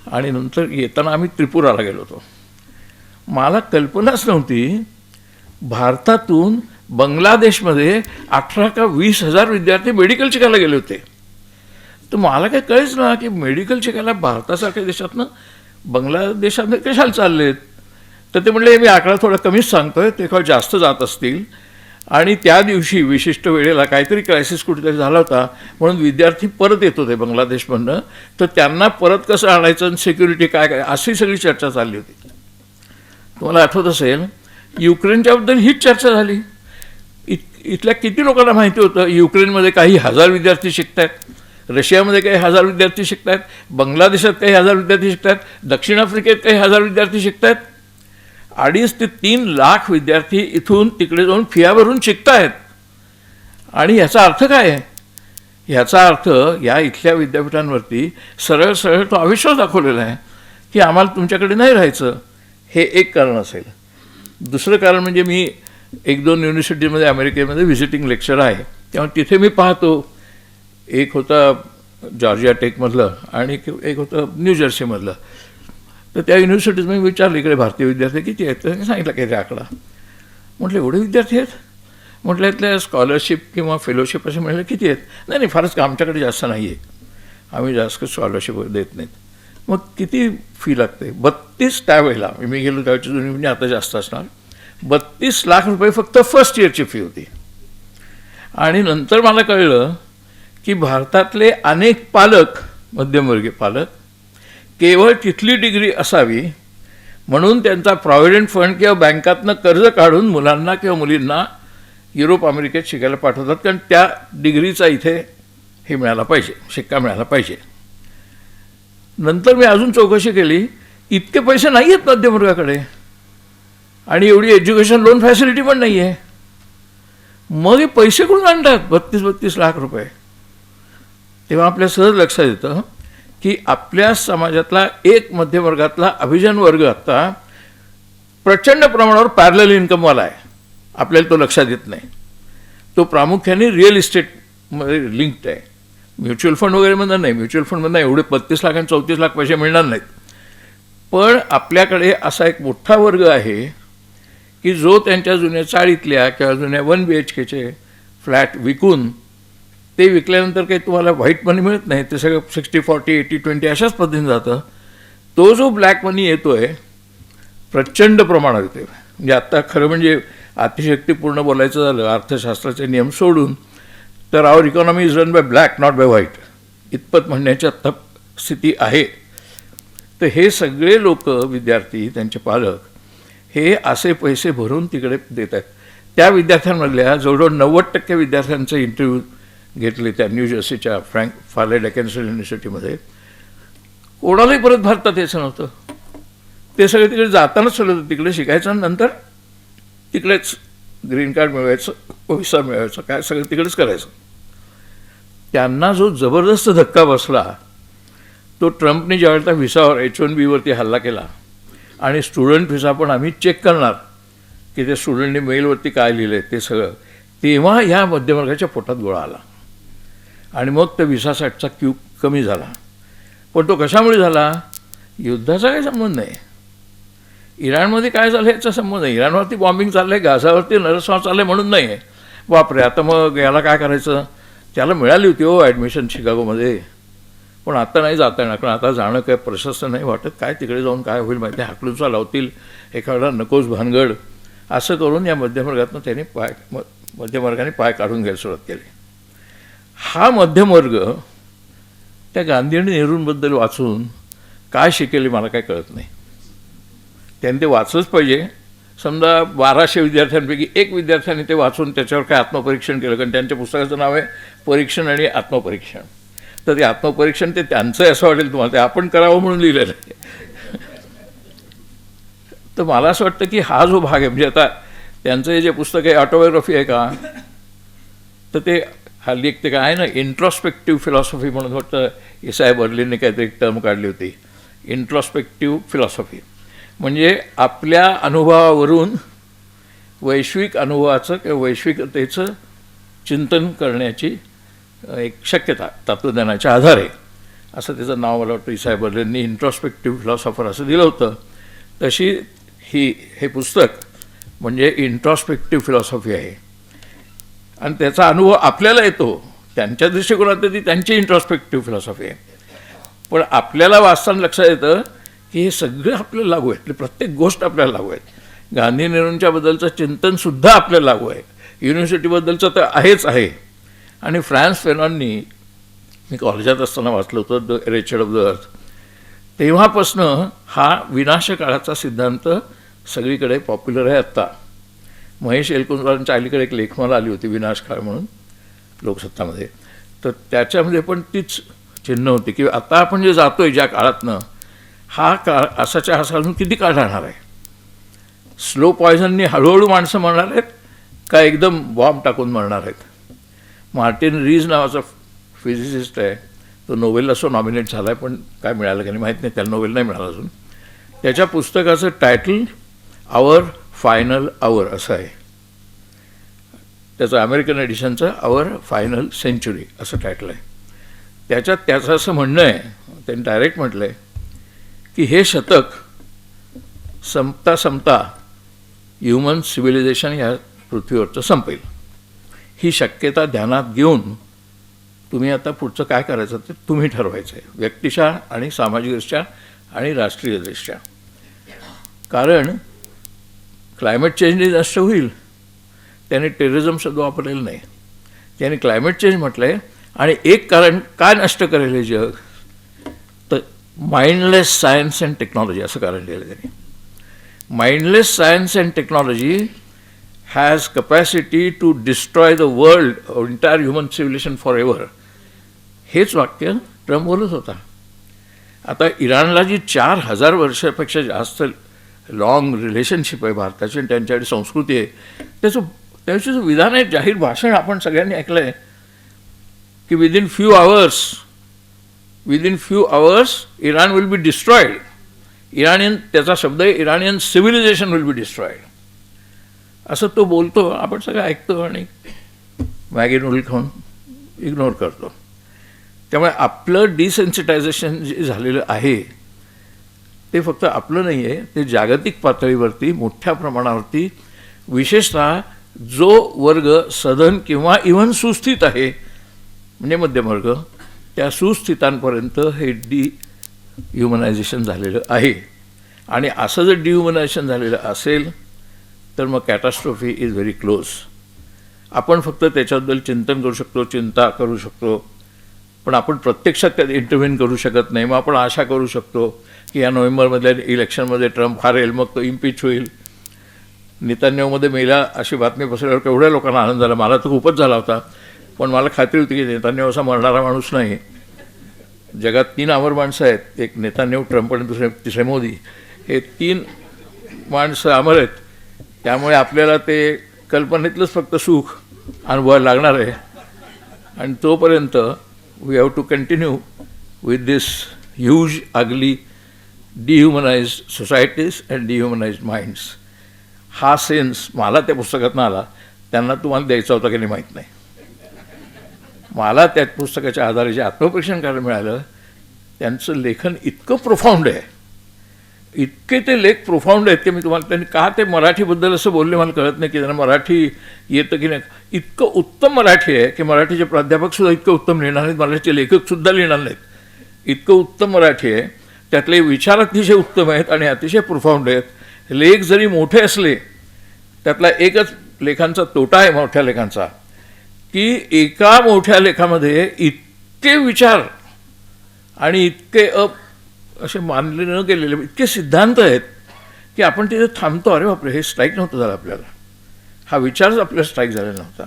आणि नंतर येताना आम्ही त्रिपुराला गेलो होतो. मला कल्पनाच नव्हती भारतातून बांगलादेशमध्ये 18 का 20 हजार विद्यार्थी मेडिकल शिकायला गेले होते. तर मला काय कळेच ना की मेडिकल शिकायला भारतासारख्या देशातनं बांगलादेशात कशाला चाललेत. तर ते म्हणले मी आकडा थोडा कमीच सांगतोय, ते काय जास्त जात असतील. आणि त्या दिवशी विशिष्ट वेळेला काहीतरी क्रायसिस कुठेतरी झाला होता म्हणून विद्यार्थी परत येत होते बांगलादेशमधनं. तर त्यांना परत कसं आणायचं आणि सिक्युरिटी काय काय अशी सगळी चर्चा चालली होती. तुम्हाला आठवत असेल युक्रेनच्याबद्दल हीच चर्चा झाली. इथल्या किती लोकांना माहिती होतं युक्रेनमध्ये काही हजार विद्यार्थी शिकत आहेत, रशियामध्ये काही हजार विद्यार्थी शिकत आहेत, बांगलादेशात काही हजार विद्यार्थी शिकत आहेत, दक्षिण आफ्रिकेत काही हजार विद्यार्थी शिकत आहेत. 2.5 ते 3 लाख विद्यार्थी इथून तिकडे जाऊन फिया भरून शिकत आहेत. आणि याचा अर्थ काय आहे. ह्याचा अर्थ या इथल्या विद्यापीठांवरती सरळ सरळ तो अविश्वास दाखवलेला आहे की आम्हाला तुमच्याकडे नाही राहायचं. हे एक कारण असेल. दुसरं कारण म्हणजे मी 1-2 युनिव्हर्सिटीमध्ये अमेरिकेमध्ये व्हिजिटिंग लेक्चर आहे तेव्हा तिथे मी पाहतो. एक होता जॉर्जिया टेकमधलं आणि एक होतं न्यूजर्सीमधलं. तर त्या युनिव्हर्सिटीज मी विचारलं इकडे भारतीय विद्यार्थी किती आहेत, तर सांगितलं की ते आकडा. म्हटलं एवढे विद्यार्थी आहेत. म्हटलं इथल्या स्कॉलरशिप किंवा फेलोशिप असे म्हटलं किती आहेत. नाही नाही फारच आमच्याकडे जास्त नाही आहे, आम्ही जास्त स्कॉलरशिप देत नाहीत. मग किती फी लागते. 32 त्यावेळेला मी गेलो त्यावेळची जुनी म्हणजे आता जास्त असणार 32 लाख रुपये फक्त फर्स्ट इयरची फी होती. आणि नंतर मला कळलं की भारतातले अनेक पालक मध्यमवर्गीय पालक केवळ तिथली डिग्री असावी म्हणून त्यांचा प्रॉव्हिडंट फंड किंवा बँकातनं कर्ज काढून मुलांना किंवा मुलींना युरोप अमेरिकेत शिकायला पाठवतात कारण त्या डिग्रीचा इथे हे मिळाला पाहिजे, शिक्का मिळाला पाहिजे. नंतर मी अजून चौकशी केली, इतके पैसे नाही आहेत मध्यमवर्गाकडे आणि एवढी एज्युकेशन लोन फॅसिलिटी पण नाही आहे. मग हे पैसे कुठून आणतात 32 लाख रुपये. तेव्हा आपल्या सहज लक्षात येतं की आपल्या समाजातला एक मध्यमवर्गातला अभिजन वर्ग आत्ता प्रचंड प्रमाणावर पॅरलल इन्कमवाला आहे. आपल्याला तो लक्षात येत नाही. तो प्रामुख्याने रिअल इस्टेटमध्ये लिंक्ड आहे. म्युच्युअल फंड वगैरेमधून नाही. म्युच्युअल फंडमधून एवढे 32 लाख आणि 34 लाख पैसे मिळणार नाहीत. पण आपल्याकडे असा एक मोठा वर्ग आहे की जो त्यांच्या जुन्या चाळीतल्या किंवा जुन्या 1 BHKचे फ्लॅट विकून ते विकल्यानंतर काही तुम्हाला व्हाईट मनी मिळत नाही, ते सगळं 60-40 80-20 अशाच पद्धतीने जातं. तो जो ब्लॅक मनी येतो आहे प्रचंड प्रमाणात येतो. म्हणजे आत्ता खरं म्हणजे अतिशक्तीपूर्ण बोलायचं झालं अर्थशास्त्राचे नियम सोडून, तर our economy is run by black not by white इतपत म्हणण्याची आत्ता स्थिती आहे. तर हे सगळे लोक, विद्यार्थी, त्यांचे पालक, हे असे पैसे भरून तिकडे देत आहेत. त्या विद्यार्थ्यांमधल्या जवळजवळ 90% विद्यार्थ्यांचे इंटरव्ह्यू घेतले त्या न्यू जर्सीच्या फ्रँक फार्ले डेकन्सल युनिव्हर्सिटीमध्ये. कोणालाही परत भारतात यायचं नव्हतं. ते सगळे तिकडे जातानाच चालत होतं, तिकडे शिकायचं आणि नंतर तिकडेच ग्रीन कार्ड मिळवायचं, व्हिसा मिळवायचं, काय सगळं तिकडेच करायचं. त्यांना जो जबरदस्त धक्का बसला तो ट्रम्पने ज्यावेळेला व्हिसावर H1B हल्ला केला आणि स्टुडंट व्हिसा पण आम्ही चेक करणार की ते स्टुडंटने मेलवरती काय लिहिलं ते सगळं, तेव्हा ह्या मध्यमवर्गाच्या पोटात गोळा आला आणि मग त्या व्हिसासाठीचा क्यू कमी झाला. पण तो कशामुळे झाला? युद्धाचा काही संबंध नाही. इराणमध्ये काय झालं याचा संबंध नाही. इराणवरती बॉम्बिंग चाललं आहे, गाझावरती नरसंहार चाललं आहे म्हणून नाही आहे. बापरे, आता मग याला काय करायचं? त्याला मिळाली होती ॲडमिशन शिकागोमध्ये, पण आता नाही जाता येणार, कारण आता जाणं काय प्रशस्त नाही वाटत. काय तिकडे जाऊन काय होईल माहिती आहे, हाकलूनचा लावतील, एखादा नकोच भानगड, असं करून या मध्यमवर्गातून त्यांनी मध्यमवर्गाने पाय काढून घ्यायला सुरुवात केली. हा मध्यमवर्ग त्या गांधी आणि नेहरूंबद्दल वाचून काय शिकेल मला काय कळत नाही. त्यांनी ते वाचलंच पाहिजे. समजा 1200 विद्यार्थ्यांपैकी एक विद्यार्थ्याने ते वाचून त्याच्यावर काय आत्मपरीक्षण केलं, कारण त्यांच्या पुस्तकाचं नाव आहे परीक्षण आणि आत्मपरीक्षण. तर ते आत्मपरीक्षण ते त्यांचं असं वाटेल तुम्हाला, ते आपण करावं म्हणून लिहिलेलं आहे. तर मला असं वाटतं की हा जो भाग आहे, म्हणजे आता त्यांचं हे जे पुस्तक आहे ऑटोबायोग्राफी आहे का, तर ते हल्ली एक ते काय आहे ना, इंट्रॉस्पेक्टिव्ह फिलॉसॉफी म्हणून वाटतं इसाय बर्लिनने काहीतरी एक टर्म काढली होती, इंट्रॉस्पेक्टिव्ह फिलॉसॉफी. म्हणजे आपल्या अनुभवावरून वैश्विक अनुभवाचं किंवा वैश्विकतेचं चिंतन करण्याची एक शक्यता तत्त्वज्ञानाच्या आधारे, असं त्याचं नाव मला वाटतं इसाय बर्लिननी इंट्रॉस्पेक्टिव्ह फिलॉसॉफर असं दिलं होतं. तशी हे पुस्तक म्हणजे इंट्रॉस्पेक्टिव्ह फिलॉसॉफी आहे आणि त्याचा अनुभव आपल्याला येतो. त्यांच्या दृष्टिकोनात ती त्यांची इंट्रॉस्पेक्टिव्ह फिलॉसॉफी आहे, पण आपल्याला वाचताना लक्षात येतं की हे सगळं आपल्याला लागू आहे. प्रत्येक गोष्ट आपल्याला लागू आहे. गांधी नेहरूंच्या बद्दलचं चिंतनसुद्धा आपल्याला लागू आहे, युनिव्हर्सिटीबद्दलचं तर आहेच आहे. आणि फ्रान्स फेनॉननी, मी कॉलेजात असताना वाचलं होतं द रेचड ऑफ द अर्थ, तेव्हापासनं हा विनाशकाळाचा सिद्धांत सगळीकडे पॉप्युलर आहे. आत्ता महेश एलकुंचवारांच्या अलीकडे एक लेखमाला आली होती विनाशकाळ म्हणून लोकसत्तामध्ये, तर त्याच्यामध्ये पण तीच चिन्ह होती की आता आपण जे जातोय ज्या काळातनं, हा काळ असाच्या असाजून किती काळ राहणार आहे. स्लो पॉयझननी हळूहळू माणसं मरणार आहेत का एकदम बॉम्ब टाकून मरणार आहेत. मार्टिन रीज नावाचा फिजिसिस्ट आहे, तो नोबेलला असो नॉमिनेट झाला आहे, पण काय मिळालं का नाही माहीत नाही, त्याला नोबेल नाही मिळाला अजून. त्याच्या पुस्तकाचं टायटल आवर फायनल आवर असं आहे. त्याचं अमेरिकन एडिशनचं आवर फायनल सेंचुरी असं टायटल आहे. त्याच्यात त्याचं असं म्हणणं आहे, त्यांनी डायरेक्ट म्हटलं आहे की हे शतक संपता संपता ह्युमन सिव्हिलायझेशन या पृथ्वीवरचं संपेल. ही शक्यता ध्यानात घेऊन तुम्ही आता पुढचं काय करायचं ते तुम्ही ठरवायचं आहे, व्यक्तिशः आणि सामाजिकदृष्ट्या आणि राष्ट्रीयदृष्ट्या. कारण क्लायमेट चेंज नष्ट होईल, त्याने टेररिझम शब्द वापरलेलं नाही, त्याने क्लायमेट चेंज म्हटलं आहे. आणि एक कारण काय नष्ट करेल हे जग, तर माइंडलेस सायन्स अँड टेक्नॉलॉजी असं कारण लिहिलं त्यांनी. Mindless science and technology has capacity to destroy the world, entire human civilisation for ever. हेच वाक्य ट्रम्प बोलत होता. आता इराणला जी 4000 वर्षापेक्षा जास्त लॉंग रिलेशनशिप आहे भारताची आणि त्यांच्याकडे संस्कृती आहे, त्याचं जो विधान आहे, जाहीर भाषण आपण सगळ्यांनी ऐकलं आहे की within few hours Iran will be destroyed. Iranian, त्याचा शब्द आहे Iranian civilization will be destroyed, असं तो बोलतो. आपण सगळं ऐकतो आणि मॅगी नूडल खाऊन इग्नोर करतो. त्यामुळे आपलं डिसेन्सिटायझेशन जे झालेलं आहे ते फक्त आपलं नाही आहे, ते जागतिक पातळीवरती मोठ्या प्रमाणावरती, विशेषतः जो वर्ग सधन किंवा इव्हन सुस्थित आहे म्हणजे मध्यमवर्ग, त्या सुस्थितांपर्यंत हे डिह्युमनायझेशन झालेलं आहे. आणि असं जर डिह्युमनायझेशन झालेलं असेल तर मग कॅटास्ट्रॉफी इज व्हेरी क्लोज. आपण फक्त त्याच्याबद्दल चिंतन करू शकतो, चिंता करू शकतो, पण आपण प्रत्यक्षात त्यात इंटरव्हेन करू शकत नाही. मग आपण आशा करू शकतो की या नोव्हेंबरमधल्या इलेक्शनमध्ये ट्रम्प हारेल, मग तो इम्पीच होईल. नेतान्याहूमध्ये मेला अशी बातमी पसरल्यावर केवढ्या लोकांना आनंद झाला. मला तर खूपच झाला होता, पण मला खात्री होती की नेतान्याहू असा मरणारा माणूस नाही. जगात 3 अमर माणसं आहेत, एक नेतान्याहू, ट्रम्प आणि तिसरे मोदी. हे 3 माणसं अमर आहेत. त्यामुळे आपल्याला ते कल्पनेतलंच फक्त सुख अनुभवायला लागणार आहे. आणि तोपर्यंत we have to continue with this huge ugly dehumanized societies and dehumanized minds. हा सेन्स मला त्या पुस्तकातून आला. त्यांना तुम्हाला द्यायचा होता की नाही माहीत नाही. मला त्या पुस्तकाच्या आधारे जे आत्मपरीक्षण करायला मिळालं, त्यांचं लेखन इतकं प्रोफाऊंड आहे, इतके ते लेख प्रोफाऊंड आहेत की मी तुम्हाला, त्यांनी का ते मराठीबद्दल असं बोलले मला कळत नाही की त्यांना मराठी येतं की नाही. इतकं उत्तम मराठी आहे की मराठीचे प्राध्यापकसुद्धा इतकं उत्तम लिहिणार नाहीत, मराठीचे लेखकसुद्धा लिहिणार नाहीत. इतकं उत्तम मराठी आहे. त्यातले विचार अतिशय उत्तम आहेत आणि अतिशय प्रोफाऊंड आहेत. लेख जरी मोठे असले, त्यातला एकच लेखांचा तोटा आहे मोठ्या लेखांचा, की एका मोठ्या लेखामध्ये इतके विचार आणि इतके असे मानले न गेलेले इतके सिद्धांत आहेत की आपण तिथे थांबतो. अरे बापरे, हे स्ट्राईक नव्हतं झालं आपल्याला, हा विचारच आपल्याला स्ट्राईक झालेला नव्हता,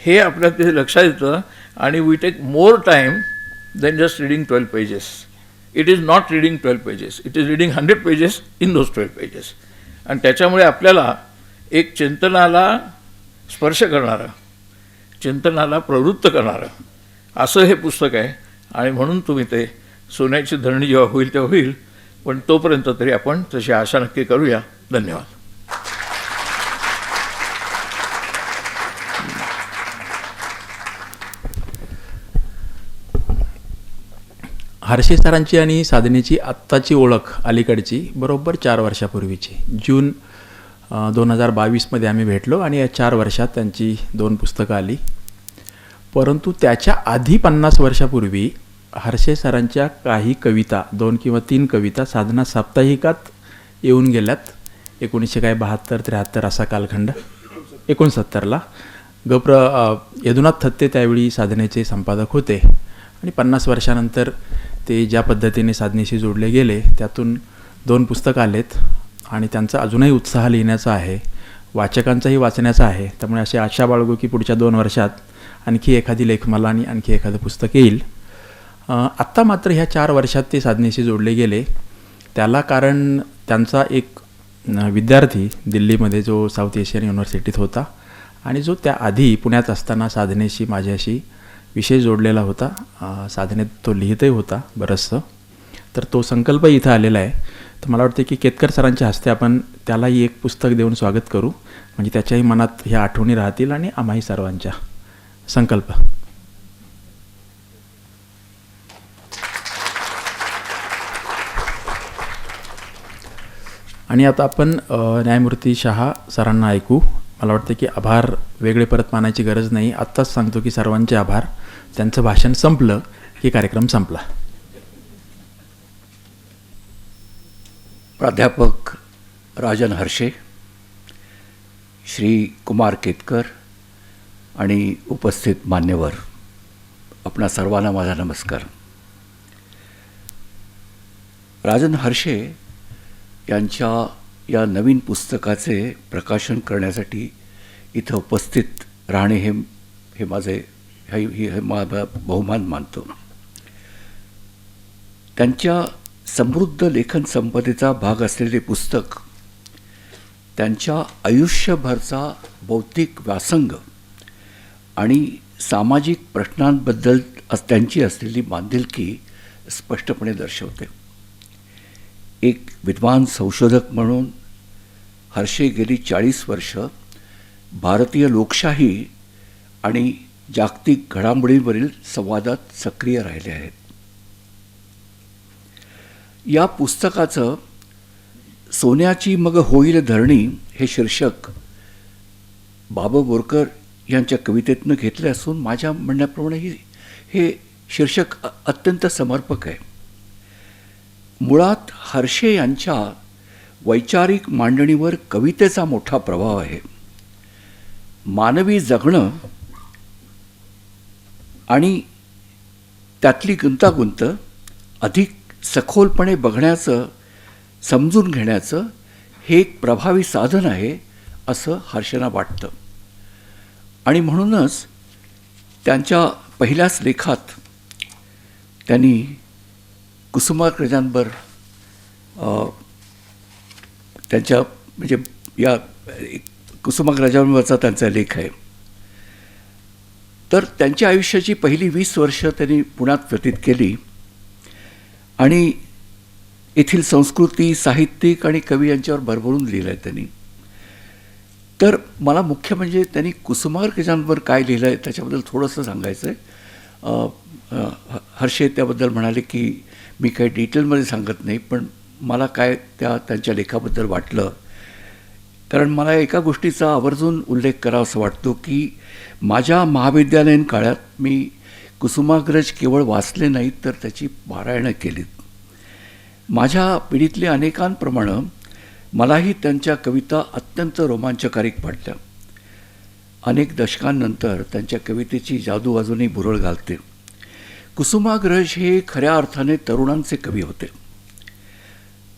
हे आपल्याला तिथे लक्षात येतं. आणि we take more time than just reading 12 pages. It is not reading 12 pages, it is reading 100 pages in those 12 pages. आणि त्याच्यामुळे आपल्याला एक चिंतनाला स्पर्श करणारं, चिंतनाला प्रवृत्त करणारं असं हे पुस्तक आहे. आणि म्हणून तुम्ही ते सोन्याची धरणी जेव्हा होईल तेव्हा होईल, पण तोपर्यंत तरी आपण तशी आशा नक्की करूया. धन्यवाद. हर्षे सरांची आणि साधनेची आत्ताची ओळख अलीकडची बरोबर 4 वर्षापूर्वीची. जून 2022मध्ये आम्ही भेटलो आणि या 4 वर्षात त्यांची 2 पुस्तकं आली. परंतु त्याच्या आधी 50 वर्षापूर्वी हर्षे सरांच्या काही कविता, 2 किंवा 3 कविता साधना साप्ताहिकात येऊन गेल्यात. 1972-73 असा कालखंड. 69ला यदुनाथ थत्ते त्यावेळी साधनेचे संपादक होते. आणि 50 वर्षानंतर ते ज्या पद्धतीने साधनेशी जोडले गेले, त्यातून 2 पुस्तकं आलेत. आणि त्यांचा अजूनही उत्साह लिहिण्याचा आहे, वाचकांचाही वाचण्याचा आहे. त्यामुळे अशी आशा बाळगू की पुढच्या 2 वर्षात आणखी एखादी लेखमाला आणि आणखी एखादं पुस्तक येईल. आत्ता मात्र ह्या 4 वर्षात ते साधनेशी जोडले गेले. त्याला कारण त्यांचा एक विद्यार्थी दिल्लीमध्ये जो साऊथ एशियन युनिव्हर्सिटीत होता आणि जो त्याआधी पुण्यात असताना साधनेशी माझ्याशी विषय जोडलेला होता. साधनेत तो लिहितही होता बरंचसं. तर तो संकल्प इथं आलेला आहे. तर मला वाटतं की केतकर सरांच्या हस्ते आपण त्यालाही एक पुस्तक देऊन स्वागत करू, म्हणजे त्याच्याही मनात ह्या आठवणी राहतील आणि आम्हाही सर्वांच्या. संकल्प. आणि आता आपण न्यायमूर्ती शहा सरांना ऐकू. मला वाटतं की आभार वेगळे परत मानायची गरज नाही. आत्ताच सांगतो की सर्वांचे आभार. त्यांचं भाषण संपलं की कार्यक्रम संपला. प्राध्यापक राजन हर्षे, श्री कुमार केतकर आणि उपस्थित मान्यवर, आपणा सर्वांना माझा नमस्कार. राजन हर्षे यांच्या या नवीन पुस्तकाचे प्रकाशन करण्यासाठी इथं उपस्थित राहणे हे माझे हे माझा बहुमान मानतो. त्यांच्या समृद्ध लेखन संपदेचा भाग असलेले पुस्तक त्यांच्या आयुष्यभरचा बौद्धिक व्यासंग आणि सामाजिक प्रश्नांबद्दल त्यांची असलेली बांधिलकी स्पष्टपणे दर्शवते. एक विद्वान संशोधक म्हणून हर्षे गेली 40 वर्ष भारतीय लोकशाही आणि जागतिक घडामोडींवरील संवादात सक्रिय राहिले आहेत. या पुस्तकाचं सोन्याची मग होईल धरणी हे शीर्षक बाबा बोरकर यांच्या कवितेतनं घेतले असून माझ्या म्हणण्याप्रमाणे हे शीर्षक अत्यंत समर्पक आहे. मुळात हर्षे यांच्या वैचारिक मांडणीवर कवितेचा मोठा प्रभाव आहे. मानवी जगणं आणि त्यातली गुंतागुंत अधिक सखोलपणे बघण्याचं, समजून घेण्याचं हे एक प्रभावी साधन आहे असं हर्षेंना वाटतं. आणि म्हणूनच त्यांच्या पहिल्याच लेखात त्यांनी कुसुमाग्रजांवर त्यांच्या म्हणजे या कुसुमाग्रजांवरचा त्यांचा लेख आहे. तर त्यांच्या आयुष्याची पहिली 20 वर्ष त्यांनी पुण्यात व्यतीत केली आणि येथील संस्कृती, साहित्यिक आणि कवी यांच्यावर भरभरून लिहिलं आहे त्यांनी. तर मला मुख्य म्हणजे त्यांनी कुसुमाग्रजांवर काय लिहिलं आहे त्याच्याबद्दल थोडंसं सांगायचं आहे. हर्षे त्याबद्दल म्हणाले की मी काही डिटेलमध्ये सांगत नाही, पण मला काय त्यांच्या लेखाबद्दल वाटलं, कारण मला एका गोष्टीचा आवर्जून उल्लेख करावा असं वाटतो की माझ्या महाविद्यालयीन काळात मी कुसुमाग्रज केवळ वाचले नाहीत तर त्याची पारायणं केलीत. माझ्या पिढीतले अनेकांप्रमाणे मलाही त्यांच्या कविता अत्यंत रोमांचकारी वाटल्या. अनेक दशकांनंतर त्यांच्या कवितेची जादू अजूनही भुरळ घालते. कुसुमाग्रज हे खऱ्या अर्थाने तरुणांचे कवी होते.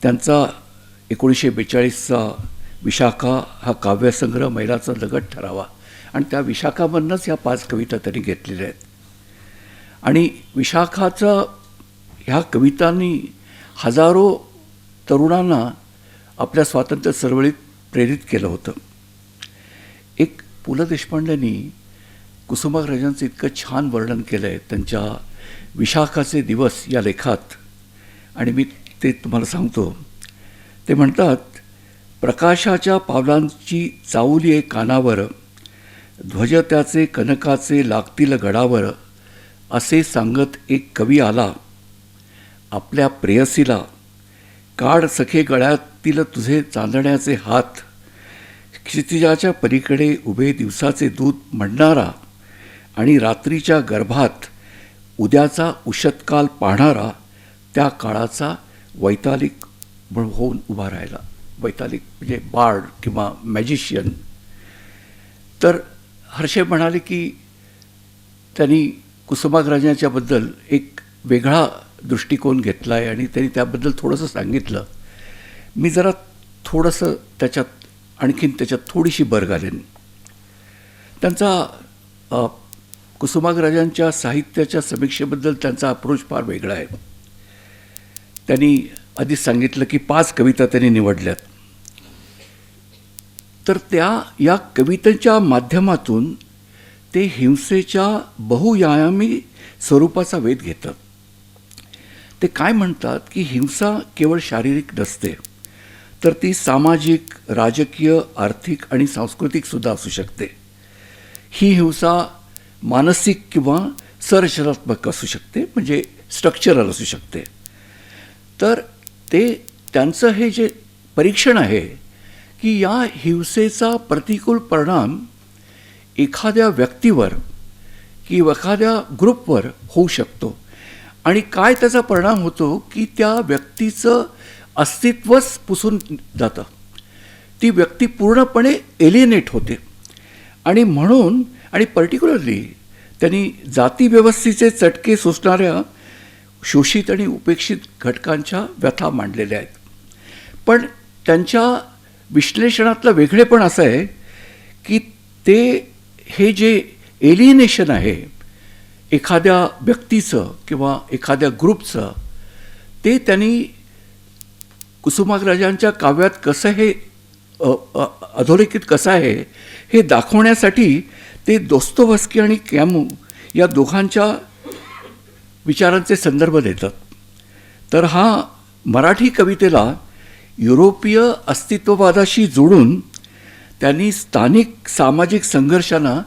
त्यांचा 1942चा विशाखा हा काव्यसंग्रह मैलाचा दगड ठरावा आणि त्या विशाखामधनंच ह्या 5 कविता त्यांनी घेतलेल्या आहेत. आणि विशाखाचा ह्या कवितांनी हजारो तरुणांना आपल्या स्वातंत्र्य चळवळीत प्रेरित केलं होतं. एक पु ल देशपांडेंनी कुसुमाग्रजांचं इतकं छान वर्णन केलं आहे त्यांच्या विशाखाचे दिवस या लेखात, आणि मी ते तुम्हाला सांगतो. ते म्हणतात, प्रकाशाच्या पावलांची चावली आहे कानावर, ध्वज त्याचे कनकाचे लागतील गडावर, असे सांगत एक कवी आला, आपल्या प्रेयसीला काढ सखे गळ्यातील तुझे चांदण्याचे हात, क्षितिजाच्या पलीकडे उभे दिवसाचे दूत म्हणणारा आणि रात्रीच्या गर्भात उद्याचा उषतकाल पाहणारा, त्या काळाचा वैतालिक होऊन उभा राहिला. वैतालिक म्हणजे बार्ड किंवा मॅजिशियन. तर हर्षे म्हणाले की त्यांनी कुसुमाग्रजांच्याबद्दल एक वेगळा दृष्टिकोन घेतला आहे आणि त्यांनी त्याबद्दल थोडंसं सांगितलं. मी जरा थोडंसं आणखीन त्याच्यात थोडीशी भर घालेन. त्यांचा कुसुमाग्रजांच्या साहित्याच्या समीक्षेबद्दल त्यांचा अप्रोच फार वेगळा आहे. त्यांनी आधीच सांगितलं की 5 कविता त्यांनी निवडल्यात. तर या कवितेच्या माध्यमातून ते हिंसेच्या बहुआयामी स्वरूपाचा वेध घेतात. ते काय म्हणतात की हिंसा केवळ शारीरिक नसते, तर ती सामाजिक, राजकीय, आर्थिक आणि सांस्कृतिकसुद्धा असू शकते. ही हिंसा मानसिक किंवा संरचनात्मक असू शकते, म्हणजे स्ट्रक्चरल असू शकते. तर त्यांचं हे जे परीक्षण आहे की या हिंसेचा प्रतिकूल परिणाम एखाद्या व्यक्तीवर किंवा एखाद्या ग्रुपवर होऊ शकतो, आणि काय त्याचा परिणाम होतो की त्या व्यक्तीचं अस्तित्वच पुसून जातं. ती व्यक्ती पूर्णपणे एलिनेट होते. आणि म्हणून आणि पर्टिक्युलरली त्यांनी जातीव्यवस्थेचे चटके सोसणाऱ्या शोषित आणि उपेक्षित घटकांच्या व्यथा मांडलेल्या आहेत. पण त्यांच्या विश्लेषणातलं वेगळेपण असं आहे की हे जे एलिनेशन आहे एखाद्या व्यक्तीचं किंवा एखाद्या ग्रुपचं, ते त्यांनी कुसुमाग्रजांच्या काव्यात कसं हे अधोरेखित कसं आहे हे दाखवण्यासाठी ते दोस्तोव्स्की आणि कॅमू या दोघांच्या विचारांचे संदर्भ देतात. तर हा मराठी कवितेला युरोपीय अस्तित्ववादाशी जोडून त्यांनी स्थानिक सामाजिक संघर्षांना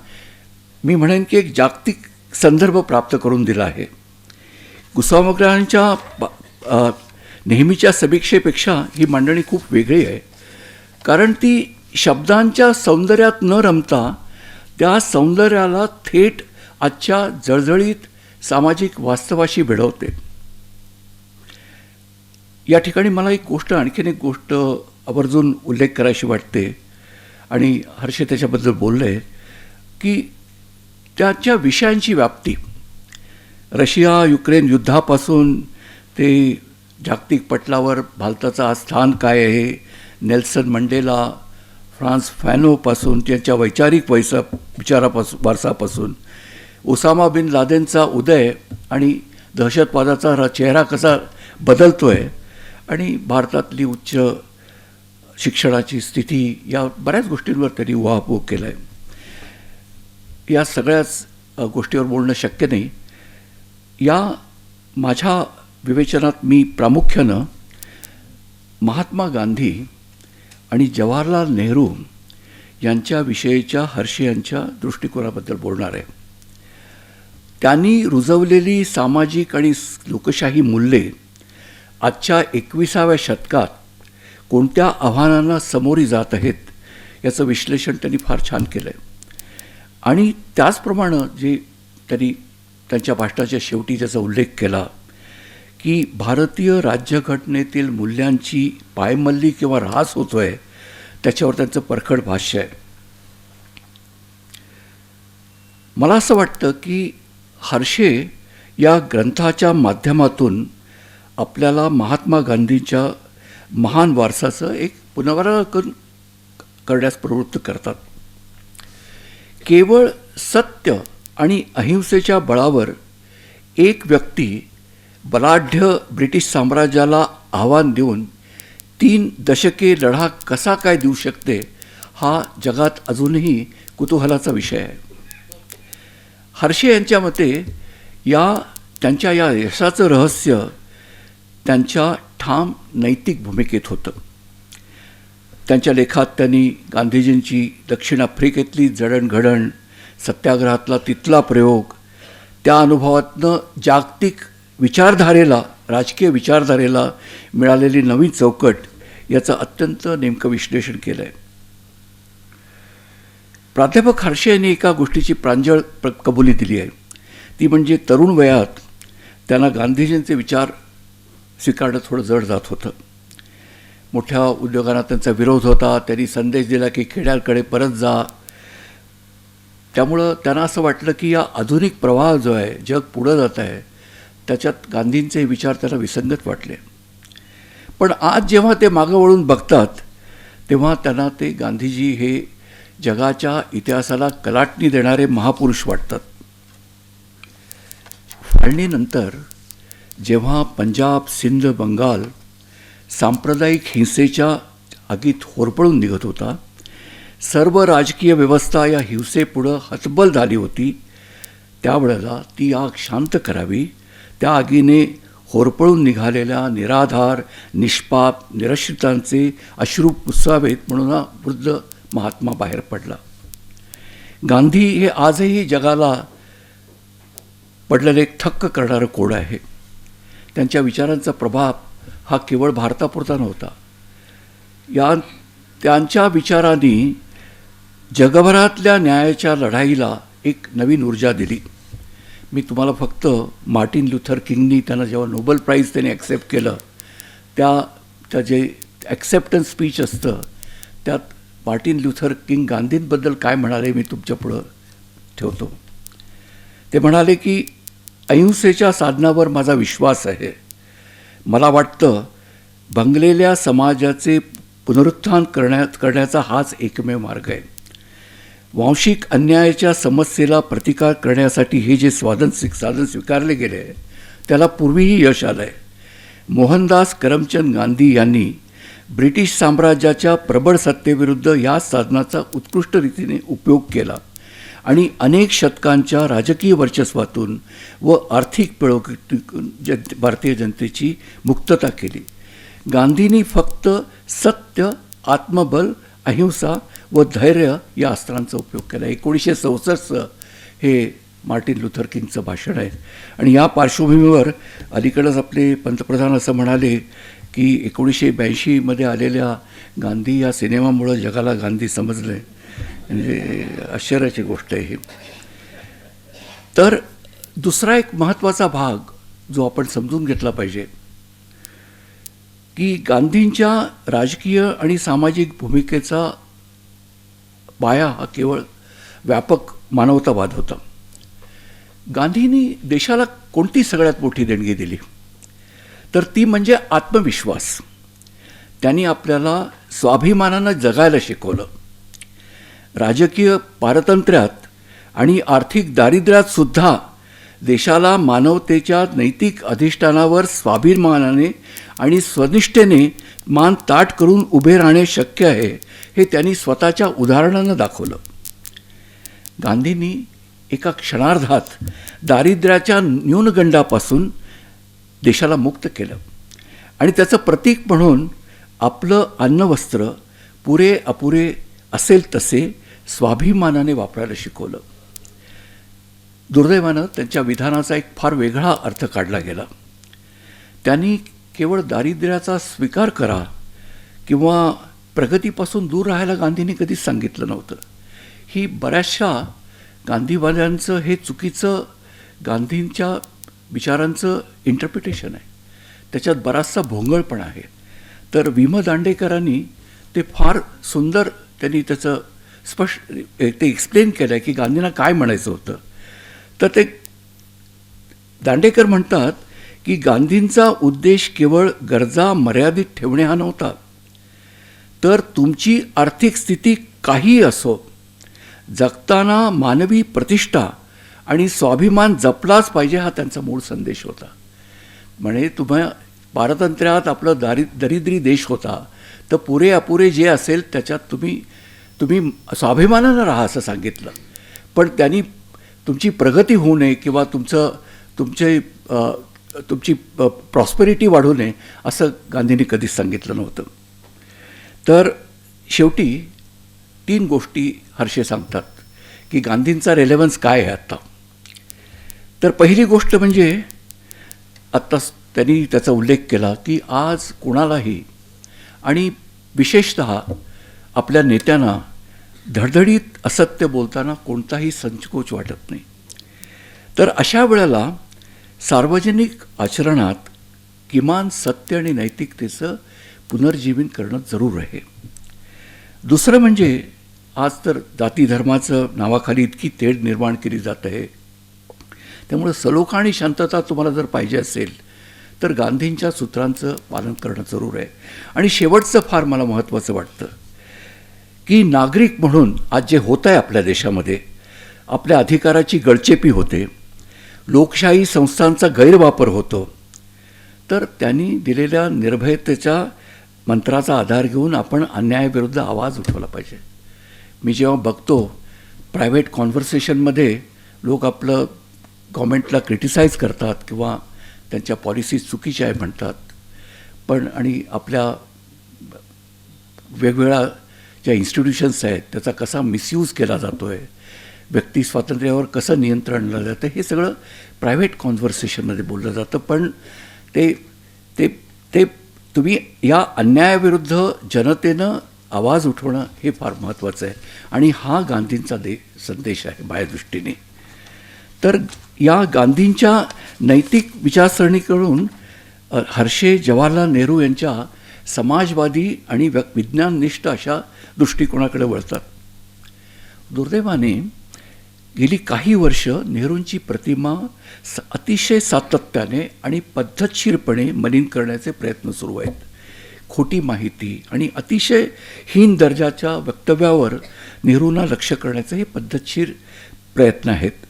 मी म्हणेन की एक जागतिक संदर्भ प्राप्त करून दिला आहे. कुसुमाग्रजांच्या नेहमीच्या समीक्षेपेक्षा ही मांडणी खूप वेगळी आहे, कारण ती शब्दांच्या सौंदर्यात न रमता त्या सौंदर्याला थेट आजच्या जळजळीत सामाजिक वास्तवाशी भिडवते. या ठिकाणी मला आणखीन एक गोष्ट आवर्जून उल्लेख करायची वाटते आणि हर्षे त्याच्याबद्दल बोलले की त्याच्या विषयांची व्याप्ती रशिया युक्रेन युद्धापासून ते जागतिक पटलावर भारताचं आज स्थान काय आहे, नेल्सन मंडेला, फ्रान्स फॅनोपासून त्यांच्या वैचारिक वारसापासून ओसामा बिन लादेनचा उदय आणि दहशतवादाचा चेहरा कसा बदलतो आहे आणि भारतातली उच्च शिक्षणाची स्थिती, या बऱ्याच गोष्टींवर त्यांनी उहापोह केला आहे. या सगळ्याच गोष्टीवर बोलणं शक्य नाही. या माझ्या विवेचनात मी प्रामुख्यानं महात्मा गांधी आणि जवाहरलाल नेहरू यांच्याविषयीच्या हर्षे यांच्या दृष्टिकोनाबद्दल बोलणार आहे. त्यांनी रुजवलेली सामाजिक आणि लोकशाही मूल्ये आजच्या 21व्या शतकात कोणत्या आव्हानांना सामोरी जात आहेत याचं विश्लेषण त्यांनी फार छान केलं आहे. आणि त्याचप्रमाणे जे त्यांनी त्यांच्या भाषणाच्या शेवटी त्याचा उल्लेख केला की भारतीय राज्यघटनेतील मूल्यांची पायमल्ली किंवा ऱ्हास होतो आहे, त्याच्यावर त्यांचं परखड भाष्य आहे. मला असं वाटतं की हर्षे या ग्रंथाच्या माध्यमातून आपल्याला महात्मा गांधींच्या महान वारसाचं एक पुनरावलोकन करण्यास प्रवृत्त करतात. केवळ सत्य आणि अहिंसेच्या बळावर एक व्यक्ती बलाढ्य ब्रिटिश साम्राज्याला आव्हान देऊन 3 दशके लढा कसा काय देऊ शकते, हा जगात अजूनही कुतूहलाचा विषय आहे. हर्षे यांच्या मते त्यांच्या या यशाचं रहस्य त्यांच्या ठाम नैतिक भूमिकेत होतं. त्यांच्या लेखात त्यांनी गांधीजींची दक्षिण आफ्रिकेतली जडणघडण, सत्याग्रहातला तिथला प्रयोग, त्या अनुभवातनं जागतिक विचारधारेला, राजकीय विचारधारेला मिळालेली नवीन चौकट याचं अत्यंत नेमकं विश्लेषण केलं आहे. प्राध्यापक हर्षे यांनी एका गोष्टीची प्रांजळ कबुली दिली आहे, ती म्हणजे तरुण वयात त्यांना गांधीजींचे विचार स्वीकारणं थोडं जड जात होतं. मोठ्या उद्योगांना त्यांचा विरोध होता. त्यांनी संदेश दिला की खेड्याकडे परत जा. त्यामुळं त्यांना असं वाटलं की या आधुनिक प्रवाह जो आहे, जग पुढं जात आहे, त्याच्यात गांधींचे विचार त्यांना विसंगत वाटले. पण आज जेव्हा ते मागं वळून बघतात तेव्हा त्यांना ते गांधीजी हे जगाच्या इतिहासाला कलाटणी देणारे महापुरुष वाटतात. फाळणीनंतर जेव्हा पंजाब, सिंध, बंगाल सांप्रदायिक हिंसेच्या आगीत होरपळून निघत होता, सर्व राजकीय व्यवस्था या हिंसेपुढं हतबल झाली होती, त्यावेळेला ती आग शांत करावी, त्या आगीने होरपळून निघालेल्या निराधार, निष्पाप, निराश्रितांचे अश्रू पुसावेत म्हणून हा वृद्ध महात्मा बाहेर पडला. गांधी हे आजही जगाला पडलेलं एक थक्क करणारं कोड आहे. त्यांच्या विचारांचा प्रभाव हा केवळ भारतापुरता नव्हता. त्यांच्या विचारांनी जगभरातल्या न्यायाच्या लढाईला एक नवीन ऊर्जा दिली. मी तुम्हाला फक्त मार्टिन लुथर किंगनी त्यांना जेव्हा नोबेल प्राईज त्यांनी ॲक्सेप्ट केलं, त्या जे ॲक्सेप्टन्स स्पीच असतं त्यात मार्टिन लुथर किंग गांधींबद्दल काय म्हणाले मी तुमच्यापुढं ठेवतो. ते म्हणाले की अहिंसेच्या साधनावर माझा विश्वास आहे. मला वाटतं भंगलेल्या समाजाचे पुनरुत्थान करण्याचा हाच एकमेव मार्ग आहे. वांशिक अन्यायाच्या समस्येला प्रतिकार करण्यासाठी हे जे साधन स्वीकारले गेले आहे त्याला पूर्वीही यश आलं आहे. मोहनदास करमचंद गांधी यांनी ब्रिटिश साम्राज्याच्या प्रबळ सत्तेविरुद्ध या साधनाचा उत्कृष्ट रीतीने उपयोग केला आणि अनेक शतकांच्या राजकीय वर्चस्वातून व आर्थिक पिळवणुकीतून भारतीय जनतेची मुक्तता केली. गांधींनी फक्त सत्य, आत्मबल, अहिंसा व धैर्य या अस्त्रांचा उपयोग केला. 1964 हे मार्टिन लुथर किंगचं भाषण आहे. आणि या पार्श्वभूमीवर अलीकडंच आपले पंतप्रधान असं म्हणाले की 1982 आलेल्या गांधी या सिनेमामुळं जगाला गांधी समजले. म्हणजे आश्चर्याची गोष्ट आहे ही. तर दुसरा एक महत्त्वाचा भाग जो आपण समजून घेतला पाहिजे की गांधींच्या राजकीय आणि सामाजिक भूमिकेचा पाया हा केवळ व्यापक मानवतावाद होता. गांधींनी देशाला कोणती सगळ्यात मोठी देणगी दिली तर ती म्हणजे आत्मविश्वास. त्यांनी आपल्याला स्वाभिमानानं जगायला शिकवलं. राजकीय पारतंत्र्यात आणि आर्थिक दारिद्र्यात सुद्धा देशाला मानवतेच्या नैतिक अधिष्ठानावर स्वाभिमानाने आणि स्वनिष्ठेने मान ताठ करून उभे राहणे शक्य आहे हे त्यांनी स्वतःच्या उदाहरणानं दाखवलं. गांधींनी एका क्षणार्धात दारिद्र्याच्या न्यूनगंडापासून देशाला मुक्त केलं आणि त्याचं प्रतीक म्हणून आपलं अन्नवस्त्र पुरे अपुरे असेल तसे स्वाभिमानाने वापरायला शिकवलं. दुर्दैवानं त्यांच्या विधानाचा एक फार वेगळा अर्थ काढला गेला. त्यांनी केवळ दारिद्र्याचा स्वीकार करा किंवा प्रगतीपासून दूर राहायला गांधींनी कधीच सांगितलं नव्हतं. ही बऱ्याचशा गांधीवाल्यांचं हे चुकीचं गांधींच्या विचारांचं इंटरप्रिटेशन आहे. त्याच्यात बराचसा भोंगळपणा आहे. तर वि. म. दांडेकरांनी ते फार सुंदर त्यांनी त्याचं स्पष्ट ते एक्सप्लेन केलं आहे की गांधींना काय म्हणायचं होतं. तर ते दांडेकर म्हणतात की गांधींचा उद्देश केवळ गरजा मर्यादित ठेवणे हा नव्हता, तर तुमची आर्थिक स्थिती काहीही असो, जगताना मानवी प्रतिष्ठा आणि स्वाभिमान जपलाच पाहिजे हा त्यांचा मूळ संदेश होता. म्हणजे तुम्हा पारतंत्र्यात आपलं दरिद्री देश होता, तर पुरे अपुरे जे असेल त्याच्यात तुम्ही स्वाभिमानानं राहा असं सांगितलं. पण त्यांनी तुमची प्रगती होऊ नये किंवा तुमची प्रॉस्पेरिटी वाढू नये असं गांधींनी कधीच सांगितलं नव्हतं. तर शेवटी 3 गोष्टी हर्षे सांगतात की गांधींचा रेलेव्हन्स काय आहे आत्ता. तर पहिली गोष्ट म्हणजे आत्ता त्यांनी त्याचा उल्लेख केला की आज कोणालाही आणि विशेषतः आपल्या नेत्यांना धडधडीत असत्य बोलताना कोणताही संकोच वाटत नाही. तर अशा वेळेला सार्वजनिक आचरणात किमान सत्य आणि नैतिकतेचं पुनर्जीवन करणं जरूर आहे. दुसरं म्हणजे आज तर जाती धर्माचं नावाखाली इतकी तेढ निर्माण केली जात आहे, त्यामुळे सलोखा आणि शांतता तुम्हाला जर पाहिजे असेल तर गांधींच्या सूत्रांचं पालन करणं जरूर आहे. आणि शेवटचं फार मला महत्त्वाचं वाटतं की नागरिक म्हणून आज जे होत आहे आपल्या देशामध्ये, आपल्या अधिकाराची गळचेपी होते, लोकशाही संस्थांचा गैरवापर होतो, तर त्यांनी दिलेल्या निर्भयतेच्या मंत्राचा आधार घेऊन आपण अन्यायाविरुद्ध आवाज उठवला पाहिजे. मी जेव्हा बघतो प्रायव्हेट कॉन्व्हर्सेशनमध्ये लोक आपलं गव्हर्मेंटला क्रिटिसाइज करतात किंवा त्यांच्या पॉलिसीज चुकीच्या आहे म्हणतात, पण आणि आपल्या वेगवेगळ्या ज्या इन्स्टिट्यूशन्स आहेत त्याचा कसा मिसयूज केला जातो आहे, व्यक्ती स्वातंत्र्यावर कसं नियंत्रण आणलं जातं, हे सगळं प्रायव्हेट कॉन्व्हर्सेशनमध्ये बोललं जातं. पण ते ते ते तुम्ही या अन्यायाविरुद्ध जनतेनं आवाज उठवणं हे फार महत्त्वाचं आहे. आणि हा गांधींचा संदेश आहे माझ्या दृष्टीने. तर या गांधींच्या नैतिक विचारसरणीकडून हर्षे जवाहरलाल नेहरू यांच्या समाजवादी आणि विज्ञाननिष्ठ अशा दृष्टिकोनाकडे वळतात. दुर्दैवाने गेली काही वर्ष नेहरूंची प्रतिमा अतिशय सातत्याने आणि पद्धतशीरपणे मलिन करण्याचे प्रयत्न सुरू आहेत. खोटी माहिती आणि अतिशय हीन दर्जाच्या वक्तव्यावर नेहरूंना लक्ष करण्याचे हे पद्धतशीर प्रयत्न आहेत.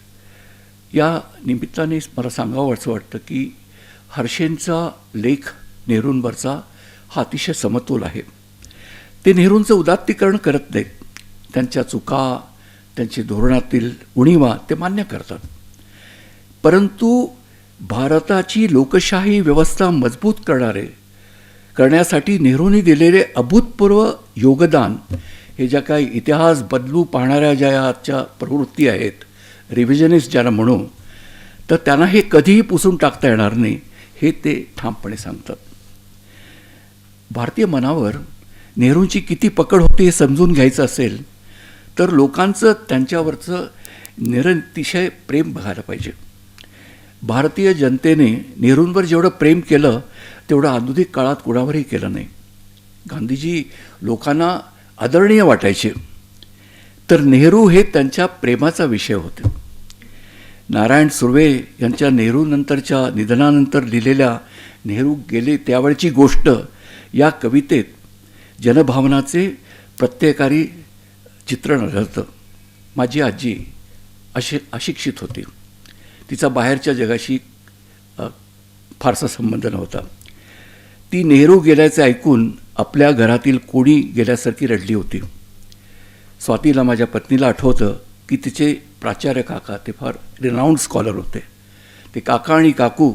या निमित्ताने मला सांगावं असं वाटतं की हर्षेंचा लेख नेहरूंवरचा हा अतिशय समतोल आहे. ते नेहरूंचं उदात्तीकरण करत नाहीत. त्यांच्या चुका, त्यांची धोरणातील उणीवा ते मान्य करतात. परंतु भारताची लोकशाही व्यवस्था मजबूत करण्यासाठी नेहरूंनी दिलेले अभूतपूर्व योगदान, हे ज्या काही इतिहास बदलू पाहणाऱ्या ज्या आजच्या प्रवृत्ती आहेत, रिव्हिजनिस्ट ज्याला म्हणू, तर त्यांना हे कधीही पुसून टाकता येणार नाही हे ते ठामपणे सांगतात. भारतीय मनावर नेहरूंची किती पकड होती हे समजून घ्यायचं असेल तर लोकांचं त्यांच्यावरचं निरतिशय प्रेम बघायला पाहिजे. भारतीय जनतेने नेहरूंवर जेवढं प्रेम केलं तेवढं आधुनिक काळात कुणावरही केलं नाही. गांधीजी लोकांना आदरणीय वाटायचे, तर नेहरू हे त्यांच्या प्रेमाचा विषय होते. नारायण सुर्वे यांच्या नेहरूनंतरच्या निधनानंतर लिहिलेल्या नेहरू गेले त्यावेळची गोष्ट या कवितेत जनभावनाचे प्रत्येकारी चित्रण आढळतं. माझी आजी अशिक्षित होती. तिचा बाहेरच्या जगाशी फारसा संबंध नव्हता. ती नेहरू गेल्याचे ऐकून आपल्या घरातील कोणी गेल्यासारखी रडली होती. स्वातीला, माझ्या पत्नीला आठवतं की तिचे प्राचार्य काका, ते फार रिनाऊंड स्कॉलर होते. ते काका आणि काकू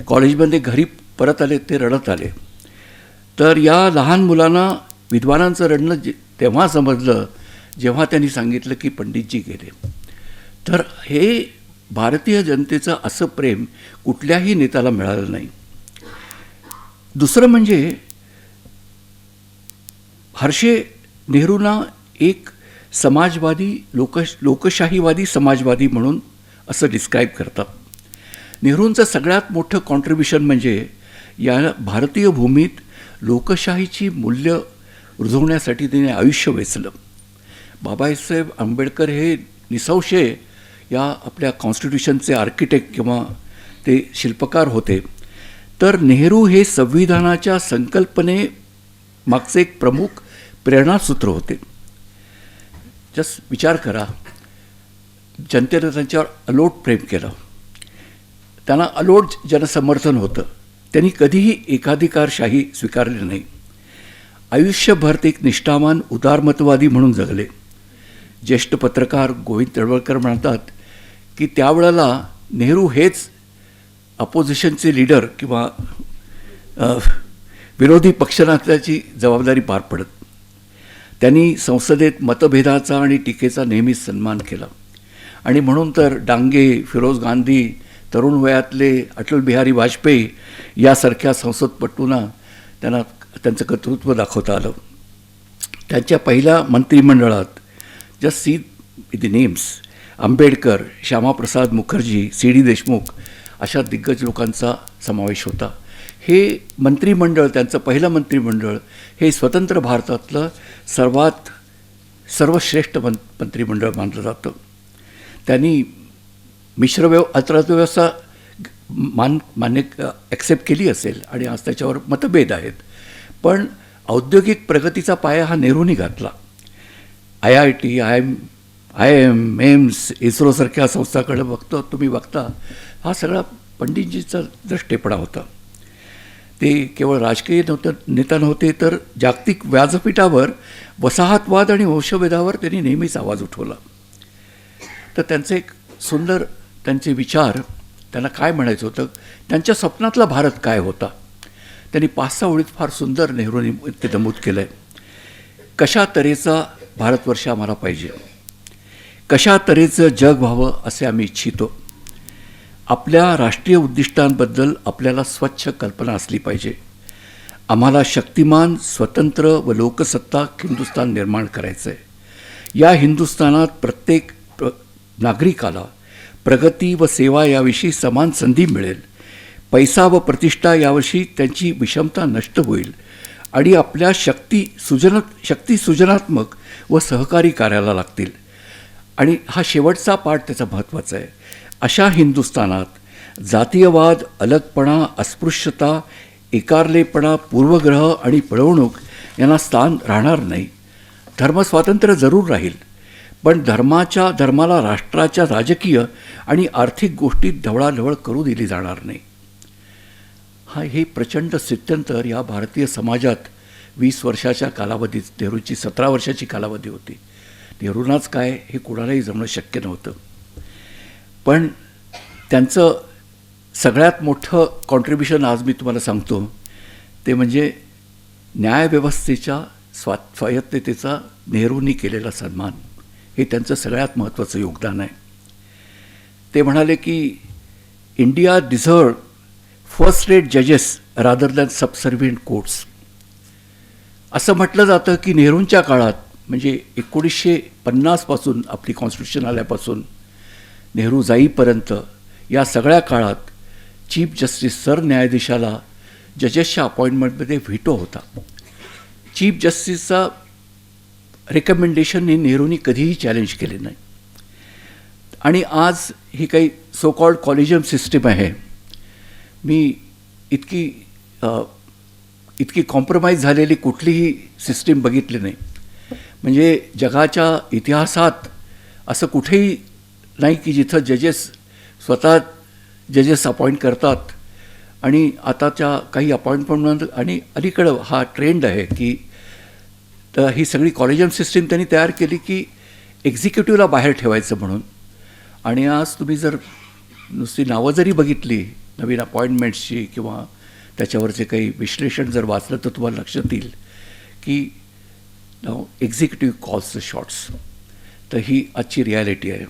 कॉलेजमध्ये घरी परत आले, ते रडत आले. तर या लहान मुलांना विद्वानांचं रडणं तेव्हा समजलं जेव्हा त्यांनी सांगितलं की पंडितजी गेले. तर हे भारतीय जनतेचं असं प्रेम कुठल्याही नेत्याला मिळालं नाही. दुसरं म्हणजे हर्षे नेहरूंना एक समाजवादी लोकशाहीवादी समाजवादी म्हणून असं डिस्क्राईब करतात. नेहरूंचं सगळ्यात मोठं कॉन्ट्रिब्युशन म्हणजे या भारतीय भूमीत लोकशाहीची मूल्य रुजवण्यासाठी तिने आयुष्य वेचलं. बाबासाहेब आंबेडकर हे निसंशय या आपल्या कॉन्स्टिट्यूशनचे आर्किटेक्ट किंवा ते शिल्पकार होते. तर नेहरू हे संविधानाच्या संकल्पने मागचे एक प्रमुख प्रेरणासूत्र होते. जस्ट विचार करा, जनतेनं त्यांच्यावर अलोट प्रेम केलं, त्यांना अलोट जनसमर्थन होतं. त्यांनी कधीही एकाधिकारशाही स्वीकारली नाही. आयुष्यभर ते एक निष्ठावान उदारमतवादी म्हणून जगले. ज्येष्ठ पत्रकार गोविंद तळवलकर म्हणतात की त्यावेळेला नेहरू हेच अपोजिशनचे लीडर किंवा विरोधी पक्षनात्याची जबाबदारी पार पडत. त्यांनी संसदेत मतभेदाचा आणि टीकेचा नेहमीच सन्मान केला. आणि म्हणून तर डांगे, फिरोज गांधी, तरुण वयातले अटल बिहारी वाजपेयी यासारख्या संसदपटूंना त्यांचं कर्तृत्व दाखवता आलं. त्यांच्या पहिल्या मंत्रिमंडळात just see the names, Ambedkar, Shyamaprasad Mukherjee, CD. Deshmukh अशा दिग्गज लोकांचा समावेश होता. हे मंत्रिमंडळ, त्यांचं पहिलं मंत्रिमंडळ हे स्वतंत्र भारतातलं सर्वश्रेष्ठ मंत्रिमंडळ मानलं जातं. त्यांनी अर्थव्यवस्था मान्य ॲक्सेप्ट केली असेल आणि आज त्याच्यावर मतभेद आहेत, पण औद्योगिक प्रगतीचा पाया हा नेहरूंनी घातला. IIT, IIM, एम्स, इस्रोसारख्या संस्थाकडे तुम्ही बघता, हा सगळा पंडितजीचा दृष्टेपणा होता. ते केवळ राजकीय नेता नव्हते, तर जागतिक व्यासपीठावर वसाहतवाद आणि वंशभेदावर त्यांनी नेहमीच आवाज उठवला. तर त्यांचे एक सुंदर त्यांचे विचार, त्यांना काय म्हणायचं होतं, त्यांच्या स्वप्नातला भारत काय होता, त्यांनी 5-6 ओळीत फार सुंदर नेहरूंनी ते नमूद केलं आहे. कशा तऱ्हेचा भारतवर्ष आम्हाला पाहिजे, कशा तऱ्हेचं जग व्हावं असे आम्ही इच्छितो. आपल्या राष्ट्रीय उद्दिष्टांबद्दल आपल्याला स्वच्छ कल्पना असली पाहिजे. आम्हाला शक्तिमान, स्वतंत्र व लोकसत्ताक हिंदुस्थान निर्माण करायचं आहे. या हिंदुस्थानात प्रत्येक नागरिकाला प्रगती व सेवा याविषयी समान संधी मिळेल. पैसा व प्रतिष्ठा याविषयी त्यांची विषमता नष्ट होईल आणि आपल्या शक्ती सुजनात्मक व सहकारी कार्याला लागतील. आणि हा शेवटचा पाठ त्याचा महत्त्वाचा आहे. अशा हिंदुस्थानात जातीयवाद, अलगपणा, अस्पृश्यता, एकारलेपणा, पूर्वग्रह आणि पिळवणूक यांना स्थान राहणार नाही. धर्मस्वातंत्र्य जरूर राहील, पण धर्माला राष्ट्राच्या राजकीय आणि आर्थिक गोष्टीत ढवळाढवळ करू दिली जाणार नाही. हे प्रचंड स्थित्यंतर या भारतीय समाजात 20 वर्षाच्या कालावधीत, नेहरूची 17 वर्षाची कालावधी होती. नेहरूंनाच काय हे कोणालाही जमणं शक्य नव्हतं. पण त्यांचं सगळ्यात मोठं कॉन्ट्रिब्युशन आज मी तुम्हाला सांगतो ते म्हणजे न्यायव्यवस्थेच्या स्वायत्ततेचा नेहरूंनी केलेला सन्मान. हे त्यांचं सगळ्यात महत्त्वाचं योगदान आहे. ते म्हणाले की इंडिया डिझर्व फर्स्ट रेट जजेस रादर दॅन सबसर्व्हियंट कोर्ट्स. असं म्हटलं जातं की नेहरूंच्या काळात, म्हणजे 1950 पासून आपली कॉन्स्टिट्यूशन आल्यापासून नेहरू जाईपर्यंत या सगळ्या काळात चीफ जस्टिस, सरन्यायाधीशाला जजेसच्या अपॉइंटमेंटमध्ये व्हिटो होता. चीफ जस्टिसचा रेकमेंडेशन हे नेहरूंनी कधीही चॅलेंज केले नाही. आणि आज ही काही सो कॉल्ड कॉलेजियम सिस्टीम आहे, मी इतकी कॉम्प्रोमाइज झालेली कुठलीही सिस्टीम बघितली नाही. म्हणजे जगाच्या इतिहासात असं कुठेही नाही की जिथं जजेस स्वतः जजेस अपॉइंट करतात. आणि आताच्या काही अपॉइंटमेंट आणि अलीकडं हा ट्रेंड आहे की तर ही सगळी कॉलेजियम सिस्टीम त्यांनी तयार केली की एक्झिक्युटिव्हला बाहेर ठेवायचं म्हणून. आणि आज तुम्ही जर नुसती नावं जरी बघितली नवीन अपॉइंटमेंट्सची किंवा त्याच्यावरचे काही विश्लेषण जर वाचलं तर तुम्हाला लक्षात येईल की नाव एक्झिक्युटिव्ह कॉल्स द शॉट्स. तर ही आजची रिॲलिटी आहे.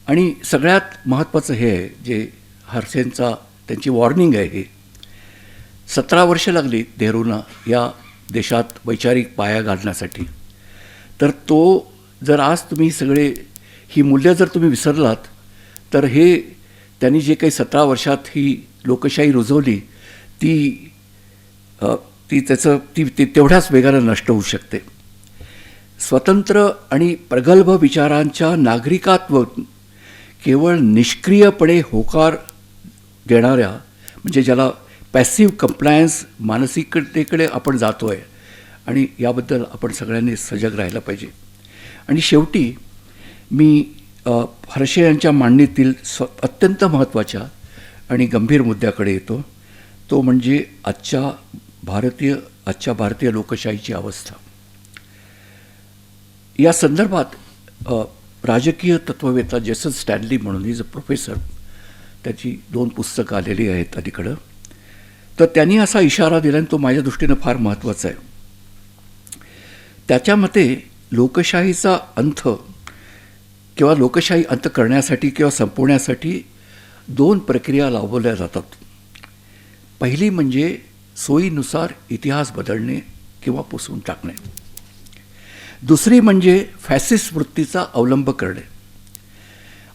आणि सगळ्यात महत्त्वाचं हे आहे जे हर्सेनचा त्यांची वॉर्निंग आहे, हे 17 वर्ष लागली नेहरूंना या देशात वैचारिक पाया घालण्यासाठी. तर तो जर आज तुम्ही सगळे ही मूल्य जर तुम्ही विसरलात तर हे त्यांनी जे काही 17 वर्षात ही लोकशाही रुजवली ती तेवढ्याच वेगानं नष्ट होऊ शकते. स्वतंत्र आणि प्रगल्भ विचारांच्या नागरिकात्व केवळ निष्क्रियपणे होकार देणाऱ्या म्हणजे ज्याला पॅसिव्ह कंप्लायन्स मानसिकतेकडे आपण जातो आहे आणि याबद्दल आपण सगळ्यांनी सजग राहायला पाहिजे. आणि शेवटी मी हर्षे यांच्या मांडणीतील अत्यंत महत्त्वाच्या आणि गंभीर मुद्द्याकडे येतो. तो म्हणजे आजच्या भारतीय लोकशाहीची अवस्था. या संदर्भात राजकीय तत्त्ववेत्ता जेसन स्टॅनली म्हणून इज अ प्रोफेसर, त्याची 2 पुस्तकं आलेली आहेत अलीकडं. तर त्यांनी असा इशारा दिला आणि तो माझ्या दृष्टीनं फार महत्त्वाचा आहे. त्याच्या मते लोकशाहीचा अंत किंवा लोकशाही अंत करण्यासाठी किंवा संपवण्यासाठी 2 प्रक्रिया राबवल्या जातात. पहिली म्हणजे सोयीनुसार इतिहास बदलणे किंवा पुसून टाकणे. दुसरी म्हणजे फॅसिस्ट वृत्तीचा अवलंब करणे.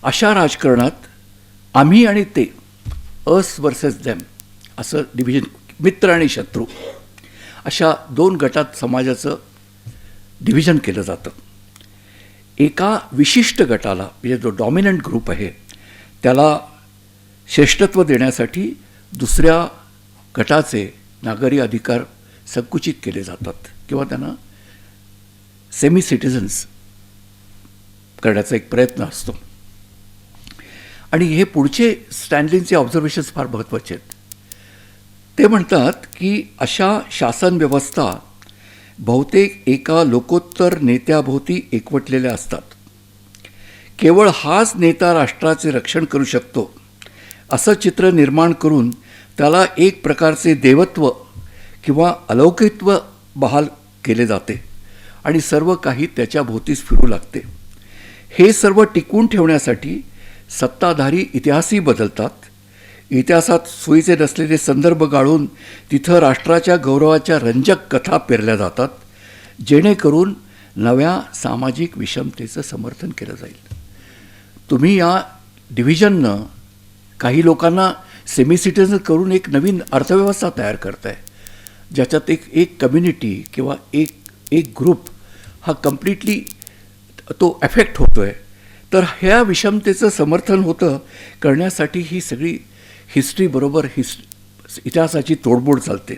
अशा राजकारणात आम्ही आणि ते, अस वर्सेस दॅम असं डिव्हिजन, मित्र आणि शत्रू अशा 2 गटात समाजाचं डिव्हिजन केलं जातं. एका विशिष्ट गटाला म्हणजे जो डॉमिनंट ग्रुप आहे त्याला श्रेष्ठत्व देण्यासाठी दुसऱ्या गटाचे नागरी अधिकार संकुचित केले जातात किंवा त्यांना सेमी सिटिझन्स करण्याचा एक प्रयत्न असतो. आणि हे पुढचे स्टॅनलींचे ऑब्झर्वेशन्स फार महत्त्वाचे आहेत. ते म्हणतात की अशा शासन व्यवस्था बहुतेक एका लोकोत्तर नेत्याभोवती एकवटलेल्या असतात. केवळ हाच नेता राष्ट्राचे रक्षण करू शकतो असं चित्र निर्माण करून त्याला एक प्रकारचे देवत्व किंवा अलौकिकत्व बहाल केले जाते आणि सर्व काही त्याच्या भोवतीच फिरू लागते. हे सर्व टिकवून ठेवण्यासाठी सत्ताधारी इतिहासही बदलतात. इतिहासात सोयीचे नसलेले संदर्भ गाळून तिथं राष्ट्राच्या गौरवाच्या रंजक कथा पेरल्या जातात जेणेकरून नव्या सामाजिक विषमतेचं समर्थन केलं जाईल. तुम्ही या डिव्हिजननं काही लोकांना सेमी सिटिझन करून एक नवीन अर्थव्यवस्था तयार करताय ज्याच्यात एक कम्युनिटी किंवा एक ग्रुप हा कम्प्लिटली तो अफेक्ट होतो आहे. तर ह्या विषमतेचं समर्थन होतं करण्यासाठी ही सगळी हिस्ट्रीबरोबर इतिहासाची तोडमोड चालते.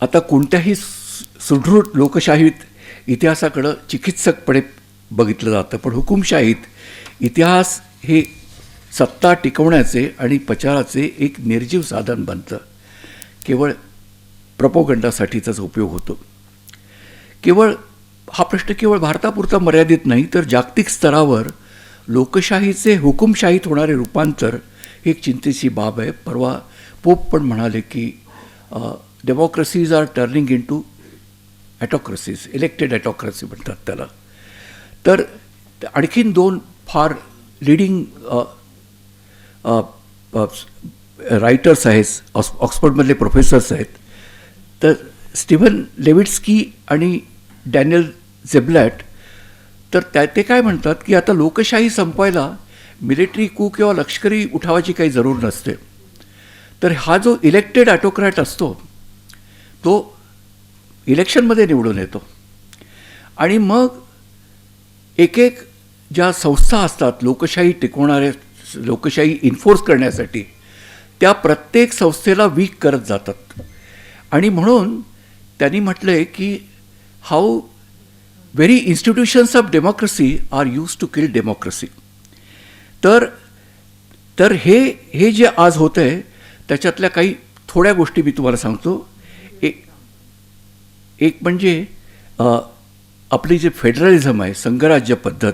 आता कोणत्याही सुदृढ लोकशाहीत इतिहासाकडं चिकित्सकपणे बघितलं जातं, पण हुकुमशाहीत इतिहास हे सत्ता टिकवण्याचे आणि प्रचाराचे एक निर्जीव साधन बनतं. केवळ प्रपोगंडासाठीचाच उपयोग होतो. हा प्रश्न केवळ भारतापुरता मर्यादित नाही तर जागतिक स्तरावर लोकशाहीचे हुकुमशाहीत होणारे रूपांतर ही एक चिंतेची बाब आहे. परवा पोप पण म्हणाले की democracies are turning into autocracies, elected autocracy म्हणतात त्याला. तर आणखीन 2 फार लिडिंग रायटर्स आहेत, ऑक्सफर्डमधले प्रोफेसर्स आहेत. तर स्टीव्हन लेविट्स्की आणि डॅनियल झेब्लॅट, तर ते काय म्हणतात की आता लोकशाही संपवायला मिलिटरी कू किंवा लष्करी उठावाची काही जरूर नसते. तर हा जो इलेक्टेड ॲटोक्रॅट असतो तो इलेक्शनमध्ये निवडून येतो आणि मग एक एक ज्या संस्था असतात लोकशाही टिकवणाऱ्या, लोकशाही इन्फोर्स करण्यासाठी, त्या प्रत्येक संस्थेला वीक करत जातात. आणि म्हणून त्यांनी म्हटलं आहे की how very institutions of democracy are use to kill democracy. तर हे जे आज होतं आहे त्याच्यातल्या काही थोड्या गोष्टी मी तुम्हाला सांगतो. एक म्हणजे आपली जे फेडरलिझम आहे, संघराज्य पद्धत,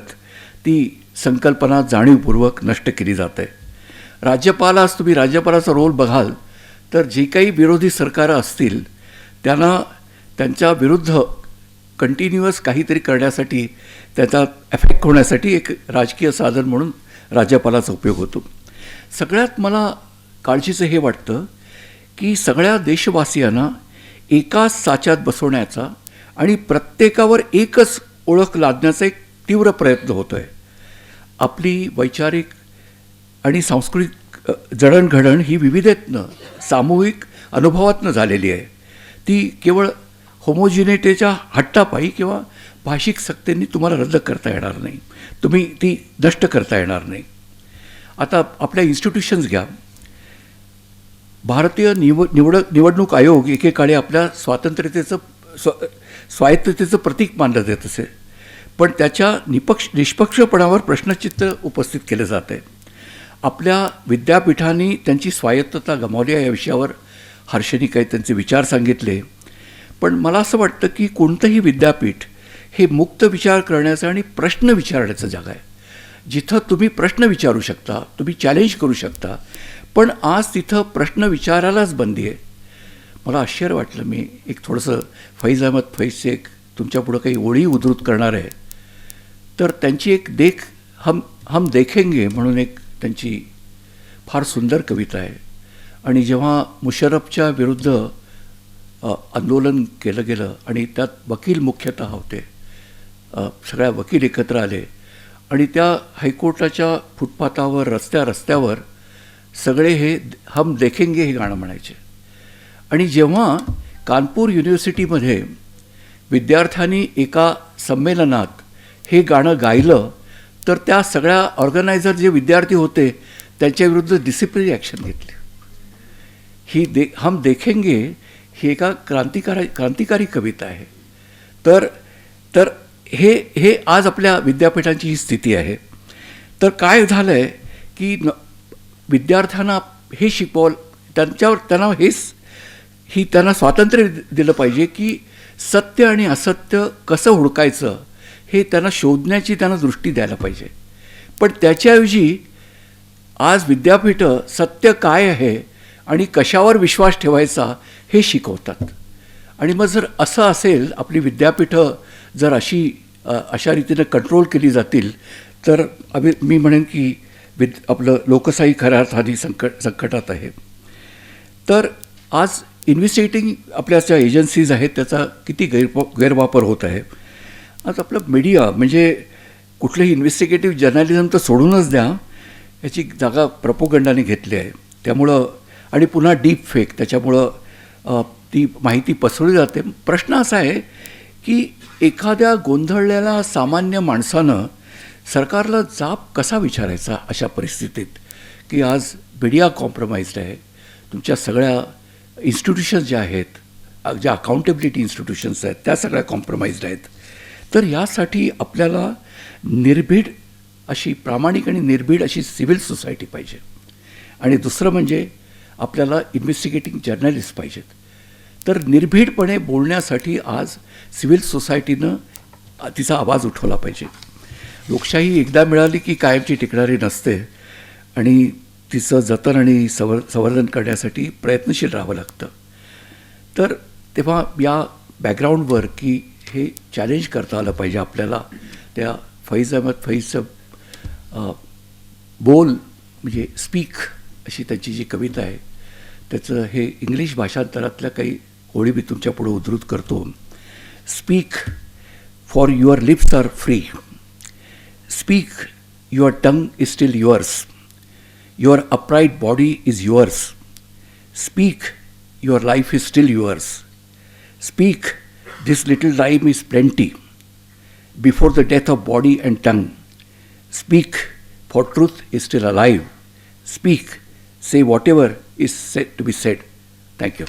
ती संकल्पना जाणीवपूर्वक नष्ट केली जाते. राज्यपालास तुम्ही राज्यपालाचा रोल बघाल तर जे काही विरोधी सरकारं असतील त्यांना त्यांच्या विरुद्ध कंटिन्युअस काहीतरी करण्यासाठी, त्याचा एफेक्ट होण्यासाठी एक राजकीय साधन म्हणून राज्यपालाचा उपयोग होतो. सगळ्यात मला काळजीचं हे वाटतं की सगळ्या देशवासियांना एकाच साच्यात बसवण्याचा आणि प्रत्येकावर एकच ओळख लादण्याचा एक तीव्र प्रयत्न होतो आहे. आपली वैचारिक आणि सांस्कृतिक जडणघडण ही विविधतेनं, सामूहिक अनुभवातनं झालेली आहे. ती केवळ होमोजिनिटीच्या हट्टापायी किंवा भाषिक सक्तींनी तुम्हाला रद्द करता येणार नाही, तुम्ही ती नष्ट करता येणार नाही. आता आपल्या इन्स्टिट्यूशन्स घ्या. भारतीय निवडणूक आयोग एकेकाळी आपल्या स्वातंत्र्यतेचं स्वायत्ततेचं प्रतीक मानलं जात असे, पण त्याच्या निष्पक्षपणावर प्रश्नचिन्ह उपस्थित केलं जात आहे. आपल्या विद्यापीठांनी त्यांची स्वायत्तता गमावली आहे या विषयावर हर्षेनी काही त्यांचे विचार सांगितले. पण मला असं वाटतं की कोणतंही विद्यापीठ हे मुक्त विचार करण्याचं आणि प्रश्न विचारण्याचं जागा आहे, जिथं तुम्ही प्रश्न विचारू शकता, तुम्ही चॅलेंज करू शकता. पण आज तिथं प्रश्न विचारायलाच बंदी आहे. मला आश्चर्य वाटलं. मी एक थोडंसं फैज अहमद फैजचे एक तुमच्यापुढं काही ओळी उद्धृत करणार आहे. तर त्यांची एक हम देखेंगे म्हणून एक त्यांची फार सुंदर कविता आहे. आणि जेव्हा मुशर्रफच्या विरुद्ध आंदोलन केलं गेलं आणि त्यात वकील मुख्यतः होते, सगळ्या वकील एकत्र आले आणि त्या हायकोर्टाच्या फुटपाथावर रस्त्यावर सगळे हे हम देखेंगे हे गाणं म्हणायचे. आणि जेव्हा कानपूर युनिव्हर्सिटीमध्ये विद्यार्थ्यांनी एका संमेलनात हे गाणं गायलं तर त्या सगळ्या ऑर्गनायझर जे विद्यार्थी होते त्यांच्याविरुद्ध डिसिप्लिनरी ॲक्शन घेतली. ही हम देखेंगे ही एका क्रांतिकारी कविता आहे. तर हे आज आपल्या विद्यापीठांची ही स्थिती आहे. तर काय झालं आहे की विद्यार्थ्यांना हे त्यांना त्यांना स्वातंत्र्य दिलं पाहिजे की सत्य आणि असत्य कसं हुडकायचं हे त्यांना शोधण्याची त्यांना दृष्टी द्यायला पाहिजे. पण त्याच्याऐवजी आज विद्यापीठं सत्य काय आहे आणि कशावर विश्वास ठेवायचा हे शिकवतात. आणि मग जर असं असेल, आपली विद्यापीठं जर अशा रीतीनं कंट्रोल केली जातील तर मी म्हणेन की आपलं लोकशाही खऱ्या अर्थाने संकटात आहे. तर आज इन्व्हेस्टिगेटिंग आपल्या ज्या एजन्सीज आहेत त्याचा किती गैरवापर होत आहे. आज आपलं मीडिया म्हणजे कुठलंही इन्व्हेस्टिगेटिव्ह जर्नलिझम तर सोडूनच द्या, याची जागा प्रोपोगंडाने घेतली आहे. त्यामुळं आणि पुन्हा डीप फेक, त्याच्यामुळं ती माहिती पसरवली जाते. प्रश्न असा आहे की एखाद्या गोंधळलेल्या सामान्य माणसानं सरकारला जाब कसा विचारायचा अशा परिस्थितीत, की आज मीडिया कॉम्प्रोमाइज्ड आहे. तुमच्या सगळ्या इन्स्टिट्यूशन्स ज्या आहेत, ज्या अकाउंटेबिलिटी इन्स्टिट्यूशन्स आहेत त्या सगळ्या कॉम्प्रोमाइज्ड आहेत. तर यासाठी आपल्याला निर्भीड अशी, प्रामाणिक आणि निर्भीड अशी सिव्हिल सोसायटी पाहिजे. आणि दुसरं म्हणजे आपल्याला इन्व्हेस्टिगेटिंग जर्नलिस्ट पाहिजेत. तर निर्भीडपणे बोलण्यासाठी आज सिव्हिल सोसायटीनं तिचा आवाज उठवला पाहिजे. लोकशाही एकदा मिळाली की कायमची टिकणारी नसते आणि तिचं जतन आणि संवर्धन करण्यासाठी प्रयत्नशील राहावं लागतं. तर तेव्हा या बॅकग्राऊंडवर की हे चॅलेंज करता आलं पाहिजे आपल्याला. त्या फैज अहमद फैजचं बोल म्हणजे स्पीक अशी त्यांची जी कविता आहे त्याचं हे इंग्लिश भाषांतरातल्या काही ओळी मी तुमच्यापुढे उद्धृत करतो. Speak for your lips are free, speak your tongue is still yours, your upright body is yours, Speak, your life is still yours. Speak, this little time is plenty. Before the death of body and tongue. Speak, for truth is still alive. Speak, say whatever is said to be said. Thank you.